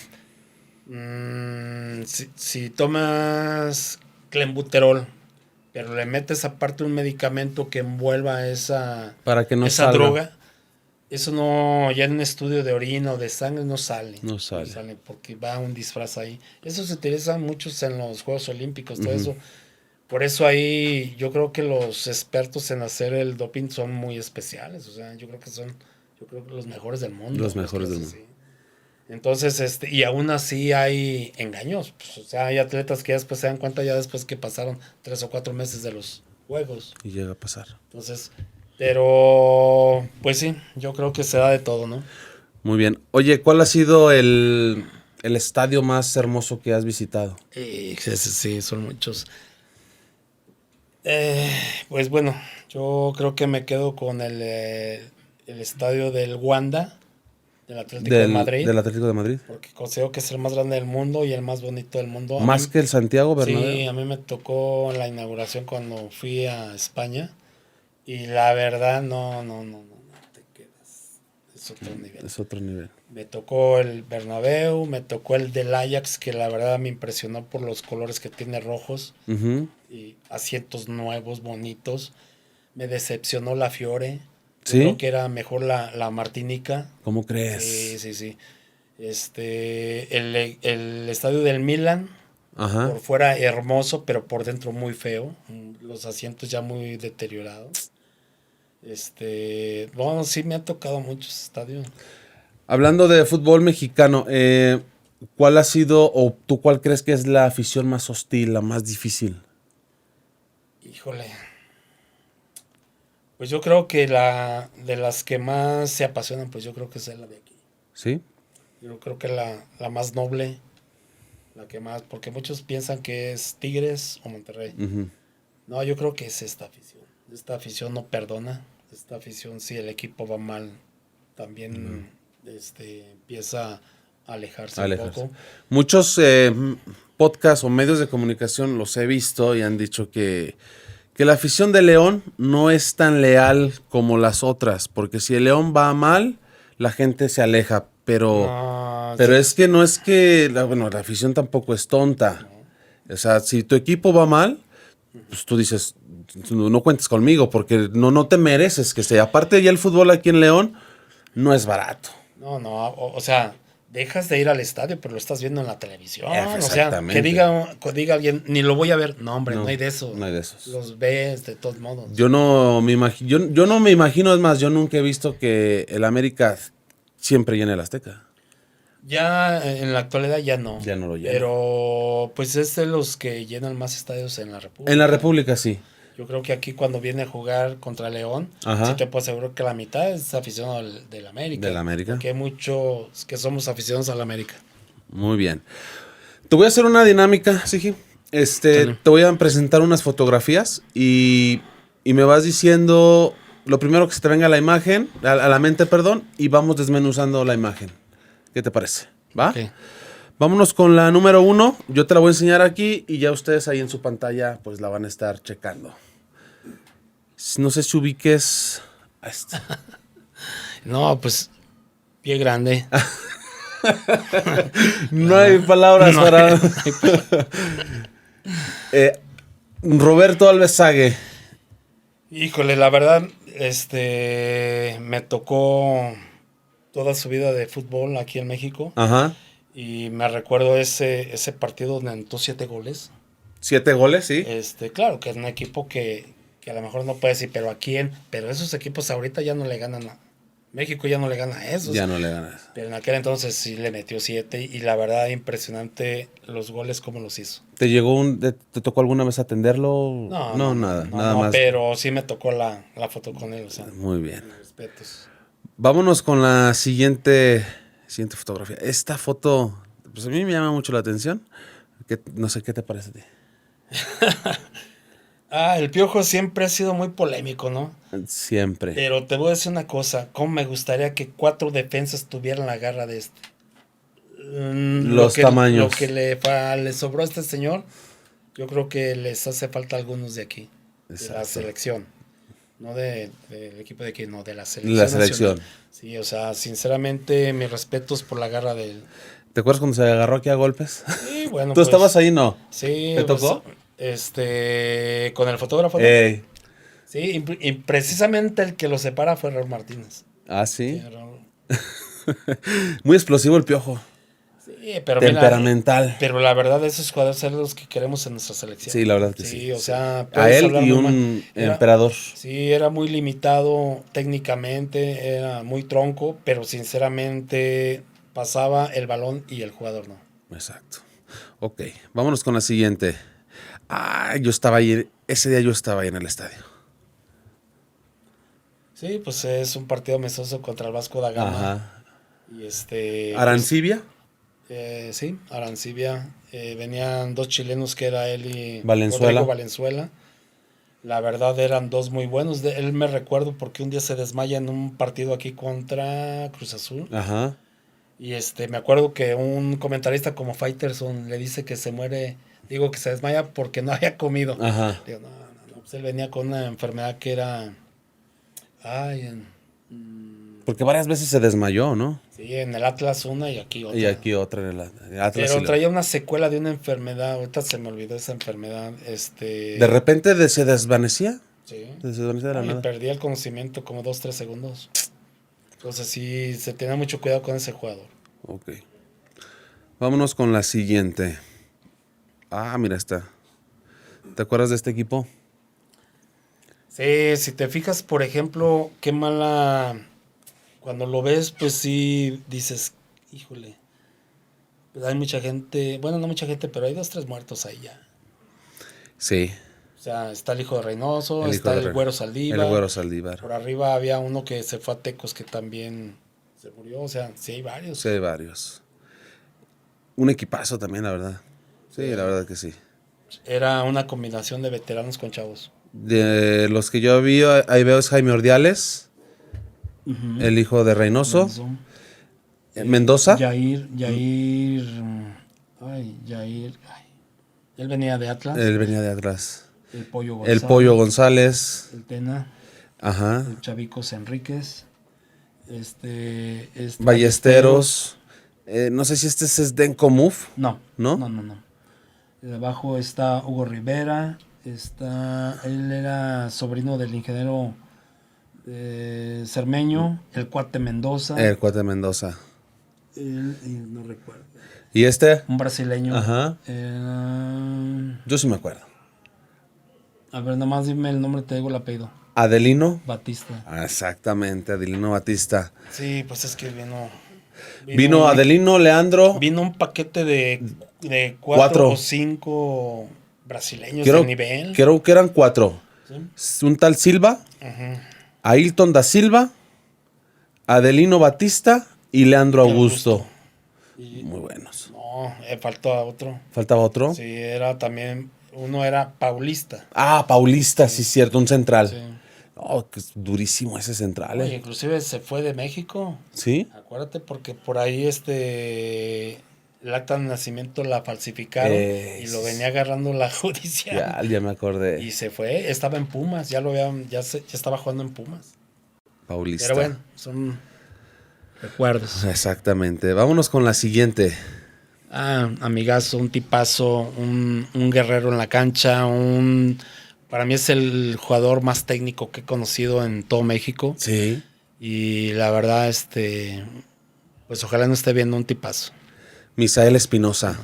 Speaker 2: Si tomas clenbuterol, pero le metes aparte un medicamento que envuelva
Speaker 1: Para que no
Speaker 2: esa
Speaker 1: salga.
Speaker 2: droga, eso no, ya en un estudio de orina o de sangre no sale.
Speaker 1: No sale.
Speaker 2: Porque va un disfraz ahí. Eso se utiliza muchos en los Juegos Olímpicos, todo
Speaker 1: Ujú.
Speaker 2: eso. Por eso ahí yo creo que los expertos en hacer el doping son muy especiales. O sea, yo creo que los mejores del mundo.
Speaker 1: Los mejores del
Speaker 2: mundo.
Speaker 1: mundo.
Speaker 2: Entonces, y aún así hay engaños. Pues, o sea, hay atletas que ya después se dan cuenta, ya después que pasaron 3 o 4 meses de los juegos.
Speaker 1: Y llega a pasar.
Speaker 2: Entonces, pero, pues sí, yo creo que se da de todo, ¿no?
Speaker 1: Muy bien. Oye, ¿cuál ha sido el estadio más hermoso que has visitado?
Speaker 2: Sí, son muchos. Pues bueno, yo creo que me quedo con el estadio del Wanda, del Atlético de Madrid.
Speaker 1: Del Atlético de Madrid.
Speaker 2: Porque considero que es el más grande del mundo y el más bonito del mundo.
Speaker 1: Más que el Santiago Bernabéu.
Speaker 2: Sí, a mí me tocó la inauguración cuando fui a España. Y la verdad, no te quedas. Es otro nivel.
Speaker 1: Es otro nivel.
Speaker 2: Me tocó el Bernabéu, me tocó el del Ajax, que la verdad me impresionó por los colores que tiene rojos
Speaker 1: Ujú.
Speaker 2: y asientos nuevos, bonitos. Me decepcionó la Fiore. Yo
Speaker 1: ¿Sí?
Speaker 2: creo que era mejor la Martinica.
Speaker 1: ¿Cómo
Speaker 2: Sí,
Speaker 1: crees?
Speaker 2: sí, sí. El estadio del Milan,
Speaker 1: Ajá.
Speaker 2: por fuera hermoso, pero por dentro muy feo. Los asientos ya muy deteriorados. Bueno, sí me ha tocado muchos estadios.
Speaker 1: Hablando de fútbol mexicano, ¿cuál ha sido o tú cuál crees que es la afición más hostil, la más difícil?
Speaker 2: Híjole. Pues yo creo que de las que más se apasionan, pues yo creo que es la de aquí.
Speaker 1: ¿Sí?
Speaker 2: Yo creo que la más noble, la que más, porque muchos piensan que es Tigres o Monterrey.
Speaker 1: Ujú.
Speaker 2: No, yo creo que es esta afición. Esta afición no perdona. Esta afición, si el equipo va mal, también empieza a alejarse un
Speaker 1: Alejarse.
Speaker 2: poco.
Speaker 1: Muchos podcasts o medios de comunicación los he visto y han dicho que la afición de León no es tan leal como las otras, porque si el León va mal, la gente se aleja,
Speaker 2: No,
Speaker 1: pero
Speaker 2: sí,
Speaker 1: es que no es que, bueno, la afición tampoco es tonta. O sea, si tu equipo va mal, pues tú dices, no cuentes conmigo, porque no te mereces que sea. Aparte ya el fútbol aquí en León no es barato.
Speaker 2: no, o sea, dejas de ir al estadio, pero lo estás viendo en la televisión. O sea,
Speaker 1: Exactamente.
Speaker 2: que diga alguien, ni lo voy a ver. No, hombre, no,
Speaker 1: No,
Speaker 2: hay de eso.
Speaker 1: no hay de esos.
Speaker 2: Los ves de todos modos.
Speaker 1: Yo no me imagino, yo no me imagino, es más, yo nunca he visto que el América siempre llene el Azteca.
Speaker 2: Ya en la actualidad ya no.
Speaker 1: Ya no lo llena.
Speaker 2: Pero pues es de los que llenan más estadios en la República.
Speaker 1: En la República sí.
Speaker 2: Yo creo que aquí cuando viene a jugar contra León,
Speaker 1: Ajá.
Speaker 2: sí te puedo asegurar que la mitad es aficionado del América.
Speaker 1: Del América.
Speaker 2: Porque hay muchos que somos aficionados al América.
Speaker 1: Muy bien. Te voy a hacer una dinámica, Sigi.
Speaker 2: Dale.
Speaker 1: Te voy a presentar unas fotografías y me vas diciendo lo primero que se te venga a la imagen, a la mente, perdón, y vamos desmenuzando la imagen. ¿Qué te parece? ¿Va?
Speaker 2: Ok.
Speaker 1: Vámonos con la número 1. Yo te la voy a enseñar aquí y ya ustedes ahí en su pantalla pues la van a estar checando. No sé si ubiques a esta.
Speaker 2: No, pues pie grande.
Speaker 1: No hay palabras
Speaker 2: No
Speaker 1: para...
Speaker 2: hay-
Speaker 1: Roberto Alves Sague.
Speaker 2: Híjole, la verdad, me tocó toda su vida de fútbol aquí en México.
Speaker 1: Ajá.
Speaker 2: Y me recuerdo ese partido donde anotó 7 goles.
Speaker 1: 7 goles, sí.
Speaker 2: Claro, que es un equipo que a lo mejor no puede decir, pero ¿a quién? Pero esos equipos ahorita ya no le ganan a México, ya no le gana a esos.
Speaker 1: Ya no le ganas.
Speaker 2: Pero en aquel entonces sí le metió 7 y la verdad impresionante los goles como los hizo.
Speaker 1: ¿Te tocó alguna vez atenderlo? No, nada más.
Speaker 2: Pero sí me tocó la foto con él, o sea,
Speaker 1: Muy bien.
Speaker 2: mis respetos.
Speaker 1: Vámonos con la siguiente fotografía. Esta foto, pues a mí me llama mucho la atención. No sé qué te parece a ti.
Speaker 2: El Piojo siempre ha sido muy polémico, ¿no?
Speaker 1: Siempre.
Speaker 2: Pero te voy a decir una cosa, cómo me gustaría que 4 defensas tuvieran la garra de este.
Speaker 1: Los tamaños.
Speaker 2: Lo que le sobró a este señor, yo creo que les hace falta a algunos de aquí, de la
Speaker 1: Exacto.
Speaker 2: selección. No del equipo de aquí, no, de la
Speaker 1: La
Speaker 2: selección.
Speaker 1: selección.
Speaker 2: Nacional. Sí, o sea, sinceramente, mis respetos por la garra de él.
Speaker 1: ¿Te acuerdas cuando se agarró aquí a golpes?
Speaker 2: Sí, bueno,
Speaker 1: ¿Tú
Speaker 2: pues,
Speaker 1: estabas ahí, no?
Speaker 2: Sí.
Speaker 1: ¿Te tocó?
Speaker 2: Pues, con el fotógrafo. ¿No?
Speaker 1: Ey.
Speaker 2: Sí, y precisamente el que lo separa fue Raúl Martínez.
Speaker 1: Ah, sí.
Speaker 2: Sí, Raúl.
Speaker 1: Muy explosivo el Piojo.
Speaker 2: Sí, pero
Speaker 1: Temperamental.
Speaker 2: mira, pero la verdad, esos jugadores son los que queremos en nuestra selección.
Speaker 1: Sí, la verdad que sí.
Speaker 2: Sí, o sea,
Speaker 1: A
Speaker 2: puedes
Speaker 1: él
Speaker 2: hablar
Speaker 1: y
Speaker 2: muy
Speaker 1: un
Speaker 2: mal.
Speaker 1: emperador.
Speaker 2: Sí, era muy limitado técnicamente, era muy tronco, pero sinceramente pasaba el balón y el jugador no.
Speaker 1: Exacto. Ok, vámonos con la siguiente. Yo estaba ahí, ese día yo estaba ahí en el estadio.
Speaker 2: Sí, pues es un partido amistoso contra el Vasco da Gama.
Speaker 1: Ajá.
Speaker 2: Y
Speaker 1: ¿Arancibia?
Speaker 2: Sí, Arancibia. Venían 2 chilenos que era él y
Speaker 1: Valenzuela.
Speaker 2: Rodrigo Valenzuela. La verdad eran 2 muy buenos. Él me recuerdo porque un día se desmaya en un partido aquí contra Cruz Azul.
Speaker 1: Ajá.
Speaker 2: Y me acuerdo que un comentarista como Faitelson le dice que se muere, digo que se desmaya porque no había comido.
Speaker 1: Ajá.
Speaker 2: Digo, no, pues él venía con una enfermedad que era,
Speaker 1: Porque varias veces se desmayó, ¿no?
Speaker 2: Sí, en el Atlas una y aquí otra.
Speaker 1: Y aquí otra en el Atlas.
Speaker 2: Pero traía una secuela de una enfermedad. Ahorita se me olvidó esa enfermedad.
Speaker 1: De repente se desvanecía.
Speaker 2: Sí.
Speaker 1: Se desvanecía de la
Speaker 2: Y
Speaker 1: nada.
Speaker 2: perdía el conocimiento como 2-3 segundos. Entonces sí, se tenía mucho cuidado con ese jugador.
Speaker 1: Ok. Vámonos con la siguiente. Ah, mira esta. ¿Te acuerdas de este equipo?
Speaker 2: Sí, si te fijas, por ejemplo, qué mala... Cuando lo ves, pues sí dices, híjole. Pues hay mucha gente, bueno, no mucha gente, pero hay 2-3 muertos ahí ya.
Speaker 1: Sí.
Speaker 2: O sea, está el hijo de Reynoso,
Speaker 1: El hijo
Speaker 2: está
Speaker 1: de
Speaker 2: el Güero
Speaker 1: El
Speaker 2: Saldívar.
Speaker 1: Güero Saldívar.
Speaker 2: Por arriba había uno que se fue a Tecos que también se murió. O sea, sí hay varios.
Speaker 1: Sí, hay varios. Un equipazo también, la verdad. Sí, la verdad que sí.
Speaker 2: Era una combinación de veteranos con chavos.
Speaker 1: De los que yo vi, ahí veo es Jaime Ordiales, el hijo de Reynoso. Mendoza.
Speaker 2: Yair, Yair. Él venía de Atlas.
Speaker 1: Él venía de atrás.
Speaker 2: El Pollo González.
Speaker 1: El Pollo González.
Speaker 2: El Tena.
Speaker 1: Ajá.
Speaker 2: El Chavicos Enríquez.
Speaker 1: Ballesteros. No sé si este es Zdenko Muf.
Speaker 2: No.
Speaker 1: ¿No?
Speaker 2: No. De abajo está Hugo Rivera. Él era sobrino del ingeniero Cermeño. El Cuate Mendoza.
Speaker 1: El Cuate Mendoza.
Speaker 2: No recuerdo.
Speaker 1: ¿Y este?
Speaker 2: Un brasileño.
Speaker 1: Ajá. Yo sí me acuerdo.
Speaker 2: A ver, nomás dime el nombre, te digo el apellido.
Speaker 1: Adelino
Speaker 2: Batista.
Speaker 1: Exactamente, Adelino Batista.
Speaker 2: Sí, pues es que
Speaker 1: Vino Adelino, Leandro.
Speaker 2: Vino un paquete de
Speaker 1: Cuatro.
Speaker 2: 4 o 5 brasileños
Speaker 1: Creo,
Speaker 2: de nivel.
Speaker 1: creo que eran 4.
Speaker 2: ¿Sí?
Speaker 1: Un tal Silva, Ailton da Silva, Adelino Batista y Leandro Augusto. Muy buenos.
Speaker 2: No, faltó a otro.
Speaker 1: ¿Faltaba otro?
Speaker 2: Sí, era también, uno era Paulista.
Speaker 1: Ah, Paulista, sí, cierto, un central.
Speaker 2: Sí.
Speaker 1: Oh, que es durísimo ese central.
Speaker 2: Oye, inclusive se fue de México.
Speaker 1: ¿Sí?
Speaker 2: Acuérdate, porque por ahí el acta de nacimiento la falsificaron y lo venía agarrando la judicial.
Speaker 1: Ya me acordé.
Speaker 2: Y se fue, estaba en Pumas, ya estaba jugando en Pumas.
Speaker 1: Paulista.
Speaker 2: Pero bueno, son recuerdos.
Speaker 1: Exactamente. Vámonos con la siguiente.
Speaker 2: Amigazo, un tipazo, un guerrero en la cancha, para mí es el jugador más técnico que he conocido en todo México.
Speaker 1: Sí.
Speaker 2: Y la verdad, pues ojalá no esté viendo un tipazo.
Speaker 1: Misael Espinosa.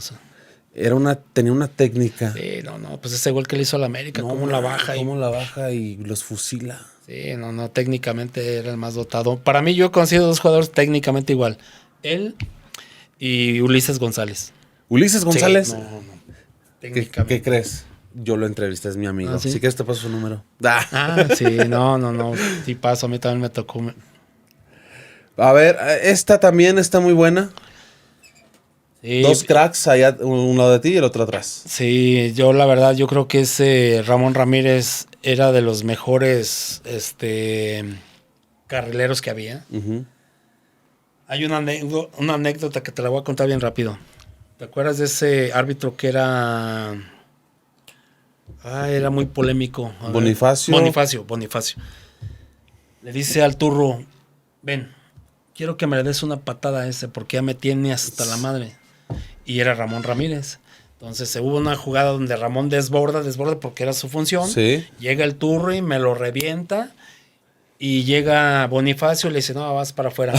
Speaker 1: Tenía una técnica.
Speaker 2: Sí, pues ese gol que le hizo a la América, cómo la baja.
Speaker 1: Cómo la baja y los fusila.
Speaker 2: Sí, técnicamente era el más dotado. Para mí yo he conocido 2 jugadores técnicamente igual. Él y Ulises González.
Speaker 1: ¿Ulises González?
Speaker 2: Sí, no. Técnicamente.
Speaker 1: ¿Qué crees? Yo lo entrevisté, es mi amigo.
Speaker 2: ¿Sí?
Speaker 1: Si quieres te paso su número.
Speaker 2: Sí, no. Sí paso, a mí también me tocó.
Speaker 1: A ver, esta también está muy buena.
Speaker 2: Sí,
Speaker 1: 2 cracks, allá un lado de ti y el otro atrás.
Speaker 2: Sí, yo la verdad, yo creo que ese Ramón Ramírez era de los mejores carrileros que había. Hay una anécdota que te la voy a contar bien rápido. ¿Te acuerdas de ese árbitro que era muy polémico?
Speaker 1: Bonifacio.
Speaker 2: Bonifacio. Le dice al turro, ven, quiero que me le des una patada a ese porque ya me tiene hasta la madre. Y era Ramón Ramírez. Entonces hubo una jugada donde Ramón desborda porque era su función.
Speaker 1: Sí.
Speaker 2: Llega el turro y me lo revienta. Y llega Bonifacio y le dice, no, vas para afuera.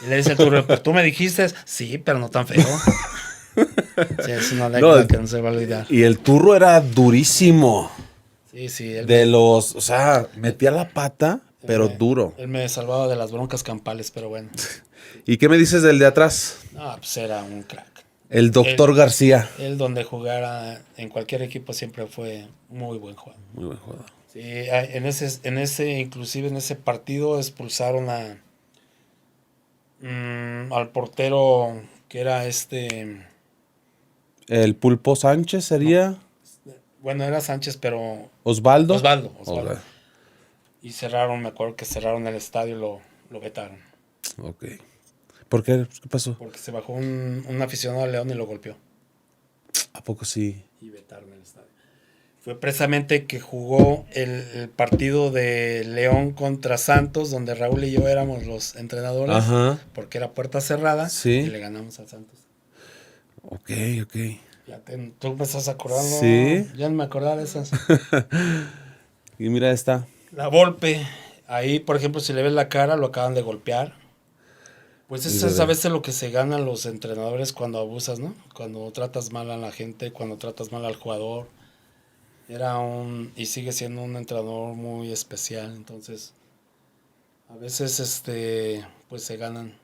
Speaker 2: Y le dice el turro, pero tú me dijiste, sí, pero no tan feo. Sí, es una anécdota que no se va a olvidar.
Speaker 1: Y el turro era durísimo.
Speaker 2: Sí.
Speaker 1: O sea, metía la pata, pero duro.
Speaker 2: Él me salvaba de las broncas campales, pero bueno.
Speaker 1: ¿Y qué me dices del de atrás?
Speaker 2: Pues era un crack.
Speaker 1: El doctor García.
Speaker 2: Él donde jugara en cualquier equipo siempre fue muy buen jugador.
Speaker 1: Muy buen jugador.
Speaker 2: Sí, inclusive en ese partido expulsaron al portero que era
Speaker 1: El Pulpo Sánchez sería.
Speaker 2: Bueno, era Sánchez, pero
Speaker 1: Osvaldo.
Speaker 2: Y me acuerdo que cerraron el estadio y lo vetaron.
Speaker 1: Ok. ¿Por qué? ¿Qué pasó?
Speaker 2: Porque se bajó un aficionado al León y lo golpeó.
Speaker 1: ¿A poco sí?
Speaker 2: Y vetaron el estadio. fue precisamente que jugó el partido de León contra Santos, donde Raúl y yo éramos los entrenadores,
Speaker 1: Ajá.
Speaker 2: porque era puerta cerrada,
Speaker 1: Sí.
Speaker 2: y le ganamos al Santos.
Speaker 1: Ok.
Speaker 2: Tú me estás acordando.
Speaker 1: Sí.
Speaker 2: Ya no me acordaba de esas.
Speaker 1: Y mira esta.
Speaker 2: La Volpe. Ahí, por ejemplo, si le ves la cara, lo acaban de golpear. Pues eso es a veces lo que se ganan los entrenadores cuando abusas, ¿no? Cuando tratas mal a la gente, cuando tratas mal al jugador. Y sigue siendo un entrenador muy especial, entonces a veces pues se ganan.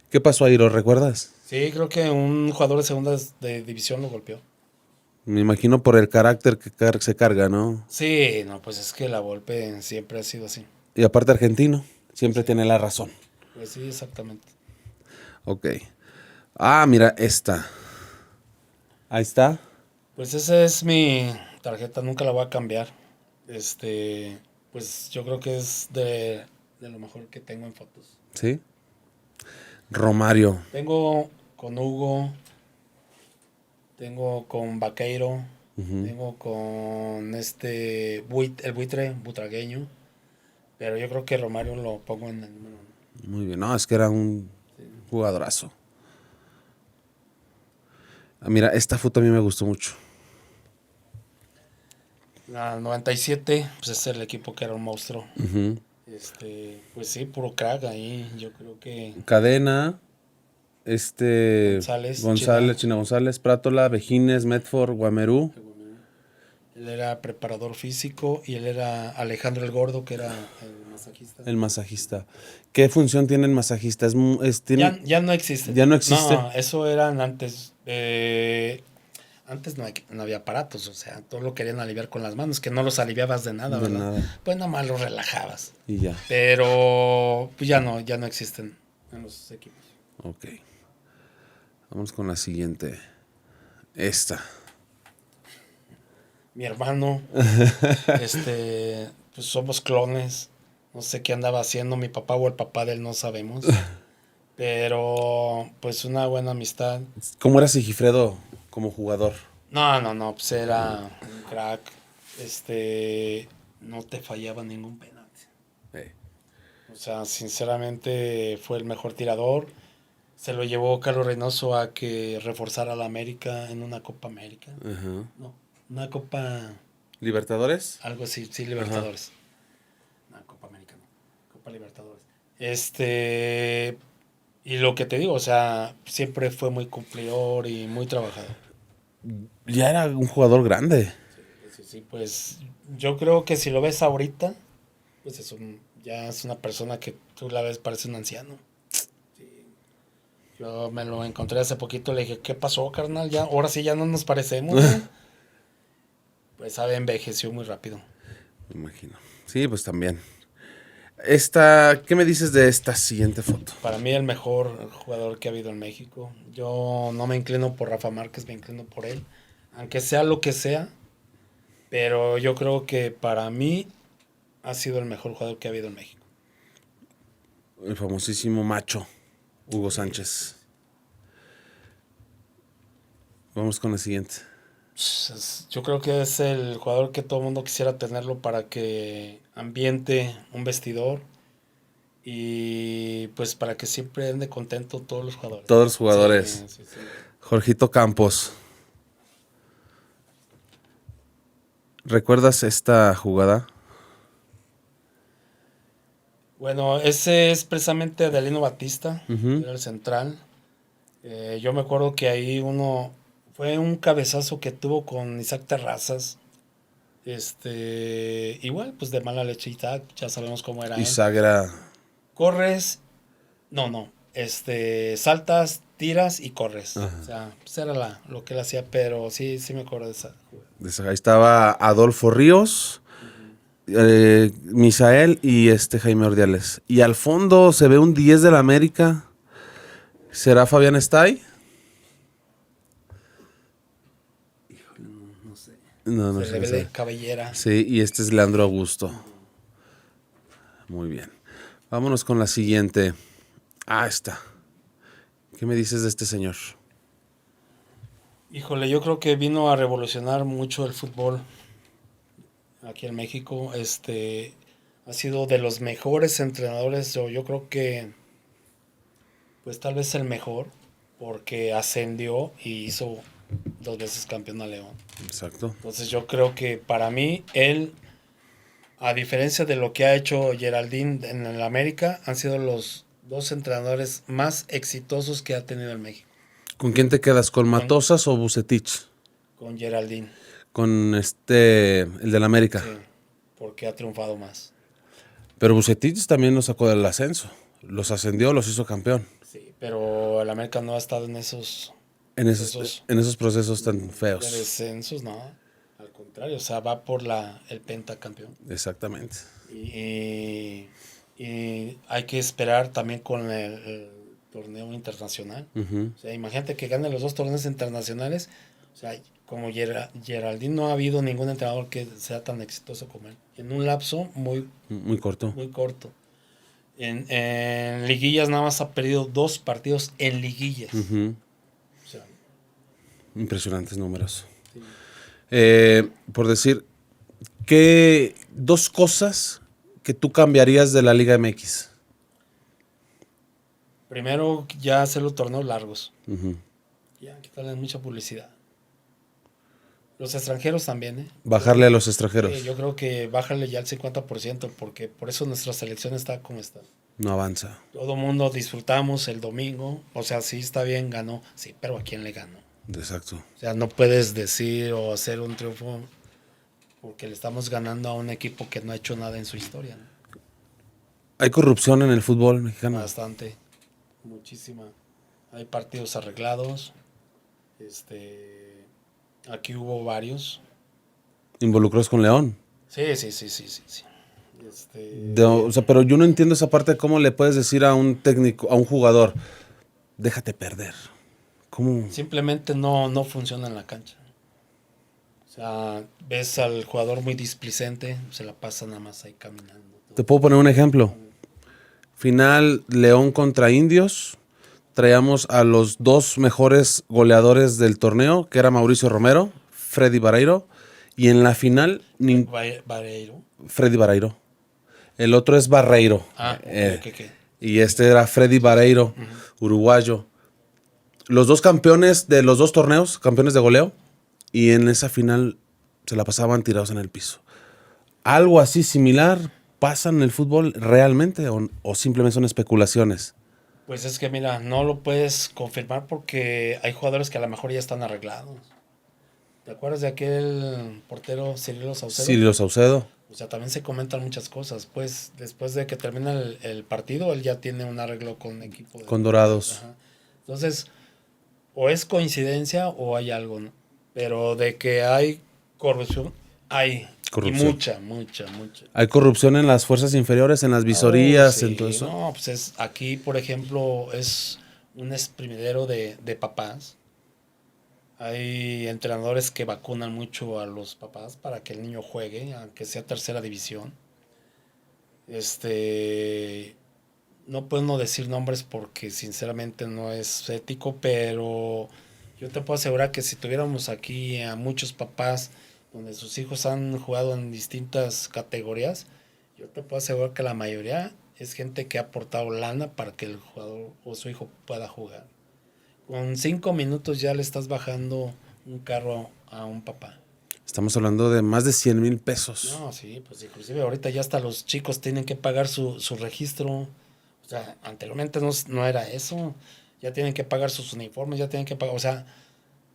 Speaker 1: ¿Qué pasó ahí? ¿Lo recuerdas?
Speaker 2: Sí, creo que un jugador de segunda de división lo golpeó.
Speaker 1: Me imagino por el carácter que se carga, ¿no?
Speaker 2: Sí, no, pues es que la Volpe siempre ha sido así.
Speaker 1: Y aparte argentino, siempre tiene la razón.
Speaker 2: Pues sí, exactamente.
Speaker 1: Ok. Ah, mira, esta. Ahí está.
Speaker 2: Pues esa es mi tarjeta, nunca la voy a cambiar. Pues yo creo que es de lo mejor que tengo en fotos.
Speaker 1: ¿Sí? Romario.
Speaker 2: Tengo con Hugo, tengo con Vaqueiro, tengo con el buitre butragueño, pero yo creo que Romario lo pongo en el número 1.
Speaker 1: Muy bien. No, es que era un jugadorazo. Ah, mira, esta foto a mí me gustó mucho.
Speaker 2: La 97, pues es el equipo que era un monstruo.
Speaker 1: Ujú.
Speaker 2: Pues sí, puro crack ahí, yo creo que
Speaker 1: Cadena,
Speaker 2: González,
Speaker 1: China González, Prátola, Vejines, Medford, Guamerú.
Speaker 2: él era preparador físico y él era Alejandro el Gordo, que era el masajista.
Speaker 1: El masajista. ¿Qué función tiene el masajista?
Speaker 2: Ya no existe.
Speaker 1: Ya no existe.
Speaker 2: No, eso eran antes. Antes no había aparatos, o sea, todo lo querían aliviar con las manos, que no los aliviabas de nada,
Speaker 1: De
Speaker 2: ¿verdad?
Speaker 1: nada.
Speaker 2: Pues nada más los relajabas.
Speaker 1: Y ya.
Speaker 2: Pero pues ya no existen en los equipos.
Speaker 1: Ok. Vamos con la siguiente. Esta.
Speaker 2: Mi hermano, pues somos clones. No sé qué andaba haciendo mi papá o el papá de él, no sabemos. Pero pues una buena amistad.
Speaker 1: ¿Cómo era Sigifredo como jugador?
Speaker 2: No, pues era un crack. No te fallaba ningún penalti. O sea, sinceramente fue el mejor tirador. Se lo llevó Carlos Reynoso a que reforzara a la América en una Copa América.
Speaker 1: Ajá.
Speaker 2: No, una Copa,
Speaker 1: ¿Libertadores?
Speaker 2: algo así, sí, Libertadores. Una Copa América, no, Copa Libertadores. Y lo que te digo, o sea, siempre fue muy cumplidor y muy trabajador.
Speaker 1: Ya era un jugador grande.
Speaker 2: Sí, pues yo creo que si lo ves ahorita, pues ya es una persona que tú la ves, parece un anciano. Sí. Yo me lo encontré hace poquito, le dije, ¿qué pasó, carnal? Ya, ahora sí ya no nos parecemos, ¿no? Pues sabe, envejeció muy rápido.
Speaker 1: Me imagino. Sí, pues también. ¿Qué me dices de esta siguiente foto?
Speaker 2: Para mí el mejor jugador que ha habido en México. Yo no me inclino por Rafa Márquez, me inclino por él. Aunque sea lo que sea, pero yo creo que para mí ha sido el mejor jugador que ha habido en México.
Speaker 1: El famosísimo macho, Hugo Sánchez. Vamos con la siguiente.
Speaker 2: Yo creo que es el jugador que todo el mundo quisiera tenerlo para que ambiente un vestidor y pues para que siempre ande contento todos los jugadores.
Speaker 1: Todos los jugadores.
Speaker 2: Sí.
Speaker 1: Jorgito Campos. ¿Recuerdas esta jugada?
Speaker 2: Bueno, ese es precisamente Adelino Batista, era el central. Yo me acuerdo que ahí fue un cabezazo que tuvo con Isaac Terrazas. Igual, pues de mala leche Isaac, ya sabemos cómo era él.
Speaker 1: Isaac era...
Speaker 2: Corres, no, saltas, tiras y corres.
Speaker 1: Ajá.
Speaker 2: O sea, pues era lo que él hacía, pero sí me acuerdo de esa.
Speaker 1: Ahí estaba Adolfo Ríos, Misael y Jaime Ordiales. Y al fondo se ve un 10 de la América. ¿Será Fabián Stay?
Speaker 2: Híjole, no sé.
Speaker 1: No
Speaker 2: Se
Speaker 1: sé.
Speaker 2: le ve de cabellera.
Speaker 1: Sí, y este es Leandro Augusto. Muy bien. Vámonos con la siguiente. Esta. ¿Qué me dices de este señor?
Speaker 2: Híjole, yo creo que vino a revolucionar mucho el fútbol. aquí en México. Ha sido de los mejores entrenadores, yo creo que, pues tal vez el mejor, porque ascendió y hizo 2 veces campeón a León.
Speaker 1: Exacto.
Speaker 2: Entonces yo creo que para mí, él, a diferencia de lo que ha hecho Geraldine en el América, han sido los 2 entrenadores más exitosos que ha tenido en México.
Speaker 1: ¿Con quién te quedas? ¿Con Matosas o Bucetich?
Speaker 2: Con Geraldine.
Speaker 1: Con el del América.
Speaker 2: Sí, porque ha triunfado más.
Speaker 1: Pero Bucetich también los sacó del ascenso. Los ascendió, los hizo campeón.
Speaker 2: Sí, pero el América no ha estado en esos
Speaker 1: En esos procesos tan
Speaker 2: de
Speaker 1: feos.
Speaker 2: descensos, no. Al contrario, o sea, va por el pentacampeón.
Speaker 1: Exactamente.
Speaker 2: Y hay que esperar también con el torneo internacional.
Speaker 1: Uh-huh.
Speaker 2: O sea, imagínate que gane los 2 torneos internacionales. O sea, como Geraldine, no ha habido ningún entrenador que sea tan exitoso como él. En un lapso
Speaker 1: Muy corto.
Speaker 2: muy corto. En liguillas nada más ha perdido 2 partidos en liguillas.
Speaker 1: Uh-huh.
Speaker 2: O sea,
Speaker 1: impresionantes números.
Speaker 2: sí.
Speaker 1: Por decir, ¿qué 2 cosas que tú cambiarías de la Liga MX?
Speaker 2: Primero, ya hacer los torneos largos.
Speaker 1: Uh-huh.
Speaker 2: Ya quitarle mucha publicidad. Los extranjeros también, ¿eh?
Speaker 1: Bajarle a los extranjeros.
Speaker 2: Sí, yo creo que bájale ya el 50%, porque por eso nuestra selección está como está.
Speaker 1: No avanza.
Speaker 2: Todo mundo disfrutamos el domingo. O sea, sí está bien, ganó. Sí, pero ¿a quién le ganó?
Speaker 1: Exacto.
Speaker 2: O sea, no puedes decir o hacer un triunfo porque le estamos ganando a un equipo que no ha hecho nada en su historia, ¿no?
Speaker 1: ¿Hay corrupción en el fútbol mexicano?
Speaker 2: Bastante, muchísima. Hay partidos arreglados. Aquí hubo varios.
Speaker 1: ¿Involucrados con León?
Speaker 2: Sí.
Speaker 1: O sea, pero yo no entiendo esa parte de cómo le puedes decir a un técnico, a un jugador, déjate perder. ¿Cómo?
Speaker 2: Simplemente no funciona en la cancha. O sea, ves al jugador muy displicente, se la pasa nada más ahí caminando.
Speaker 1: Te puedo poner un ejemplo. Final León contra Indios. Traíamos a los 2 mejores goleadores del torneo, que era Mauricio Romero, Freddy Barreiro. Y en la final,
Speaker 2: Vareiro.
Speaker 1: Freddy Barreiro. El otro es Barreiro.
Speaker 2: Ok.
Speaker 1: Y este era Freddy Barreiro, uruguayo. Los 2 campeones de los 2 torneos, campeones de goleo. Y en esa final se la pasaban tirados en el piso. ¿Algo así similar pasa en el fútbol realmente o simplemente son especulaciones?
Speaker 2: Pues es que mira, no lo puedes confirmar porque hay jugadores que a lo mejor ya están arreglados. ¿Te acuerdas de aquel portero Cirilo Saucedo?
Speaker 1: Cirilo Saucedo.
Speaker 2: O sea, también se comentan muchas cosas. Pues después de que termina el partido, él ya tiene un arreglo con equipo.
Speaker 1: Con Dorados.
Speaker 2: Ajá. Entonces, o es coincidencia o hay algo, ¿no? Pero de que hay corrupción, hay.
Speaker 1: Corrupción.
Speaker 2: Y mucha.
Speaker 1: Hay corrupción en las fuerzas inferiores, en las visorías,
Speaker 2: Sí,
Speaker 1: en todo eso.
Speaker 2: no, pues aquí, por ejemplo, es un exprimidero de papás. Hay entrenadores que vacunan mucho a los papás para que el niño juegue, aunque sea tercera división. No puedo no decir nombres porque sinceramente no es ético, pero yo te puedo asegurar que si tuviéramos aquí a muchos papás donde sus hijos han jugado en distintas categorías, yo te puedo asegurar que la mayoría es gente que ha aportado lana para que el jugador o su hijo pueda jugar. Con 5 minutos ya le estás bajando un carro a un papá.
Speaker 1: Estamos hablando de más de 100,000 pesos.
Speaker 2: No, sí, pues inclusive ahorita ya hasta los chicos tienen que pagar su registro. O sea, anteriormente no era eso. Ya tienen que pagar sus uniformes, ya tienen que pagar. O sea,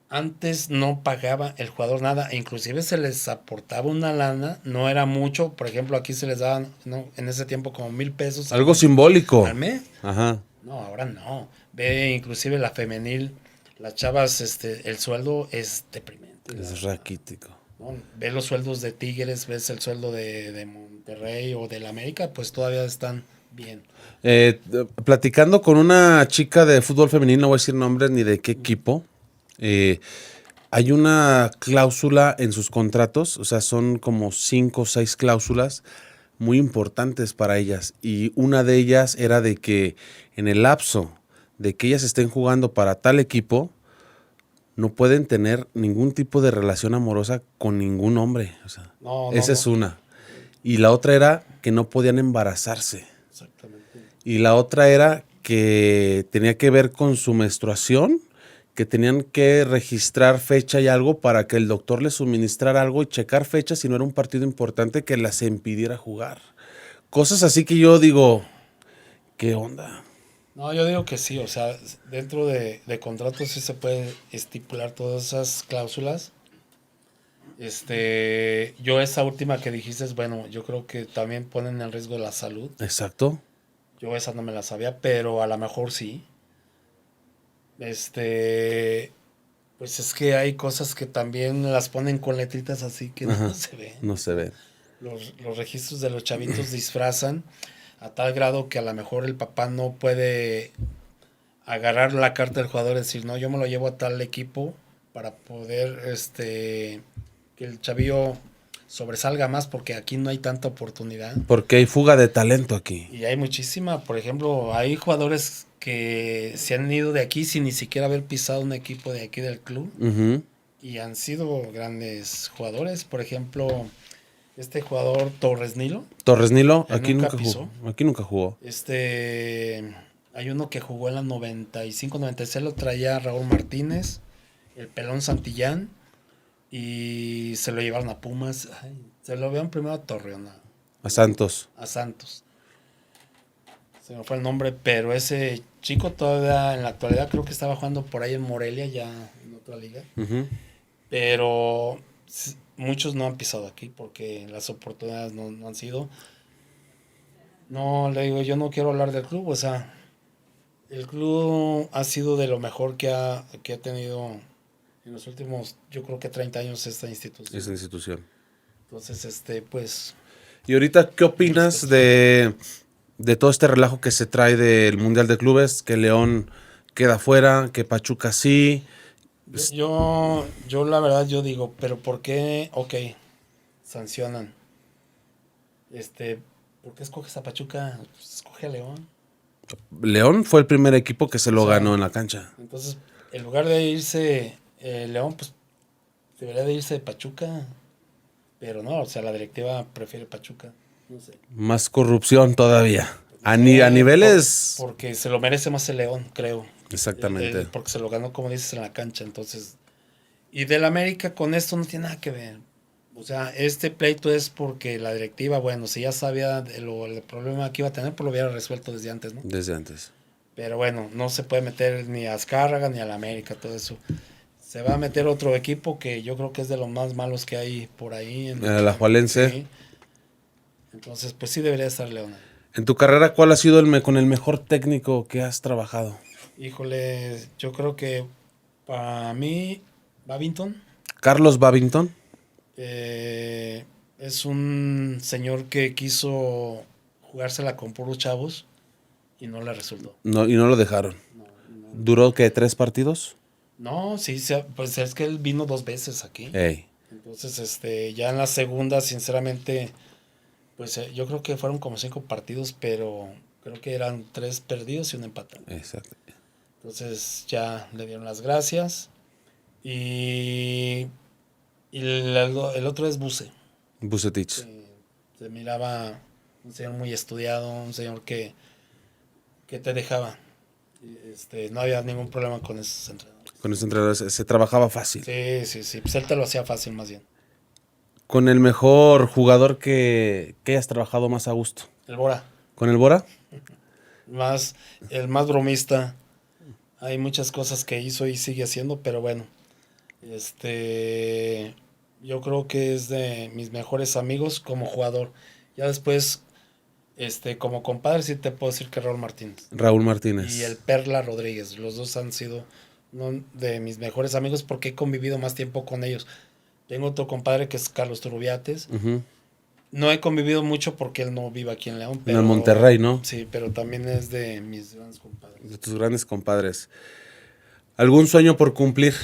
Speaker 2: antes no pagaba el jugador nada. E inclusive se les aportaba una lana. No era mucho. Por ejemplo, aquí se les daban, ¿no?, en ese tiempo como 1,000 pesos.
Speaker 1: Algo simbólico.
Speaker 2: ¿Al mes?
Speaker 1: Ajá.
Speaker 2: No, ahora no. Ve inclusive la femenil. Las chavas, el sueldo es deprimente.
Speaker 1: Es raquítico.
Speaker 2: ¿No? Ves los sueldos de Tigres, ves el sueldo de Monterrey o del América, pues todavía están bien.
Speaker 1: Platicando con una chica de fútbol femenino, no voy a decir nombres ni de qué equipo, hay una cláusula en sus contratos, o sea, son como 5 o 6 cláusulas muy importantes para ellas. Y una de ellas era de que en el lapso de que ellas estén jugando para tal equipo, no pueden tener ningún tipo de relación amorosa con ningún hombre. O sea, esa es una. Y la otra era que no podían embarazarse.
Speaker 2: Exactamente.
Speaker 1: Y la otra era que tenía que ver con su menstruación, que tenían que registrar fecha y algo para que el doctor les suministrara algo y checar fechas si no era un partido importante que las impidiera jugar. Cosas así que yo digo, ¿qué onda?
Speaker 2: No, yo digo que sí, o sea, dentro de contratos sí se puede estipular todas esas cláusulas. Yo esa última que dijiste, bueno, yo creo que también ponen en riesgo la salud.
Speaker 1: Exacto.
Speaker 2: Yo esa no me la sabía, pero a lo mejor sí. Pues es que hay cosas que también las ponen con letritas así que
Speaker 1: Ajá,
Speaker 2: no se ven.
Speaker 1: no se ve.
Speaker 2: Los registros de los chavitos disfrazan a tal grado que a lo mejor el papá no puede agarrar la carta del jugador y decir, no, yo me lo llevo a tal equipo para poder que el chavillo sobresalga más porque aquí no hay tanta oportunidad.
Speaker 1: Porque hay fuga de talento aquí.
Speaker 2: Y hay muchísima, por ejemplo, hay jugadores que se han ido de aquí sin ni siquiera haber pisado un equipo de aquí del club
Speaker 1: Uh-huh.
Speaker 2: y han sido grandes jugadores. Por ejemplo, este jugador Torres Nilo.
Speaker 1: Torres Nilo,
Speaker 2: Él
Speaker 1: aquí
Speaker 2: nunca
Speaker 1: nunca
Speaker 2: pisó.
Speaker 1: jugó. Aquí nunca jugó.
Speaker 2: Hay uno que jugó en la 95-96, lo traía Raúl Martínez, el Pelón Santillán, y se lo llevaron a Pumas. Ay, se lo vieron primero a Torreón,
Speaker 1: A Santos.
Speaker 2: a Santos. Se me fue el nombre, pero ese chico todavía en la actualidad creo que estaba jugando por ahí en Morelia, ya en otra liga.
Speaker 1: Uh-huh.
Speaker 2: Pero muchos no han pisado aquí porque las oportunidades no han sido. No, le digo, yo no quiero hablar del club, o sea, el club ha sido de lo mejor que ha tenido en los últimos, yo creo que 30 años esta institución.
Speaker 1: Esa institución.
Speaker 2: Entonces, pues...
Speaker 1: ¿Y ahorita qué opinas de todo este relajo que se trae del Mundial de Clubes? Que León queda fuera, que Pachuca sí.
Speaker 2: Yo la verdad, yo digo, pero ¿por qué? Ok, sancionan. ¿Por qué escoges a Pachuca? Pues escoge a León.
Speaker 1: León fue el primer equipo que se lo ganó en la cancha.
Speaker 2: Entonces, en lugar de irse León, pues debería de irse de Pachuca. Pero no, o sea, la directiva prefiere Pachuca. No sé.
Speaker 1: Más corrupción todavía. A niveles...
Speaker 2: Porque se lo merece más el León, creo.
Speaker 1: Exactamente.
Speaker 2: Porque se lo ganó, como dices, en la cancha. Entonces, y del América con esto no tiene nada que ver. O sea, este pleito es porque la directiva, bueno, si ya sabía el problema que iba a tener, pues lo hubiera resuelto desde antes, ¿no?
Speaker 1: Desde antes.
Speaker 2: Pero bueno, no se puede meter ni a Azcárraga ni a la América, todo eso. Se va a meter otro equipo que yo creo que es de los más malos que hay por ahí.
Speaker 1: El Alajuelense.
Speaker 2: Sí. Entonces, pues sí debería estar León.
Speaker 1: En tu carrera, ¿cuál ha sido con el mejor técnico que has trabajado?
Speaker 2: Híjole, yo creo que para mí, Babington.
Speaker 1: Carlos Babington.
Speaker 2: Es un señor que quiso jugársela con puros chavos y no le resultó.
Speaker 1: No, y no lo dejaron.
Speaker 2: No.
Speaker 1: ¿Duró qué? ¿3 partidos?
Speaker 2: No, sí, pues es que él vino 2 veces aquí.
Speaker 1: Ey.
Speaker 2: Entonces, ya en la segunda, sinceramente, pues yo creo que fueron como 5 partidos, pero creo que eran 3 perdidos y un empate.
Speaker 1: Exacto.
Speaker 2: Entonces ya le dieron las gracias. Y el otro es Buse.
Speaker 1: Bucetich.
Speaker 2: Se miraba un señor muy estudiado, un señor que te dejaba. No había ningún problema con esos entrenadores.
Speaker 1: Con ese entrenador se trabajaba fácil.
Speaker 2: Sí. Pues él te lo hacía fácil más bien.
Speaker 1: ¿Con el mejor jugador que hayas trabajado más a gusto?
Speaker 2: El Bora.
Speaker 1: ¿Con el Bora?
Speaker 2: El más bromista. Hay muchas cosas que hizo y sigue haciendo, pero bueno. Yo creo que es de mis mejores amigos como jugador. Ya después, como compadre, sí te puedo decir que Raúl Martínez.
Speaker 1: Raúl Martínez.
Speaker 2: Y el Perla Rodríguez. Los dos han sido uno de mis mejores amigos porque he convivido más tiempo con ellos. Tengo otro compadre que es Carlos Turubiates.
Speaker 1: Uh-huh.
Speaker 2: No he convivido mucho porque él no vive aquí en León.
Speaker 1: En el Monterrey, ¿no?
Speaker 2: Sí, pero también es de mis grandes compadres.
Speaker 1: De tus grandes compadres. ¿Algún sueño por cumplir?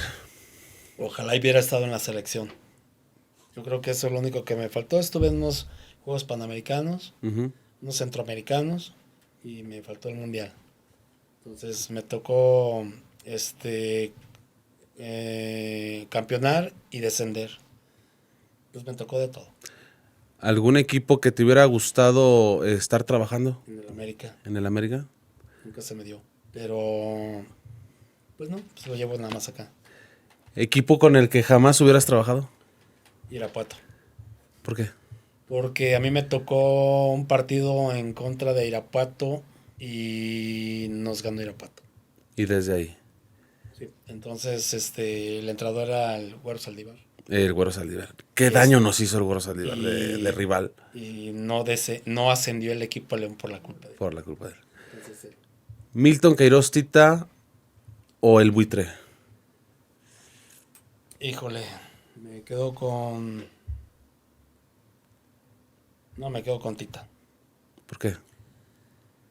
Speaker 2: Ojalá hubiera estado en la selección. Yo creo que eso es lo único que me faltó. Estuve en unos Juegos Panamericanos,
Speaker 1: Uh-huh.
Speaker 2: unos Centroamericanos y me faltó el Mundial. Entonces me tocó campeonar y descender. Pues me tocó de todo.
Speaker 1: ¿Algún equipo que te hubiera gustado estar trabajando
Speaker 2: En el América.
Speaker 1: en el América?
Speaker 2: Nunca se me dio. Pero, pues no, pues lo llevo nada más acá.
Speaker 1: ¿Equipo con el que jamás hubieras trabajado?
Speaker 2: Irapuato.
Speaker 1: ¿Por qué?
Speaker 2: Porque a mí me tocó un partido en contra de Irapuato y nos ganó Irapuato.
Speaker 1: Y desde ahí.
Speaker 2: Sí. Entonces, el entrenador era el Güero Saldívar.
Speaker 1: El Güero Saldívar. ¿Qué daño nos hizo el Güero Saldívar de rival?
Speaker 2: Y no ascendió el equipo a León por la culpa de él.
Speaker 1: Por la culpa de él.
Speaker 2: Entonces,
Speaker 1: ¿Milton Queiroz Tita o el Buitre?
Speaker 2: híjole, me quedo con... No, me quedo con Tita.
Speaker 1: ¿Por qué?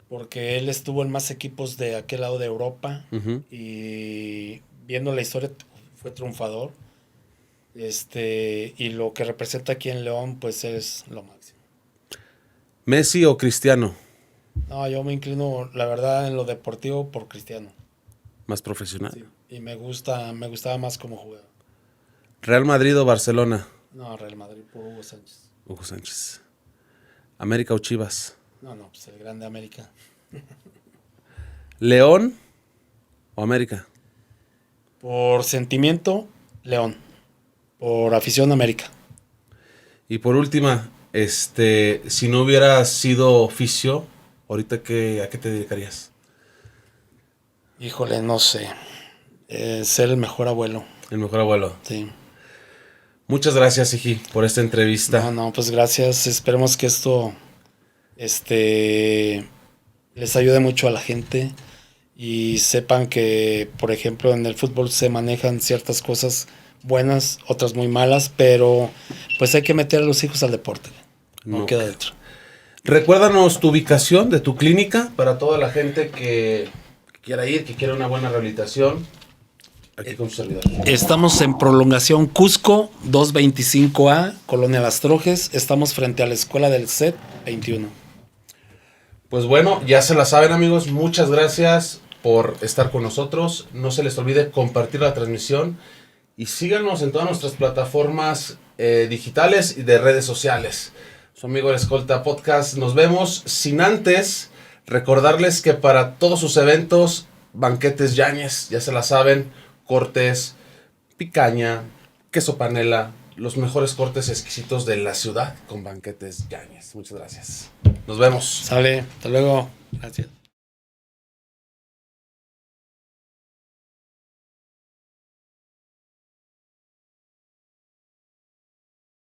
Speaker 2: Porque él estuvo en más equipos de aquel lado de Europa
Speaker 1: Ujú.
Speaker 2: y viendo la historia fue triunfador. Y lo que representa aquí en León, pues es lo máximo.
Speaker 1: ¿Messi o Cristiano?
Speaker 2: No, yo me inclino, la verdad, en lo deportivo por Cristiano.
Speaker 1: Más profesional.
Speaker 2: Sí. Y me gustaba más como jugaba.
Speaker 1: ¿Real Madrid o Barcelona?
Speaker 2: No, Real Madrid por Hugo Sánchez.
Speaker 1: Hugo Sánchez. ¿América o Chivas?
Speaker 2: No, pues el grande América.
Speaker 1: ¿León o América?
Speaker 2: Por sentimiento, León. Por afición, América.
Speaker 1: Y por última, si no hubieras sido oficio, ahorita ¿a qué te dedicarías?
Speaker 2: Híjole, no sé. Ser el mejor abuelo.
Speaker 1: El mejor abuelo.
Speaker 2: Sí.
Speaker 1: Muchas gracias, Iji, por esta entrevista.
Speaker 2: No, pues gracias. Esperemos que esto les ayude mucho a la gente y sepan que, por ejemplo, en el fútbol se manejan ciertas cosas buenas, otras muy malas, pero pues hay que meter a los hijos al deporte. No queda dentro.
Speaker 1: Recuérdanos tu ubicación de tu clínica para toda la gente que quiera ir, que quiera una buena rehabilitación. Aquí con su servidor.
Speaker 2: Estamos en Prolongación Cusco, 225A, Colonia Las Trojes. Estamos frente a la escuela del CET 21.
Speaker 1: Pues bueno, ya se la saben, amigos. Muchas gracias por estar con nosotros. No se les olvide compartir la transmisión y síganos en todas nuestras plataformas digitales y de redes sociales. Su amigo El Escolta Podcast. Nos vemos sin antes recordarles que para todos sus eventos, Banquetes Yáñez, ya se la saben, cortes, picaña, queso panela, los mejores cortes exquisitos de la ciudad con Banquetes Yáñez. Muchas gracias. Nos vemos.
Speaker 2: Sale, hasta luego. Gracias.